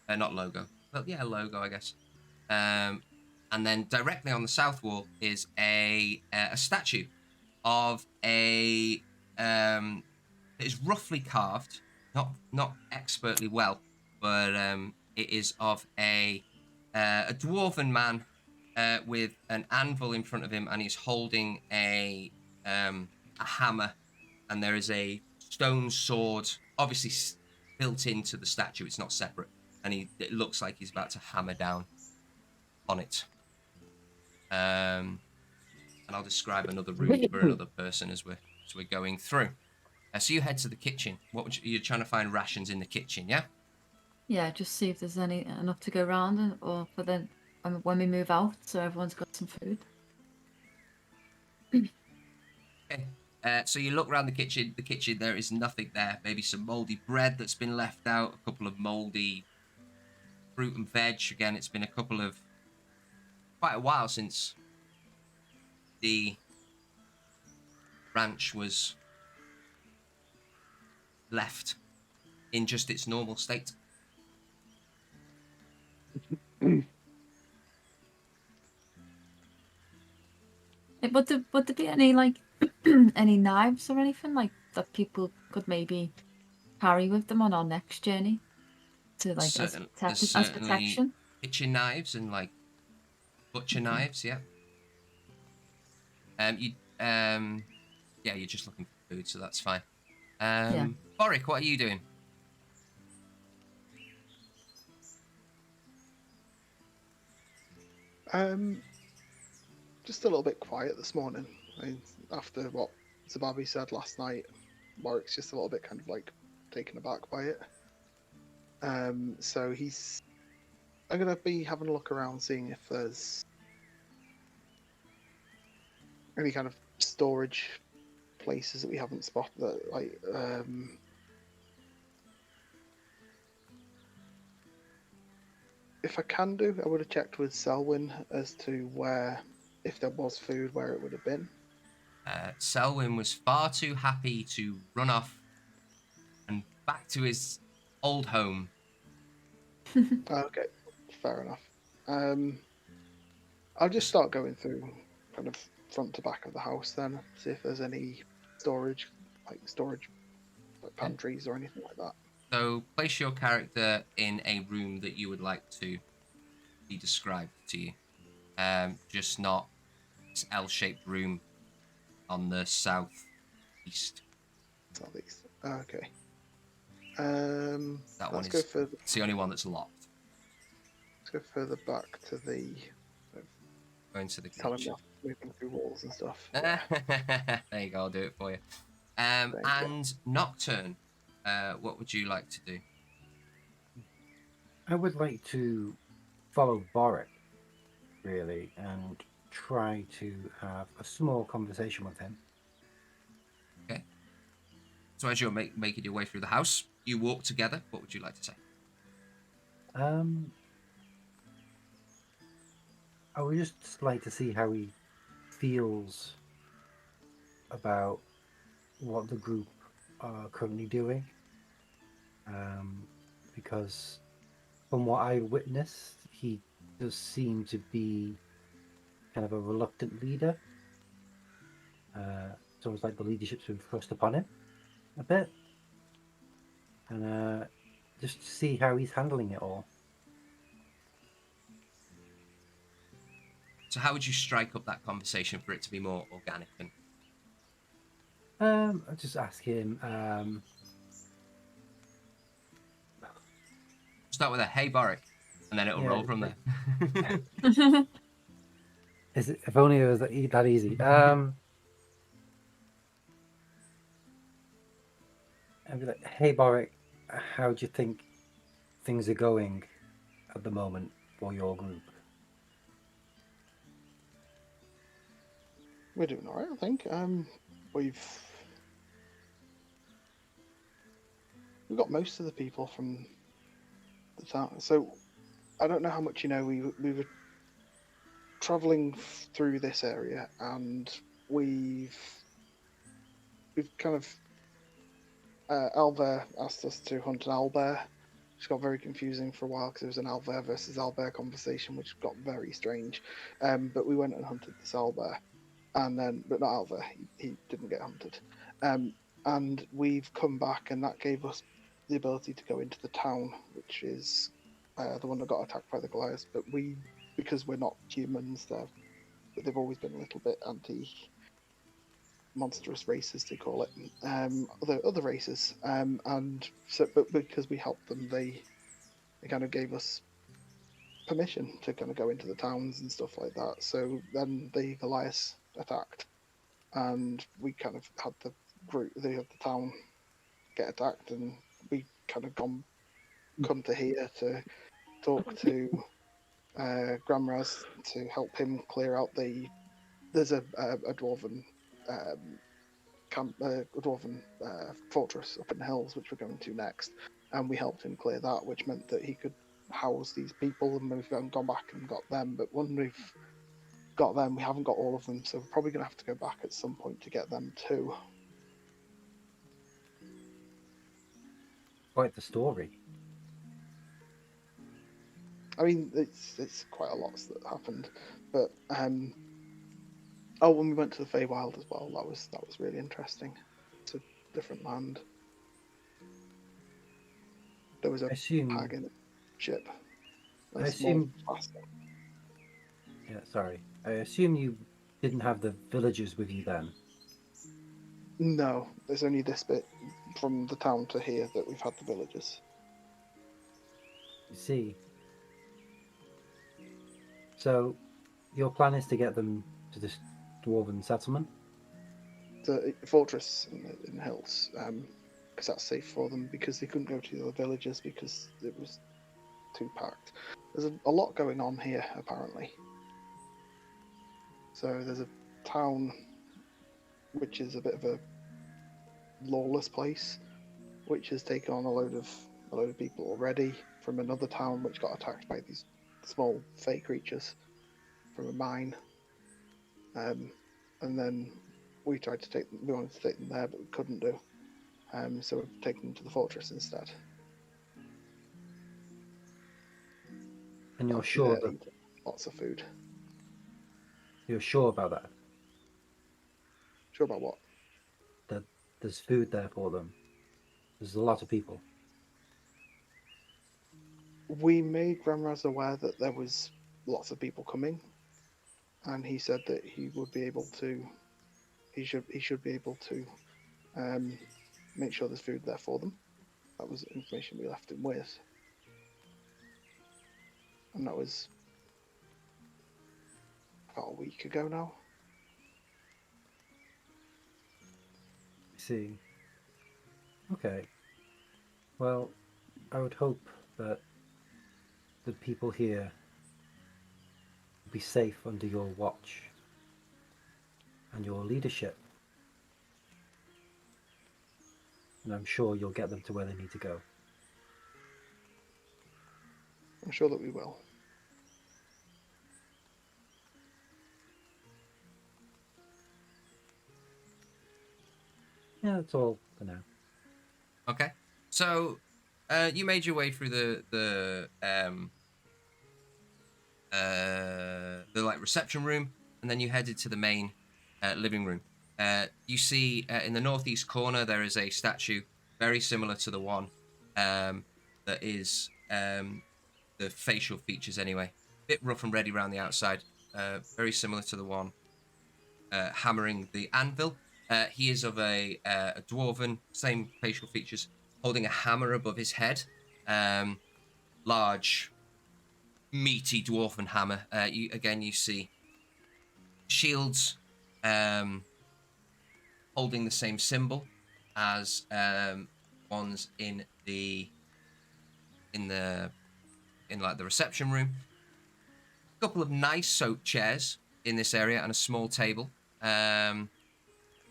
Not logo, but yeah, logo, I guess. And then directly on the south wall is a statue of a it is roughly carved, not expertly well, but it is of a dwarven man with an anvil in front of him, and he's holding a hammer, and there is a stone sword, obviously built into the statue. It's not separate, and it looks like he's about to hammer down on it. And I'll describe another room for another person as we're going through. So you head to the kitchen. You're trying to find rations in the kitchen, yeah? Yeah, just see if there's enough to go around, or for then when we move out, so everyone's got some food. Okay. So you look around the kitchen. The kitchen, there is nothing there. Maybe some moldy bread that's been left out. A couple of moldy fruit and veg. Again, it's been quite a while since the ranch was left in just its normal state. Would there be any any knives or anything like that people could maybe carry with them on our next journey to as protection? Kitchen knives and butcher knives, yeah. You're just looking for food, so that's fine. Boric, what are you doing? Just a little bit quiet this morning. I mean, after what Zababi said last night, Warwick's just a little bit kind of taken aback by it. So I'm gonna be having a look around, seeing if there's any kind of storage places that we haven't spotted. That, if I can do, I would have checked with Selwyn as to if there was food, where it would have been. Selwyn was far too happy to run off and back to his old home. Okay, fair enough. I'll just start going through kind of front to back of the house then, see if there's any storage pantries or anything like that. So place your character in a room that you would like to be described to you. Just not this L-shaped room on the southeast. Southeast. Okay. That one is. It's the only one that's locked. Let's go further back to the. Go into the telling me kitchen. off, moving through walls and stuff. There you go. I'll do it for you. And Nocturne, what would you like to do? I would like to follow Boric, really, and try to have a small conversation with him. Okay. So as you're making your way through the house, you walk together. What would you like to say? I would just like to see how he feels about what the group are currently doing. Because from what I witnessed, he does seem to be kind of a reluctant leader. It's almost like the leadership's been thrust upon him a bit. And just to see how he's handling it all. So how would you strike up that conversation for it to be more organic? I'll just ask him, Start with a hey Boric, and then it'll Yeah, roll from there. Is it, if only it was that easy. I'd be like, hey Boric, how do you think things are going at the moment for your group? We're doing all right, I think. We've got most of the people from the town. So I don't know how much you know. We were traveling through this area, and we've kind of Albert asked us to hunt an owlbear. Which got very confusing for a while because it was an owlbear versus owlbear conversation, which got very strange. But we went and hunted this owlbear, and then but not owlbear. He didn't get hunted. And we've come back, and that gave us the ability to go into the town, which is the one that got attacked by the Goliaths. But because we're not humans, they've always been a little bit monstrous races, they call it, other races, and so but because we helped them, they kind of gave us permission to kind of go into the towns and stuff like that. So then the Goliaths attacked, and we kind of had the town get attacked, and we kind of come to here to talk to Gramraz to help him clear out there's a dwarven camp, a dwarven fortress up in the hills, which we're going to next, and we helped him clear that, which meant that he could house these people, and we've gone back and got them. But when we've got them, we haven't got all of them, so we're probably going to have to go back at some point to get them too. Quite the story. I mean, it's quite a lot that happened, but oh, when we went to the Feywild as well, that was really interesting. It's a different land. There was a hag in a ship. I assume. Yeah, sorry. I assume you didn't have the villagers with you then. No, there's only this bit from the town to here that we've had the villagers. You see. So, your plan is to get them to this dwarven settlement? The fortress in the hills, because that's safe for them, because they couldn't go to the other villages because it was too packed. There's a lot going on here, apparently. So there's a town which is a bit of a lawless place, which has taken on a load of people already from another town which got attacked by these small fey creatures from a mine. And then we wanted to take them there, but we couldn't do. So we've taken them to the fortress instead. And you're sure that lots of food. You're sure about that? Sure about what? That there's food there for them. There's a lot of people. We made Gramraz aware that there was lots of people coming, and he said that he would be able to. He should be able to make sure there's food there for them. That was the information we left him with, and that was about a week ago now. I see. Okay. Well, I would hope that the people here will be safe under your watch and your leadership. And I'm sure you'll get them to where they need to go. I'm sure that we will. Yeah, that's all for now. Okay, so you made your way through the like reception room, and then you headed to the main living room. You see in the northeast corner there is a statue very similar to the one that is the facial features anyway, bit rough and ready around the outside, very similar to the one hammering the anvil. He is of a dwarven, same facial features, holding a hammer above his head. large, meaty dwarven hammer. You see shields holding the same symbol as ones in like the reception room. A couple of nice soak chairs in this area and a small table. And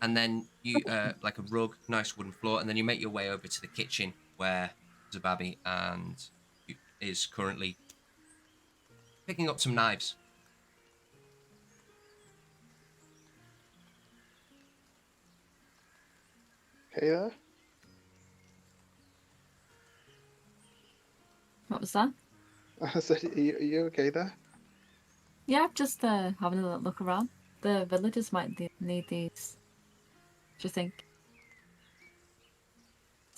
then you like a rug, nice wooden floor, and then you make your way over to the kitchen where Zababi is currently picking up some knives. Okay there. What was that? I said, are you okay there? Yeah, just having a little look around. The villagers might need these. Do you think?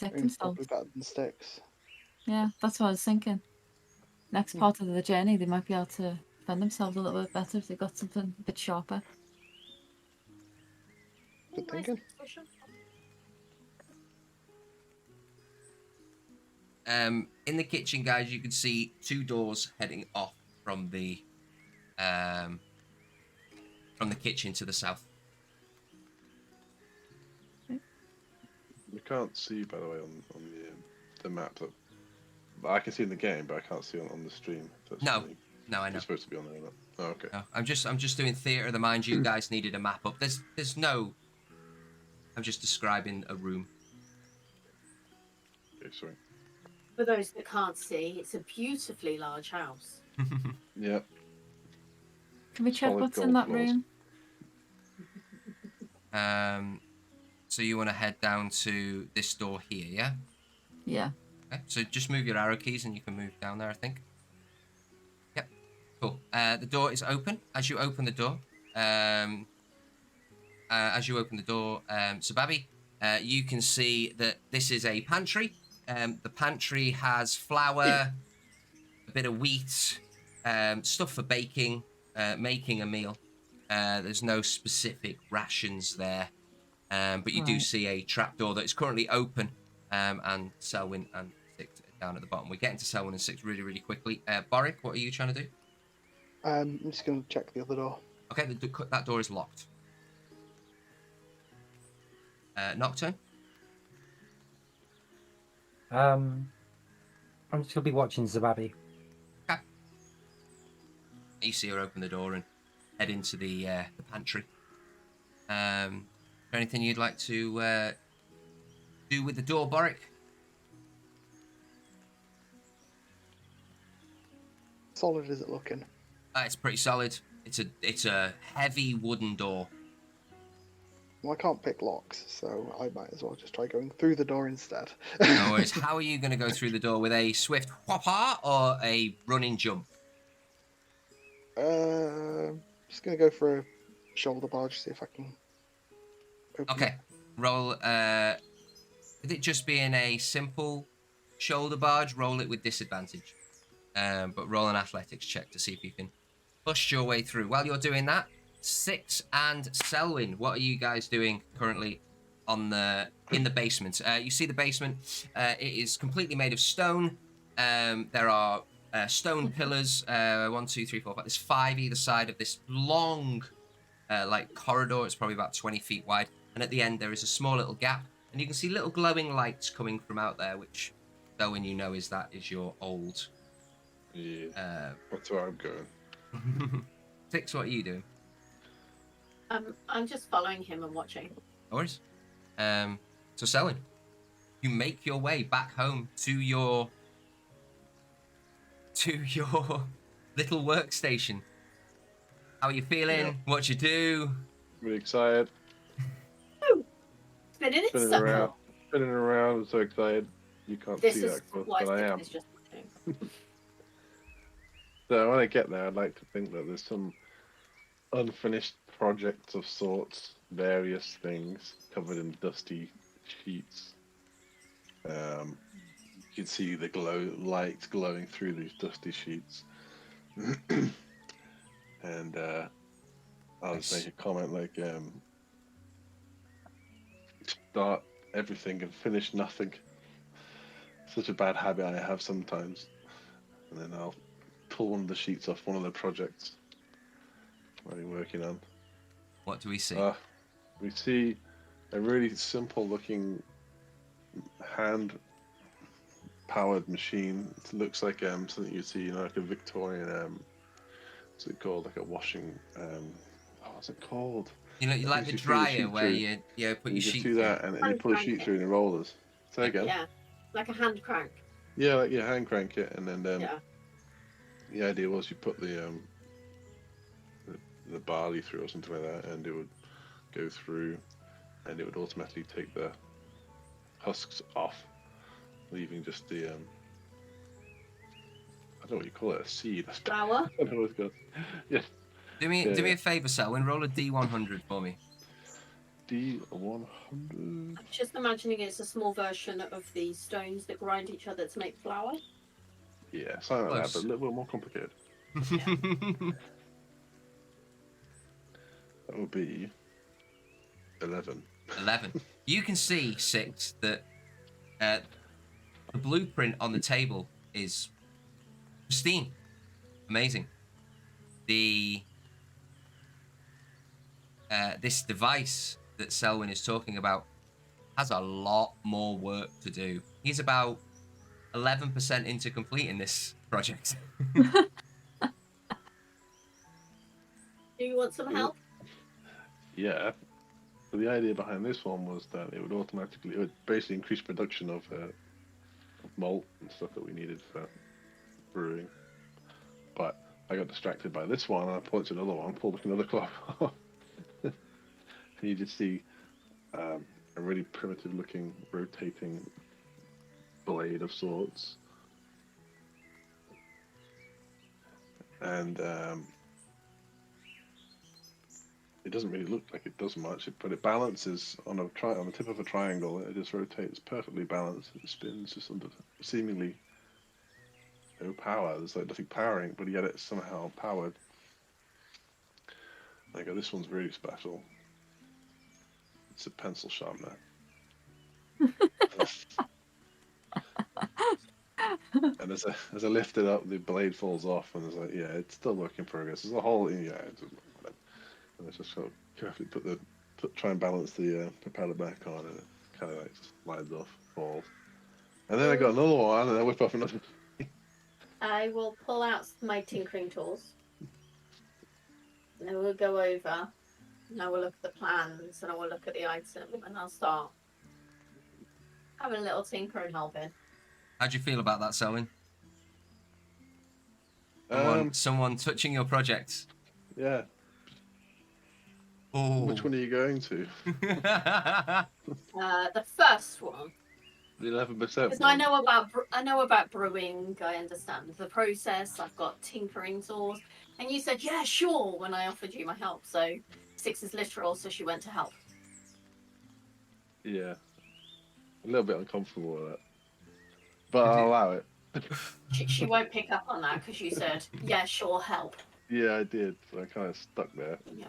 I Protect mean, it's probably themselves. better than sticks. Yeah, that's what I was thinking. Next part of the journey, they might be able to defend themselves a little bit better if they got something a bit sharper. Good thinking. In the kitchen, guys, you can see two doors heading off from the kitchen to the south. We can't see, by the way, on the map that I can see in the game, but I can't see on the stream. That's No, something I know. It's supposed to be on there. Oh, okay. No, I'm just doing theatre of the mind. You guys needed a map up. There's no. I'm just describing a room. Okay, sorry. For those that can't see, it's a beautifully large house. Yeah. Can we check Solid what's in gold that floors. room? So you want to head down to this door here, yeah? Yeah. Okay. So just move your arrow keys and you can move down there, I think. Yep. Cool. The door is open. As you open the door, Sababi, you can see that this is a pantry. The pantry has flour, a bit of wheat, stuff for baking, making a meal. There's no specific rations there, but you do Right. see a trapdoor that is currently open, and Selwyn and Six down at the bottom. We're getting to Selwyn and Six really, really quickly. Boric, what are you trying to do? I'm just going to check the other door. Okay, that door is locked. Nocturne? I'm just gonna be watching Zababi. Okay. You see her open the door and head into the pantry. Is there anything you'd like to do with the door, Boric? Solid is it looking? It's pretty solid. It's a heavy wooden door. Well, I can't pick locks, so I might as well just try going through the door instead. No worries. How are you going to go through the door? With a swift whopper or a running jump? Just gonna go for a shoulder barge, see if I can. Okay. Roll. Could it just be in a simple shoulder barge? Roll it with disadvantage. But roll an athletics check to see if you can push your way through. While you're doing that, Six and Selwyn, what are you guys doing currently in the basement? You see the basement. It is completely made of stone. There are stone pillars. 1, 2, 3, 4, 5. There's 5 either side of this long, like corridor. It's probably about 20 feet wide. And at the end, there is a small little gap, and you can see little glowing lights coming from out there, which, Selwyn, you know, is your old. Yeah. That's where I'm going. Six, what are you doing? I'm just following him and watching. No worries. So Selwyn, you make your way back home to your little workstation. How are you feeling? Yeah. What you do? Really excited. Spinning its Spinning sucker. around. Spinning around. I'm so excited. You can't This see is that close, what but I Six am. is just watching. So when I get there, I'd like to think that there's some unfinished projects of sorts, various things covered in dusty sheets. You can see the lights glowing through these dusty sheets. And I'll just make a comment like, start everything and finish nothing. Such a bad habit I have sometimes. and then I'll pull one of the sheets off one of the projects I've been working on. What do we see? We see a really simple-looking hand-powered machine. It looks like something you see, like a Victorian. What's it called? Like a washing. What's it called? You know, you like the you feed a dryer sheet where through. you put You your just sheet do through. that, and you pull a sheet through in the rollers. Say again. Yeah, like a hand crank. Yeah, like hand crank it, and then Yeah. the idea was you put the barley through or something like that, and it would go through, and it would automatically take the husks off, leaving just the I don't know what you call it, a seed. Flour. I don't know what it's called. Yeah. Do me a favour, Selwyn. Roll a D100 for me. D100. I'm just imagining it's a small version of the stones that grind each other to make flour. Yeah, something like that, Close. but a little bit more complicated. That would be 11. 11. You can see, Six, that the blueprint on the table is pristine. Amazing. This device that Selwyn is talking about has a lot more work to do. He's about 11% into completing this project. Do you want some help? Yeah. So the idea behind this one was that it would basically increase production of malt and stuff that we needed for brewing. But I got distracted by this one, and I pulled to another one, pulled another cloth off. And you just see a really primitive-looking rotating blade of sorts, and it doesn't really look like it does much, but it balances on the tip of a triangle. It just rotates perfectly balanced. It spins just under seemingly no power. There's like nothing powering, but yet it's somehow powered. Like, this one's really special. It's a pencil sharpener. And as I lift it up, the blade falls off, and it's like, yeah, it's still work in progress. There's a whole, yeah, and it's just sort of carefully try and balance the propeller back on, and it kind of like just slides off, falls. And then I got another one, and I whip off another. I will pull out my tinkering tools. And then we'll go over. And I will look at the plans, and I will look at the item, and I'll start having a little tinker and helping. How'd you feel about that, Selwyn? Someone touching your project. Yeah. Oh. Which one are you going to? The first one. The 11%. Because I know about brewing. I understand the process. I've got tinkering tools, and you said yeah, sure when I offered you my help. So Six is literal, so she went to help. Yeah. A little bit uncomfortable with that, but I'll allow it. She won't pick up on that because you said yeah, sure, help. Yeah, I did. So I kind of stuck there. Yeah.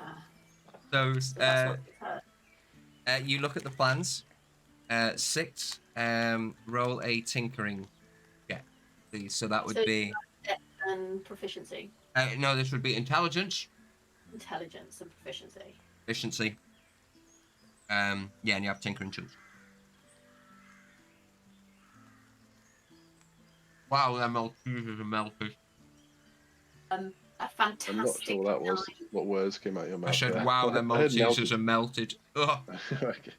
So, That's what you've heard. you look at the plans. Six, roll a tinkering check, please. So that would be... And proficiency. No, this would be intelligence. Intelligence and proficiency. Efficiency. Yeah, and you have tinkering tools. Wow, that Maltesers are melted. A fantastic. I'm not sure that was what words came out of your mouth. I said, there. wow, the I heard Maltesers are melted. Ugh. Okay.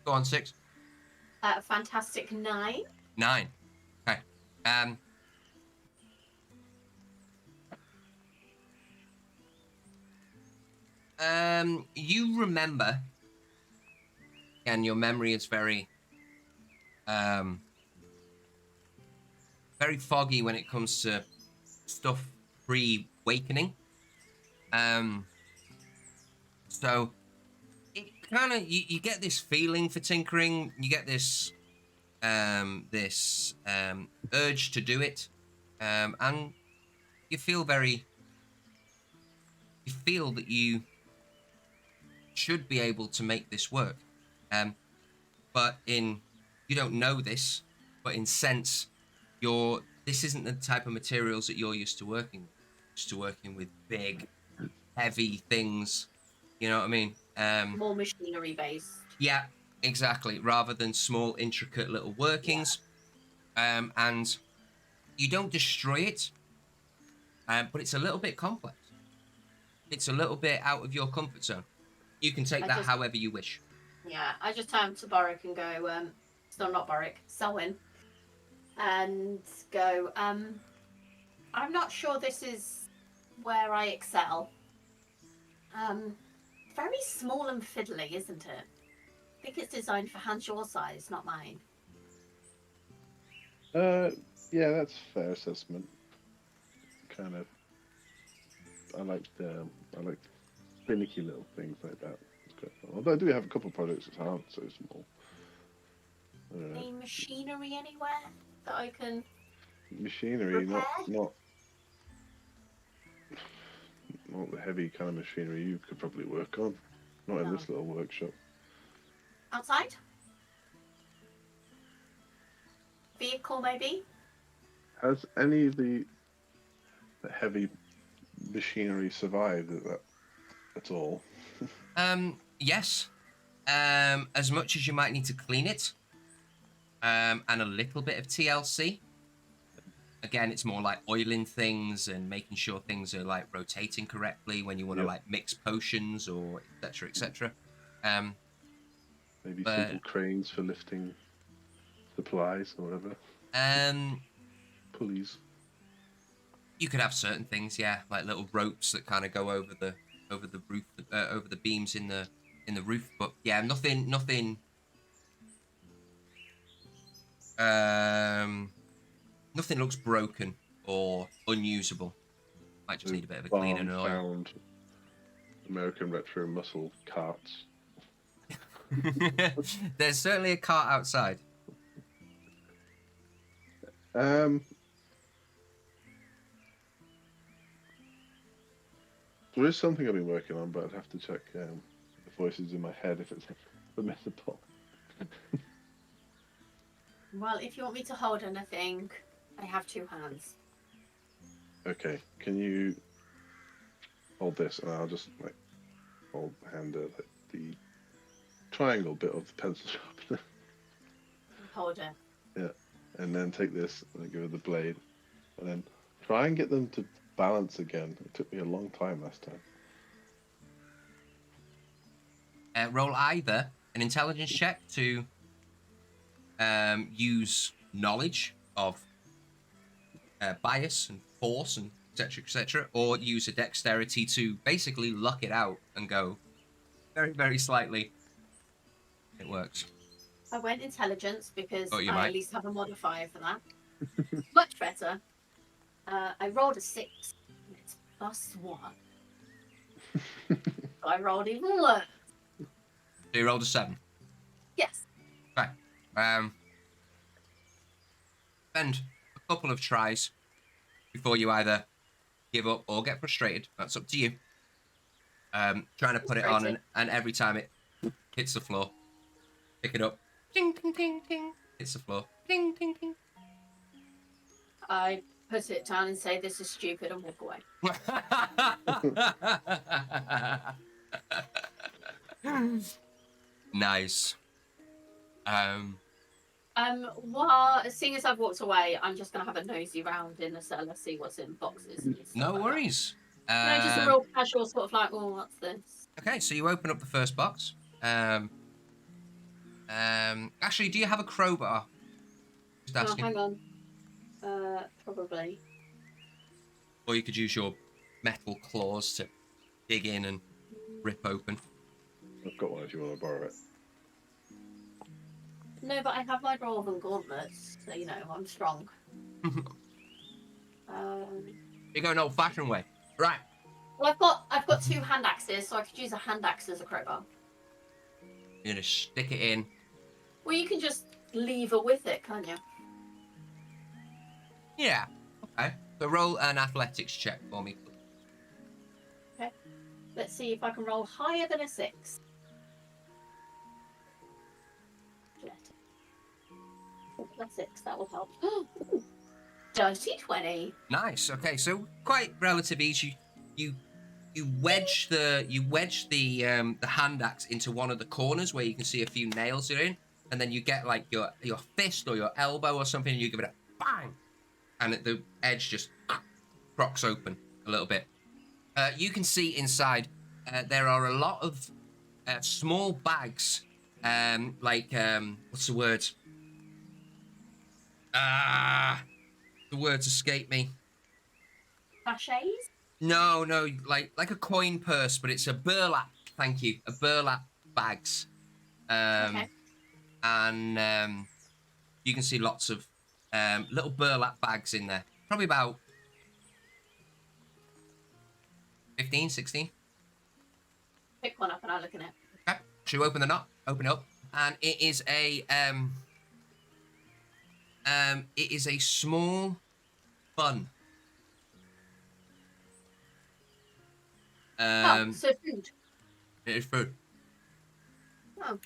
Go on, Six. Fantastic 9. 9. Okay. You remember, and your memory is very foggy when it comes to stuff pre-awakening. So it kind of you get this feeling for tinkering. You get this urge to do it, and you feel that you should be able to make this work. But you don't know this, but in sense, your this isn't the type of materials that you're used to working with. Used to working with big, heavy things. You know what I mean? More machinery based. Yeah, exactly. Rather than small, intricate little workings. And you don't destroy it, but it's a little bit complex. It's a little bit out of your comfort zone. You can take that however you wish. Yeah, I just turn to Boric and go, still not Boric, Selwyn, and go, I'm not sure this is where I excel. Very small and fiddly, isn't it? I think it's designed for hands your size, not mine. Yeah, that's a fair assessment. Kind of. I like finicky little things like that. It's quite fun. Although I do have a couple of projects that aren't so small. Any machinery anywhere that I can Machinery, repair? not the heavy kind of machinery you could probably work on. Not in this little workshop. Outside? Vehicle, maybe? Has any of the heavy machinery survived at all? Yes. As much as you might need to clean it, and a little bit of TLC. Again, it's more like oiling things and making sure things are like rotating correctly when you want to like mix potions or etc. etc. Maybe simple cranes for lifting supplies or whatever. Pulleys. You could have certain things, yeah, like little ropes that kind of go over the roof, over the beams in the roof. But yeah, nothing. Nothing looks broken or unusable. Might just need a bit of a clean and oil. Found American retro muscle carts. There's certainly a cart outside. There is something I've been working on, but I'd have to check the voices in my head if it's permissible. Well, if you want me to hold anything, I have 2 hands. Okay, can you hold this, and I'll just like hold the triangle bit of the pencil sharpener. Hold it. Yeah, and then take this and give it the blade, and then try and get them to balance again. It took me a long time last time. Roll either an intelligence check to use knowledge of bias and force and etc., or use a dexterity to basically luck it out and go very, very slightly. It works. I went intelligence because I might. at least have a modifier for that. Much better. I rolled a 6. And it's +1. So I rolled even worse. So you rolled a 7. Yes. Okay. Spend a couple of tries before you either give up or get frustrated. That's up to you. Trying to put it on, and every time it hits the floor, pick it up. Ding, ding, ding, ding. Hits the floor. Ding, ding, ding. I put it down and say, this is stupid, and walk away. Nice. While seeing as I've walked away, I'm just gonna have a nosy round in the cellar, see what's in boxes. And stuff No like worries. that. No, just a real casual sort of like, oh, what's this? Okay, so you open up the first box. Actually, do you have a crowbar? Just Oh, asking. hang on. Probably. Or you could use your metal claws to dig in and rip open. I've got one if you want to borrow it. No, but I have my dwarven gauntlets, so you know I'm strong. You're going old-fashioned way, right? Well, I've got 2 hand axes, so I could use a hand axe as a crowbar. You're gonna stick it in. Well, you can just lever with it, can't you? Yeah. Okay. So roll an athletics check for me, please. Okay. Let's see if I can roll higher than a 6. +6, that will help. Dirty 20. Nice. Okay, so quite relative easy. You wedge the hand axe into one of the corners where you can see a few nails are in, and then you get like your fist or your elbow or something, and you give it a bang, and the edge just crocks open a little bit. You can see inside there are a lot of small bags, what's the word? The words escape me. Sachets? No, like a coin purse, but it's a burlap. Thank you, a burlap bags. Okay. And you can see lots of little burlap bags in there. Probably about 15, 16. Pick one up and I'll look in it. Okay. Should we open it up? Open it up, and it is a small bun. So food. It is food. Oh.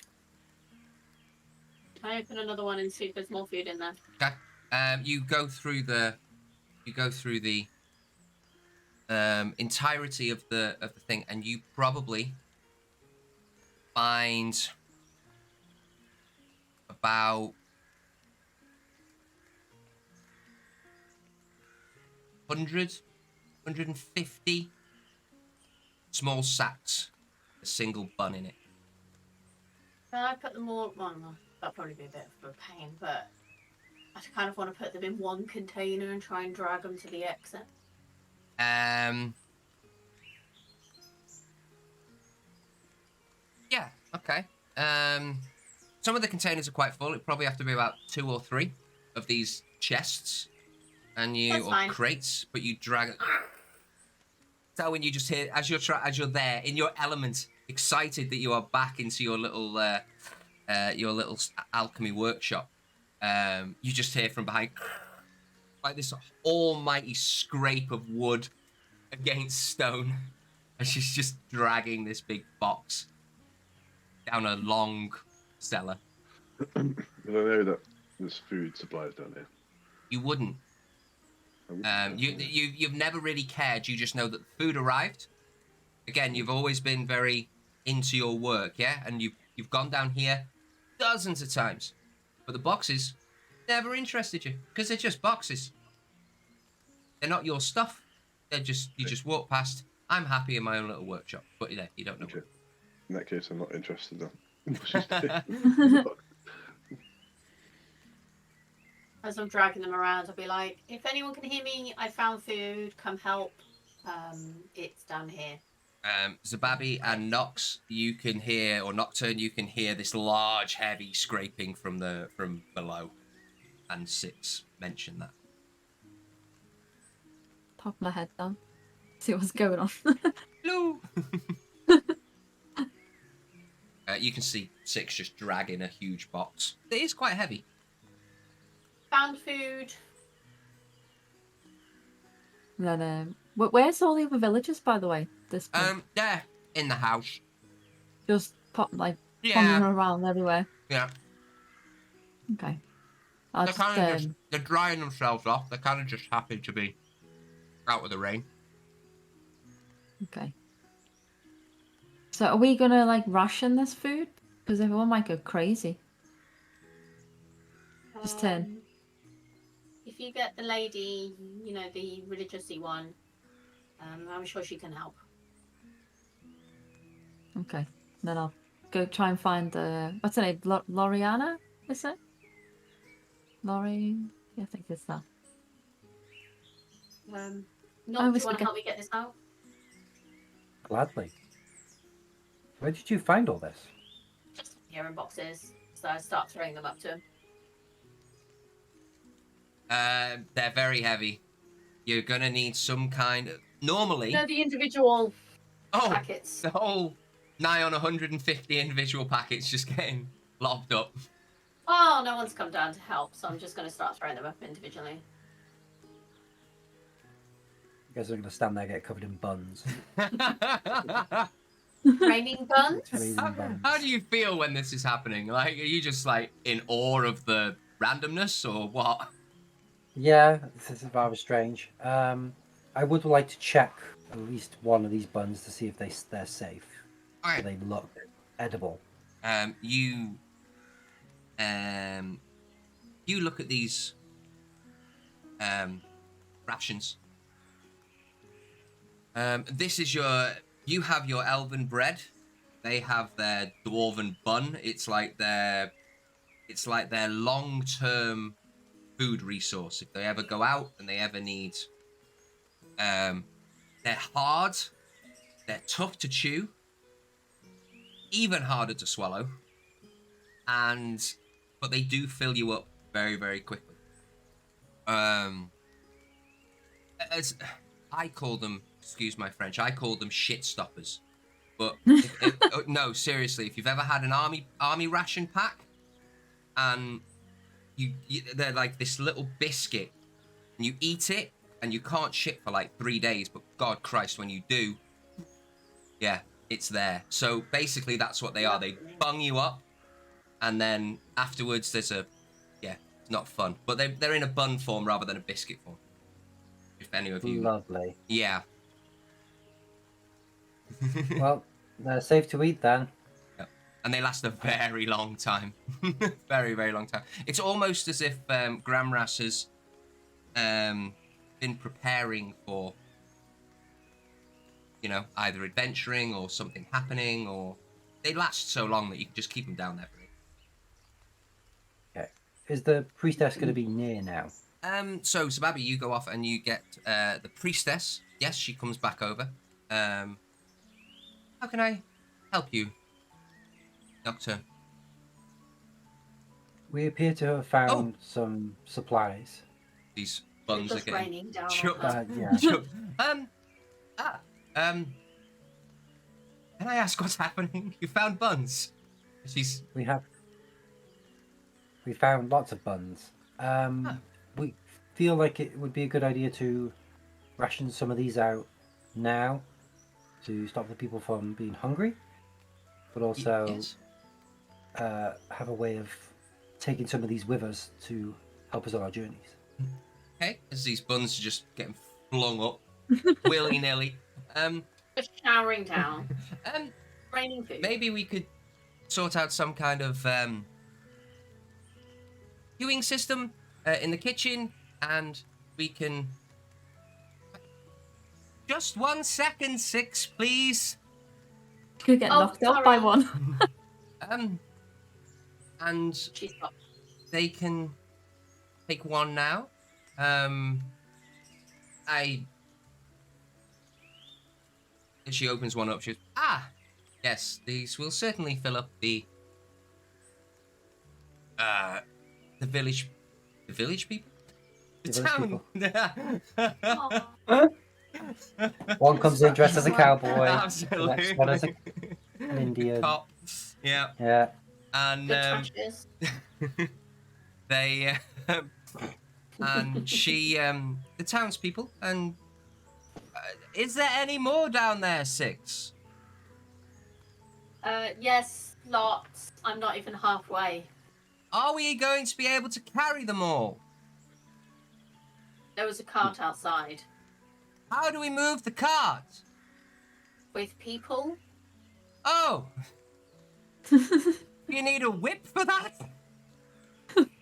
I open another one and see if there's more food in there. Okay. You go through the entirety of the thing, and you probably find about 150 small sacks, a single bun in it. Can I put them all? Well, no, that'll probably be a bit of a pain, but I kind of want to put them in one container and try and drag them to the exit. Yeah. Okay. Some of the containers are quite full. It probably have to be about 2 or 3 of these chests, and That's fine. crates, but you drag it. So when you just hear as you're there in your element, excited that you are back into your little alchemy workshop, you just hear from behind like this almighty scrape of wood against stone, and she's just dragging this big box down a long cellar. But I know that there's food supplies down here. You wouldn't. You've never really cared. You just know that the food arrived. Again, you've always been very into your work, yeah, and you've gone down here dozens of times, but the boxes never interested you because they're just boxes. They're not your stuff. They're just you just walk past. I'm happy in my own little workshop, but you don't know. Okay. In that case, I'm not interested then. As I'm dragging them around, I'll be like, if anyone can hear me, I found food, come help. It's down here. Zababi and Nox, you can hear, or Nocturne, you can hear this large, heavy scraping from below, and Six mentioned that. Pop my head down. See what's going on. Hello. You can see Six just dragging a huge box. It is quite heavy. Found food. And then, where's all the other villagers, by the way? This point? They're in the house. Just wandering Yeah. around everywhere. Yeah. Okay. I'll They're just, kind of they're drying themselves off. They're kind of just happy to be out of the rain. Okay. So are we gonna like ration this food? Because everyone might go crazy. Just 10. If you get the lady, the religious-y one, I'm sure she can help. Okay. Then I'll go try and find what's her name? Loriana? Is it? Lori? Yeah, I think it's that. Do I you always want to forget. help me get this out? Gladly. Where did you find all this? Just here in boxes. So I start throwing them up to him. They're very heavy. You're gonna need some kind of... Normally... No, the individual Oh, packets. the whole nigh on 150 individual packets just getting lobbed up. Oh, no one's come down to help, so I'm just going to start throwing them up individually. You guys are going to stand there, get covered in buns. Raining buns? Raining buns. How do you feel when this is happening? Like, are you just like in awe of the randomness or what? Yeah, this is rather strange. I would like to check at least one of these buns to see if they're safe. All Do right. they look edible? You look at these rations. This is you have your elven bread. They have their dwarven bun. It's like their long-term food resource. If they ever go out and they ever need, they're hard, they're tough to chew, even harder to swallow, but they do fill you up very, very quickly. As I call them, excuse my French, I call them shit stoppers. But no, seriously, if you've ever had an army ration pack, and they're like this little biscuit, and you eat it, and you can't shit for like 3 days, but God Christ, when you do, yeah, it's there. So basically, that's what they are. They bung you up, and then afterwards, it's not fun. But they're in a bun form rather than a biscuit form. If any of you, Lovely. yeah. Well, they're safe to eat then. And they last a very long time. Very, very long time. It's almost as if Gramras has been preparing for, either adventuring or something happening, or they last so long that you can just keep them down there. Okay. Is the priestess going to be near now? So Sababi, you go off and you get the priestess. Yes, she comes back over. How can I help you, Doctor? We appear to have found some supplies. These buns It's are just raining down Chup. on her. Yeah. Can I ask what's happening? You found buns. We found lots of buns. We feel like it would be a good idea to ration some of these out now to stop the people from being hungry, but also Yes. have a way of taking some of these with us to help us on our journeys. Okay, as these buns are just getting flung up willy-nilly. Just showering down. Raining food. Maybe we could sort out some kind of queuing system in the kitchen, and we can... Just 1 second, Six, please. Could get knocked out by sorry. one. And She's got they can take one now. She opens one up. She goes, yes, these will certainly fill up the village people? The town. Aw. One comes in dressed as a cowboy, Absolutely. the next one as an Indian. Cop. Yeah. Yeah. And Good touches. they and she the townspeople, and is there any more down there, Six? Yes, lots. I'm not even halfway. Are we going to be able to carry them all? There was a cart outside How do we move the cart? with people. Oh, you need a whip for that?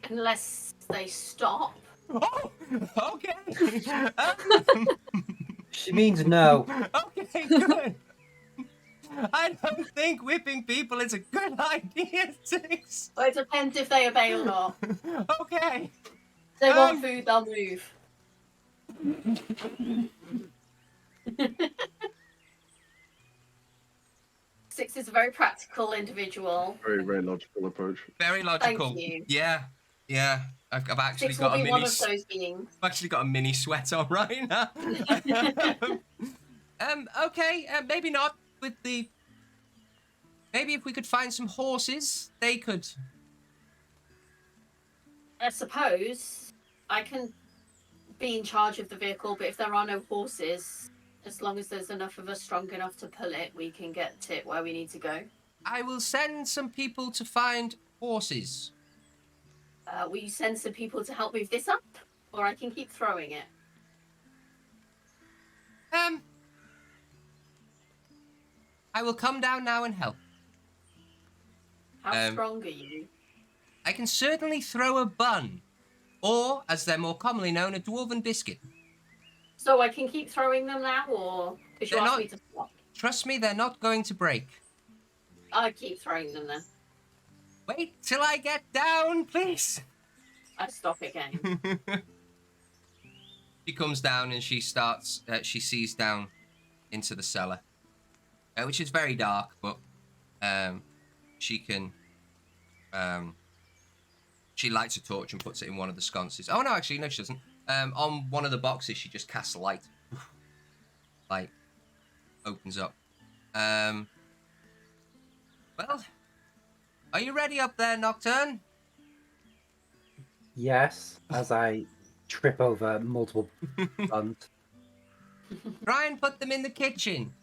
Unless they stop. Oh, okay. She means no. Okay, good. I don't think whipping people is a good idea, Six. Well, it depends if they obey or not. Okay. If they want food, they'll move. Six is a very practical individual. Very, very logical approach. Very logical. Thank you. Yeah. I've actually Six got will a be mini. one of those beings. I've actually got a mini sweat on right now. Okay. Maybe not with the. Maybe if we could find some horses, they could. I suppose I can be in charge of the vehicle, but if there are no horses, as long as there's enough of us strong enough to pull it, we can get it where we need to go. I will send some people to find horses. Will you send some people to help move this up? Or I can keep throwing it. I will come down now and help. How strong are you? I can certainly throw a bun, or, as they're more commonly known, a dwarven biscuit. So I can keep throwing them now, or because you They're asked not- me to stop? Trust me, they're not going to break. I keep throwing them then. Wait till I get down, please. I stop again. She comes down and she starts. She sees down into the cellar, which is very dark, but she can. She lights a torch and puts it in one of the sconces. Oh no, actually, no, she doesn't. On one of the boxes, she just casts a light. Light opens up. Well, are you ready up there, Nocturne? Yes, as I trip over multiple buns. Try and put them in the kitchen.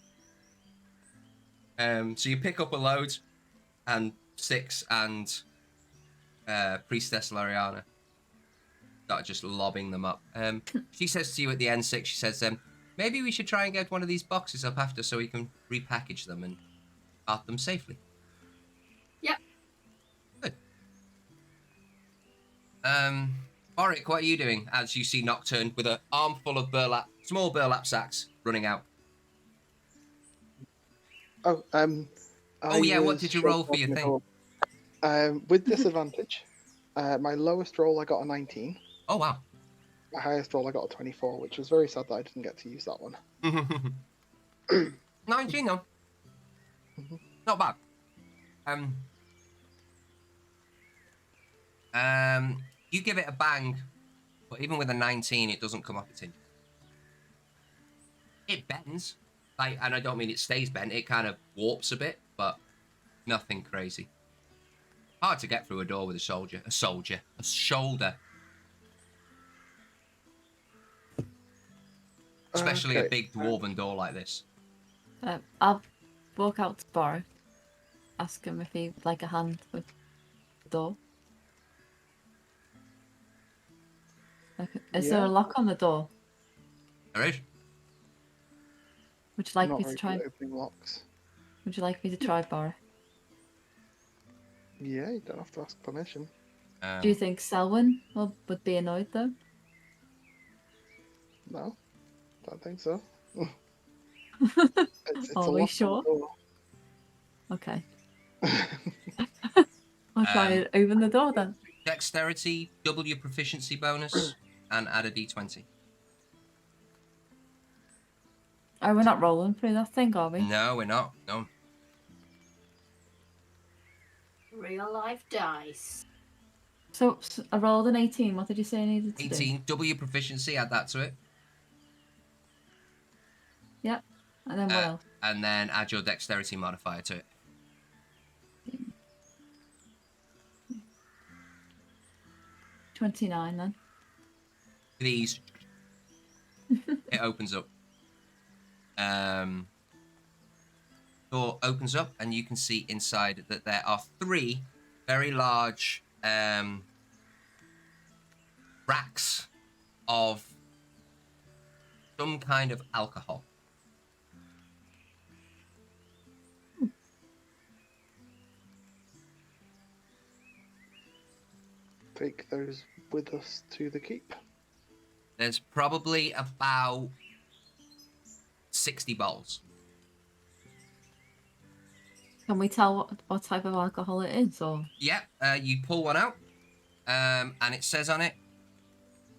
So you pick up a load, and Six and Priestess Lariana start just lobbing them up. She says to you at the end, Six, she says, maybe we should try and get one of these boxes up after so we can repackage them and cart them safely. Yep. Good. Oric, what are you doing as you see Nocturne with an armful of small burlap sacks running out? Oh, yeah, what did you roll for your thing? With disadvantage, my lowest roll I got a 19. Oh, wow. My highest roll I got a 24, which was very sad that I didn't get to use that one. 19, though. Not bad. You give it a bang, but even with a 19, it doesn't come off its hinge. It bends, and I don't mean it stays bent. It kind of warps a bit, but nothing crazy. Hard to get through a door with a shoulder. Especially a big dwarven door like this. I'll walk out to Borrow. Ask him if he would like a hand with the door. Is there a lock on the door? There is. Would you like Not me to very try? good at opening locks. Would you like me to try, Borrow? Yeah, you don't have to ask permission. Do you think Selwyn would be annoyed though? No, don't think so. It's Are a we lock on sure? the door. Okay. I'll try and open the door then. Dexterity, double your proficiency bonus, and add a d20. Oh, we're not rolling through that thing, are we? No, we're not. No. Real life dice. So I rolled an 18. What did you say I needed to do? 18, double your proficiency, add that to it. Yep. And then what else? And then add your dexterity modifier to it. $29 then. These. It opens up. Door opens up, and you can see inside that there are 3 very large racks of some kind of alcohol. Take those with us to the keep. There's probably about 60 bottles. Can we tell what type of alcohol it is, or? Yeah, you pull one out, and it says on it,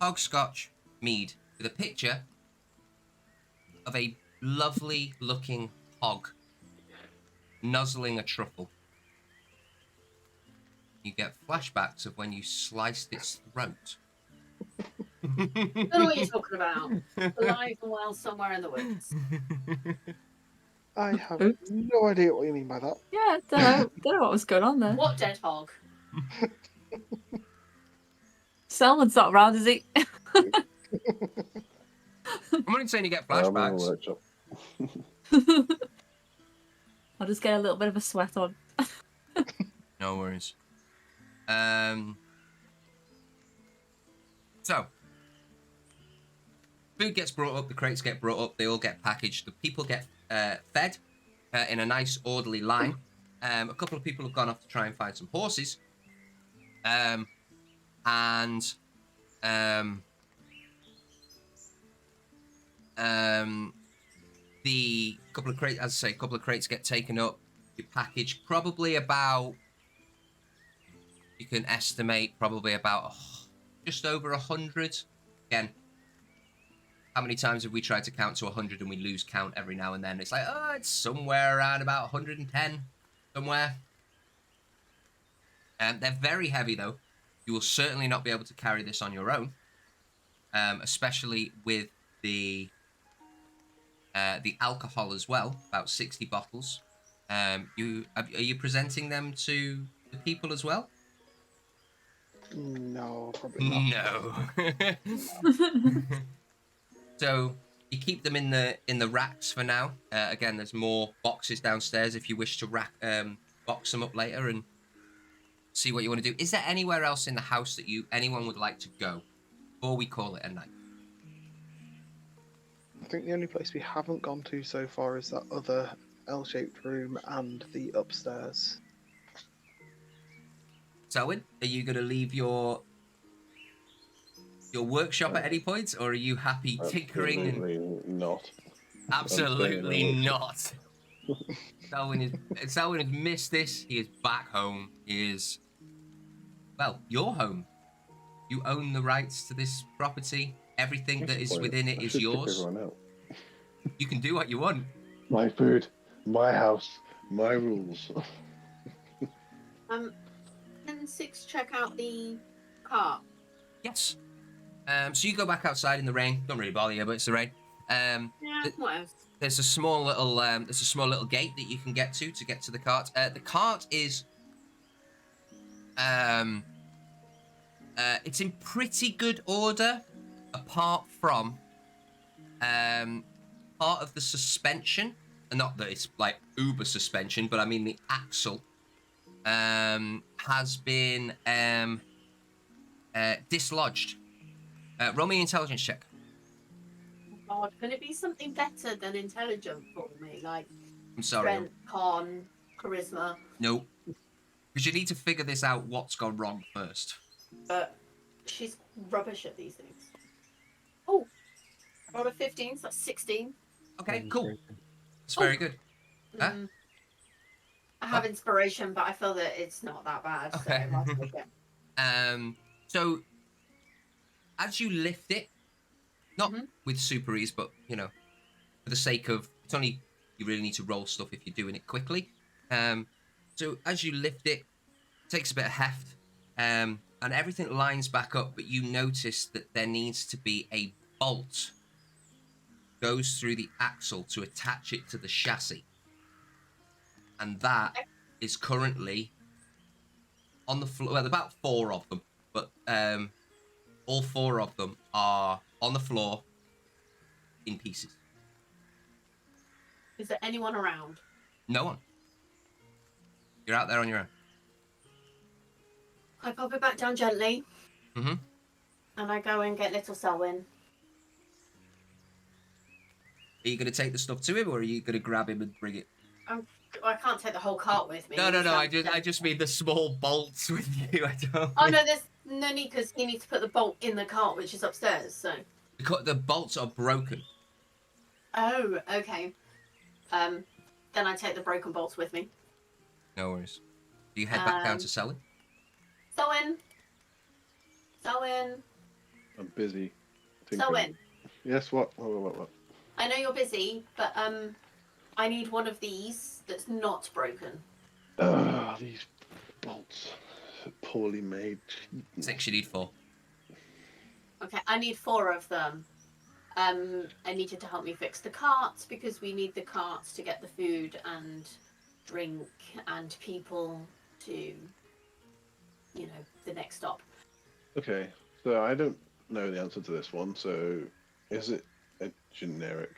Hogscotch mead, with a picture of a lovely looking hog nuzzling a truffle. You get flashbacks of when you sliced its throat. I don't know what you're talking about. Alive and well somewhere in the woods. I have no idea what you mean by that. Yeah, don't know what was going on there. What dead hog? Selwyn's not around, is he? I'm only saying you get I'm in the flashbacks. workshop. I'll just get a little bit of a sweat on. No worries. So, Food gets brought up, the crates get brought up, they all get packaged, the people get fed in a nice orderly line. A couple of people have gone off to try and find some horses. The couple of crates, as I say, a couple of crates get taken up, you package probably about, you can estimate probably about just over 100. Again, how many times have we tried to count to 100 and we lose count every now and then? It's like, oh, it's somewhere around about 110, somewhere. They're very heavy, though. You will certainly not be able to carry this on your own, especially with the alcohol as well, about 60 bottles. Are you presenting them to the people as well? No, probably not. No. So you keep them in the racks for now. Again, there's more boxes downstairs if you wish to box them up later and see what you want to do. Is there anywhere else in the house that anyone would like to go before we call it a night? I think the only place we haven't gone to so far is that other L-shaped room and the upstairs. Selwyn, are you going to leave your workshop at any point, or are you happy tinkering? Absolutely not. Absolutely not. Selwyn has missed this. He is back home. He is, well, your home. You own the rights to this property. Everything that is within it is yours. You can do what you want. My food, my house, my rules. Can Six check out the cart? Yes. So you go back outside in the rain. Don't really bother you, but it's the rain. Yeah, what else? There's a small little gate that you can get to the cart. The cart is it's in pretty good order, apart from part of the suspension, and not that it's like uber suspension, but I mean the axle has been dislodged. Roll me an intelligence check. Oh God, can it be something better than intelligent for me? Like I'm sorry. strength, con, charisma. No. Because you need to figure this out, what's gone wrong first. But she's rubbish at these things. Oh, I rolled a 15, so that's 16. Okay, cool. It's very good. Huh? I have inspiration, but I feel that it's not that bad. Okay. So I'll take it. So as you lift it, not with super ease, but for the sake of it's only you really need to roll stuff if you're doing it quickly. So as you lift it, it takes a bit of heft, and everything lines back up, but you notice that there needs to be a bolt goes through the axle to attach it to the chassis, and that is currently on the floor. Well, about 4 of them, but all 4 of them are on the floor in pieces. Is there anyone around? No one. You're out there on your own. I pop it back down gently. Mm-hmm. And I go and get little Selwyn. Are you going to take the stuff to him, or are you going to grab him and bring it? I can't take the whole cart with me. No. I just mean the small bolts with you. I don't. Oh no, there's no need because he needs to put the bolt in the cart, which is upstairs. So. The bolts are broken. Oh, okay. Then I take the broken bolts with me. No worries. Do you head back down to Selwyn? Selwyn. I'm busy. Selwyn. Yes, what? What? I know you're busy, but I need one of these that's not broken. These bolts. Poorly made. 6, you need 4. Okay, I need 4 of them. I need you to help me fix the carts because we need the carts to get the food and drink and people to, the next stop. Okay, so I don't know the answer to this one. So, is it a generic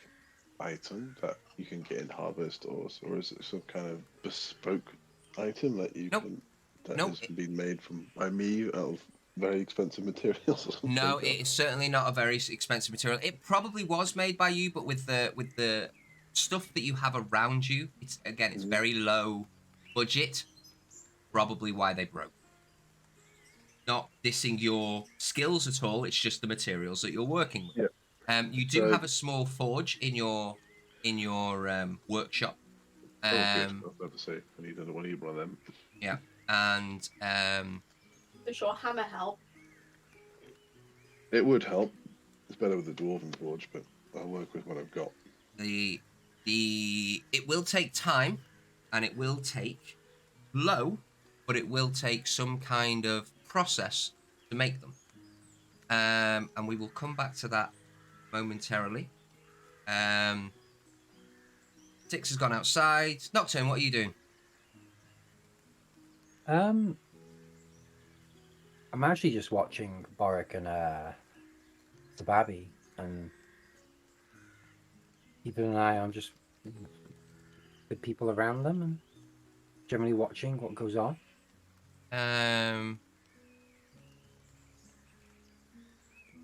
item that you can get in Harvest stores, or is it some kind of bespoke item that you Nope. can that Nope. has been made by me out of very expensive materials or something? No, it is certainly not a very expensive material. It probably was made by you, but with the stuff that you have around you, it's Mhm. very low budget. Probably why they broke. Not dissing your skills at all. It's just the materials that you're working with. You do So- have a small forge in your workshop. Oh, good. I was about to say, we need one of them. Yeah, and Does your hammer help? It would help. It's better with the dwarven forge, but I'll work with what I've got. it will take time, and it will take but it will take some kind of process to make them. And we will come back to that momentarily. Six has gone outside. Nocturne, what are you doing? I'm actually just watching Boric and Sababi and keeping an eye on just the people around them and generally watching what goes on.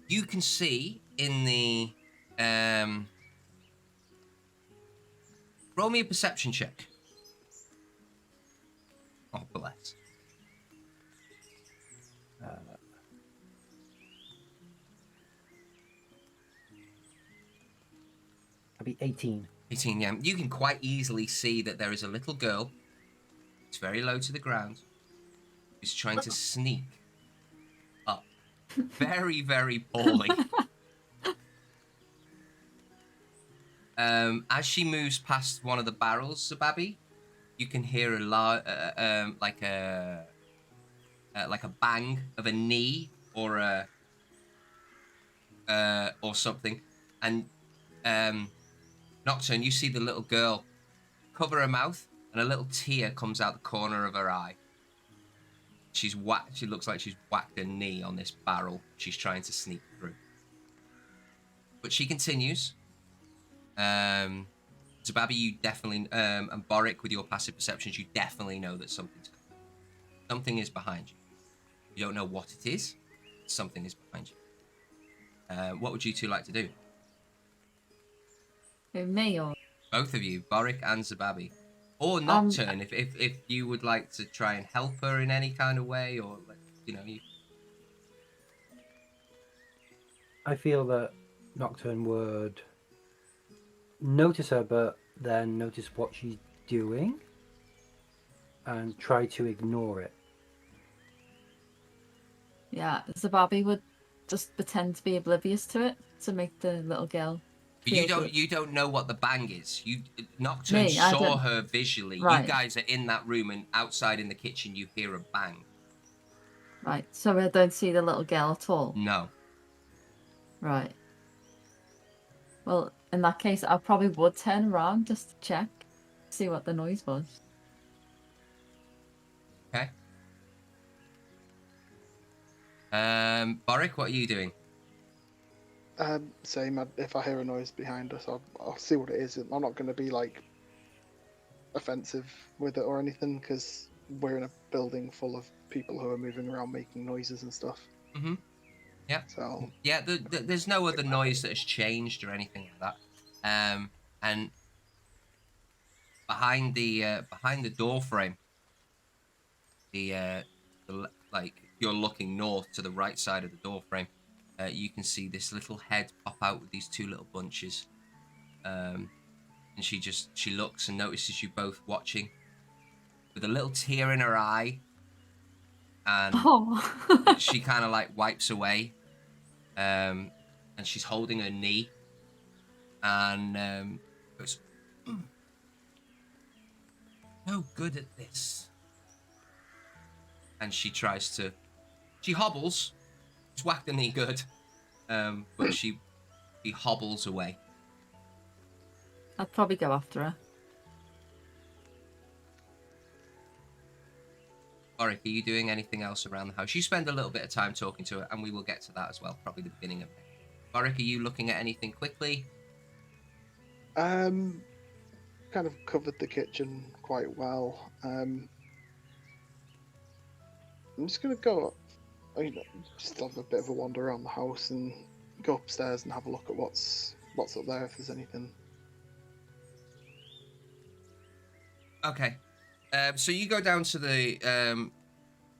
You can see in the roll me a perception check. Oh, bless. I'll be 18. 18, yeah. You can quite easily see that there is a little girl. It's very low to the ground. Who's trying to sneak up. Very, very poorly. As she moves past one of the barrels, Sababi, you can hear like a bang of a knee or something, and Nocturne, you see the little girl cover her mouth, and a little tear comes out the corner of her eye. She looks like she's whacked her knee on this barrel. She's trying to sneak through, but she continues. Sababi, you definitely, and Boric, with your passive perceptions, you definitely know that something's coming. Something is behind you. You don't know what it is. Something is behind you. What would you two like to do? Who, me or? Both of you, Boric and Sababi. Or Nocturne, if you would like to try and help her in any kind of way, or, I feel that Nocturne would notice her, but then notice what she's doing and try to ignore it. Yeah, Zababi would just pretend to be oblivious to it to make the little girl. But you don't know what the bang is. Nocturne Me, I saw don't- her visually. Right. You guys are in that room, and outside in the kitchen you hear a bang. Right, so I don't see the little girl at all. No. Right. Well, in that case, I probably would turn around just to check, see what the noise was. Okay. Boric, what are you doing? Same. If I hear a noise behind us, I'll see what it is. I'm not going to be like offensive with it or anything because we're in a building full of people who are moving around making noises and stuff. Mm-hmm. Yeah. So Yeah, there's no other noise that has changed or anything like that. And behind the door frame, like you're looking north to the right side of the door frame, you can see this little head pop out with these two little bunches. And she looks and notices you both watching with a little tear in her eye, and Oh. she kind of like wipes away, and she's holding her knee, and goes, "No good at this." And she hobbles. She's whacked the knee good, but she hobbles away. I'd probably go after her. Oric, are you doing anything else around the house? You spend a little bit of time talking to her, and we will get to that as well, probably the beginning of it. Oric, are you looking at anything quickly? kind of covered the kitchen quite well. I'm just going to go up just have a bit of a wander around the house and go upstairs and have a look at what's up there if there's anything. Okay. So you go down to the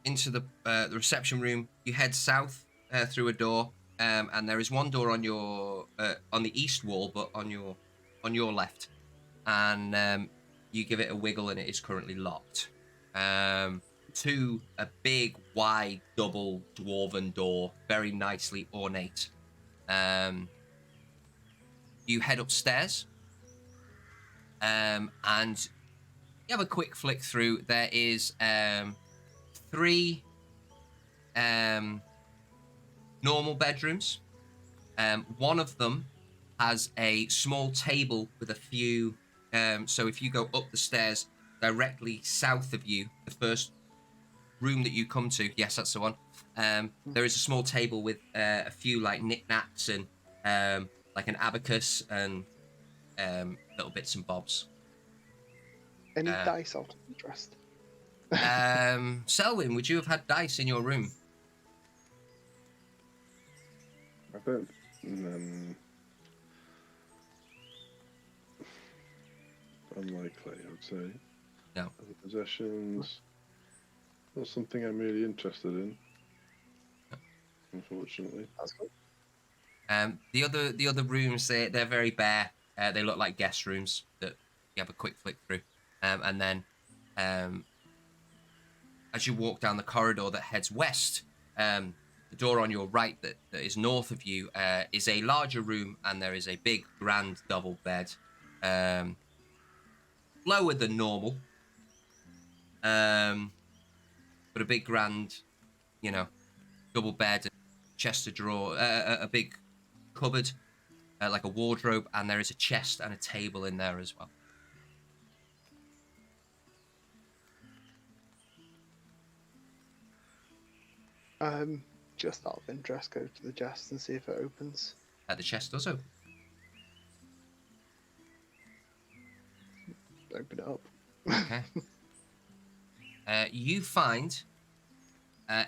into the reception room. You head south through a door, and there is one door on your on the east wall, but on your left, and you give it a wiggle, and it is currently locked. To a big, wide, double dwarven door, very nicely ornate. You head upstairs, and you have a quick flick through. There is 3 normal bedrooms. One of them has a small table with a few. So if you go up the stairs directly south of you, the first room that you come to, yes, that's the one. There is a small table with a few like knickknacks and like an abacus and little bits and bobs. Any dice out of interest? Selwyn, would you have had dice in your room? I don't. Unlikely, I would say. No. Other possessions. Not something I'm really interested in. Unfortunately. That's good. The other rooms, they're very bare. They look like guest rooms that you have a quick flick through, and then as you walk down the corridor that heads west, the door on your right that is north of you is a larger room, and there is a big grand double bed, lower than normal, but a big grand, double bed, chest of drawer, a big cupboard, like a wardrobe, and there is a chest and a table in there as well. Just out of interest, go to the chest and see if it opens. The chest does open. Open it up. Okay. You find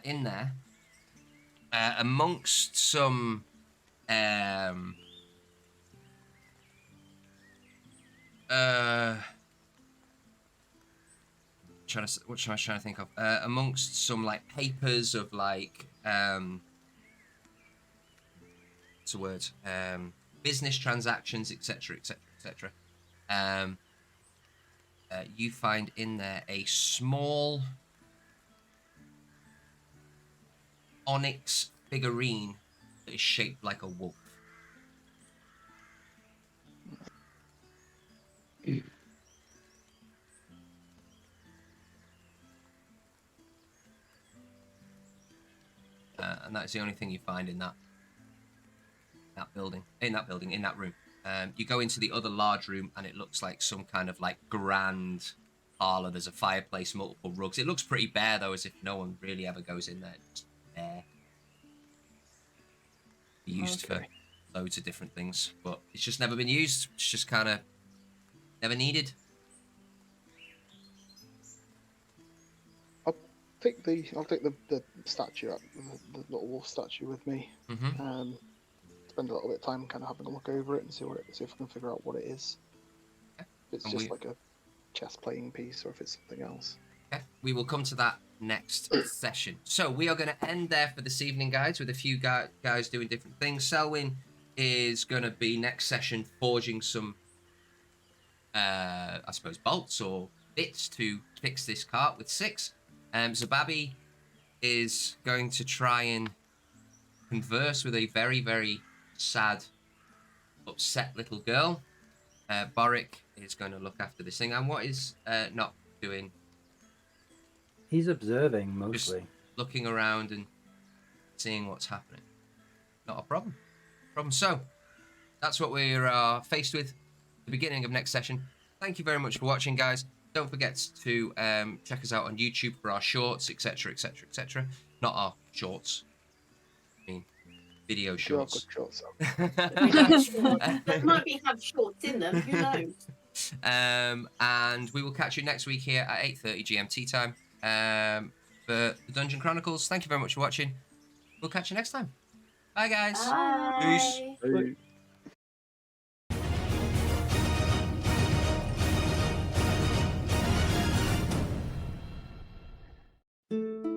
in there, amongst some what am I trying to think of? Amongst some like papers of like what's the word? Business transactions, etc., etc., etc. You find in there a small onyx figurine that is shaped like a wolf. And that's the only thing you find in that room. You go into the other large room, and it looks like some kind of like grand parlor. There's a fireplace, multiple rugs. It looks pretty bare though, as if no one really ever goes in there. It's bare. Used for loads of different things, but it's just never been used. It's just kind of never needed. I'll take the statue, the little wolf statue with me. Mm-hmm. Spend a little bit of time kind of having a look over it and see if I can figure out what it is. Okay. If it's just like a chess playing piece or if it's something else. Okay. We will come to that next session. So we are going to end there for this evening, guys, with a few guys doing different things. Selwyn is going to be next session forging some, I suppose, bolts or bits to fix this cart with 6. Zababi is going to try and converse with a very, very sad, upset little girl. Boric is going to look after this thing. And what is not doing? He's observing mostly. Just looking around and seeing what's happening. Not a problem. So, that's what we're faced with at the beginning of next session. Thank you very much for watching, guys. Don't forget to check us out on YouTube for our shorts, etc., etc., etc. Not our shorts. I mean, video shorts. There might be have shorts in them. Who knows? And we will catch you next week here at 8:30 GMT time for the Dungeon Chronicles. Thank you very much for watching. we'll catch you next time. Bye, guys. Bye. Hey.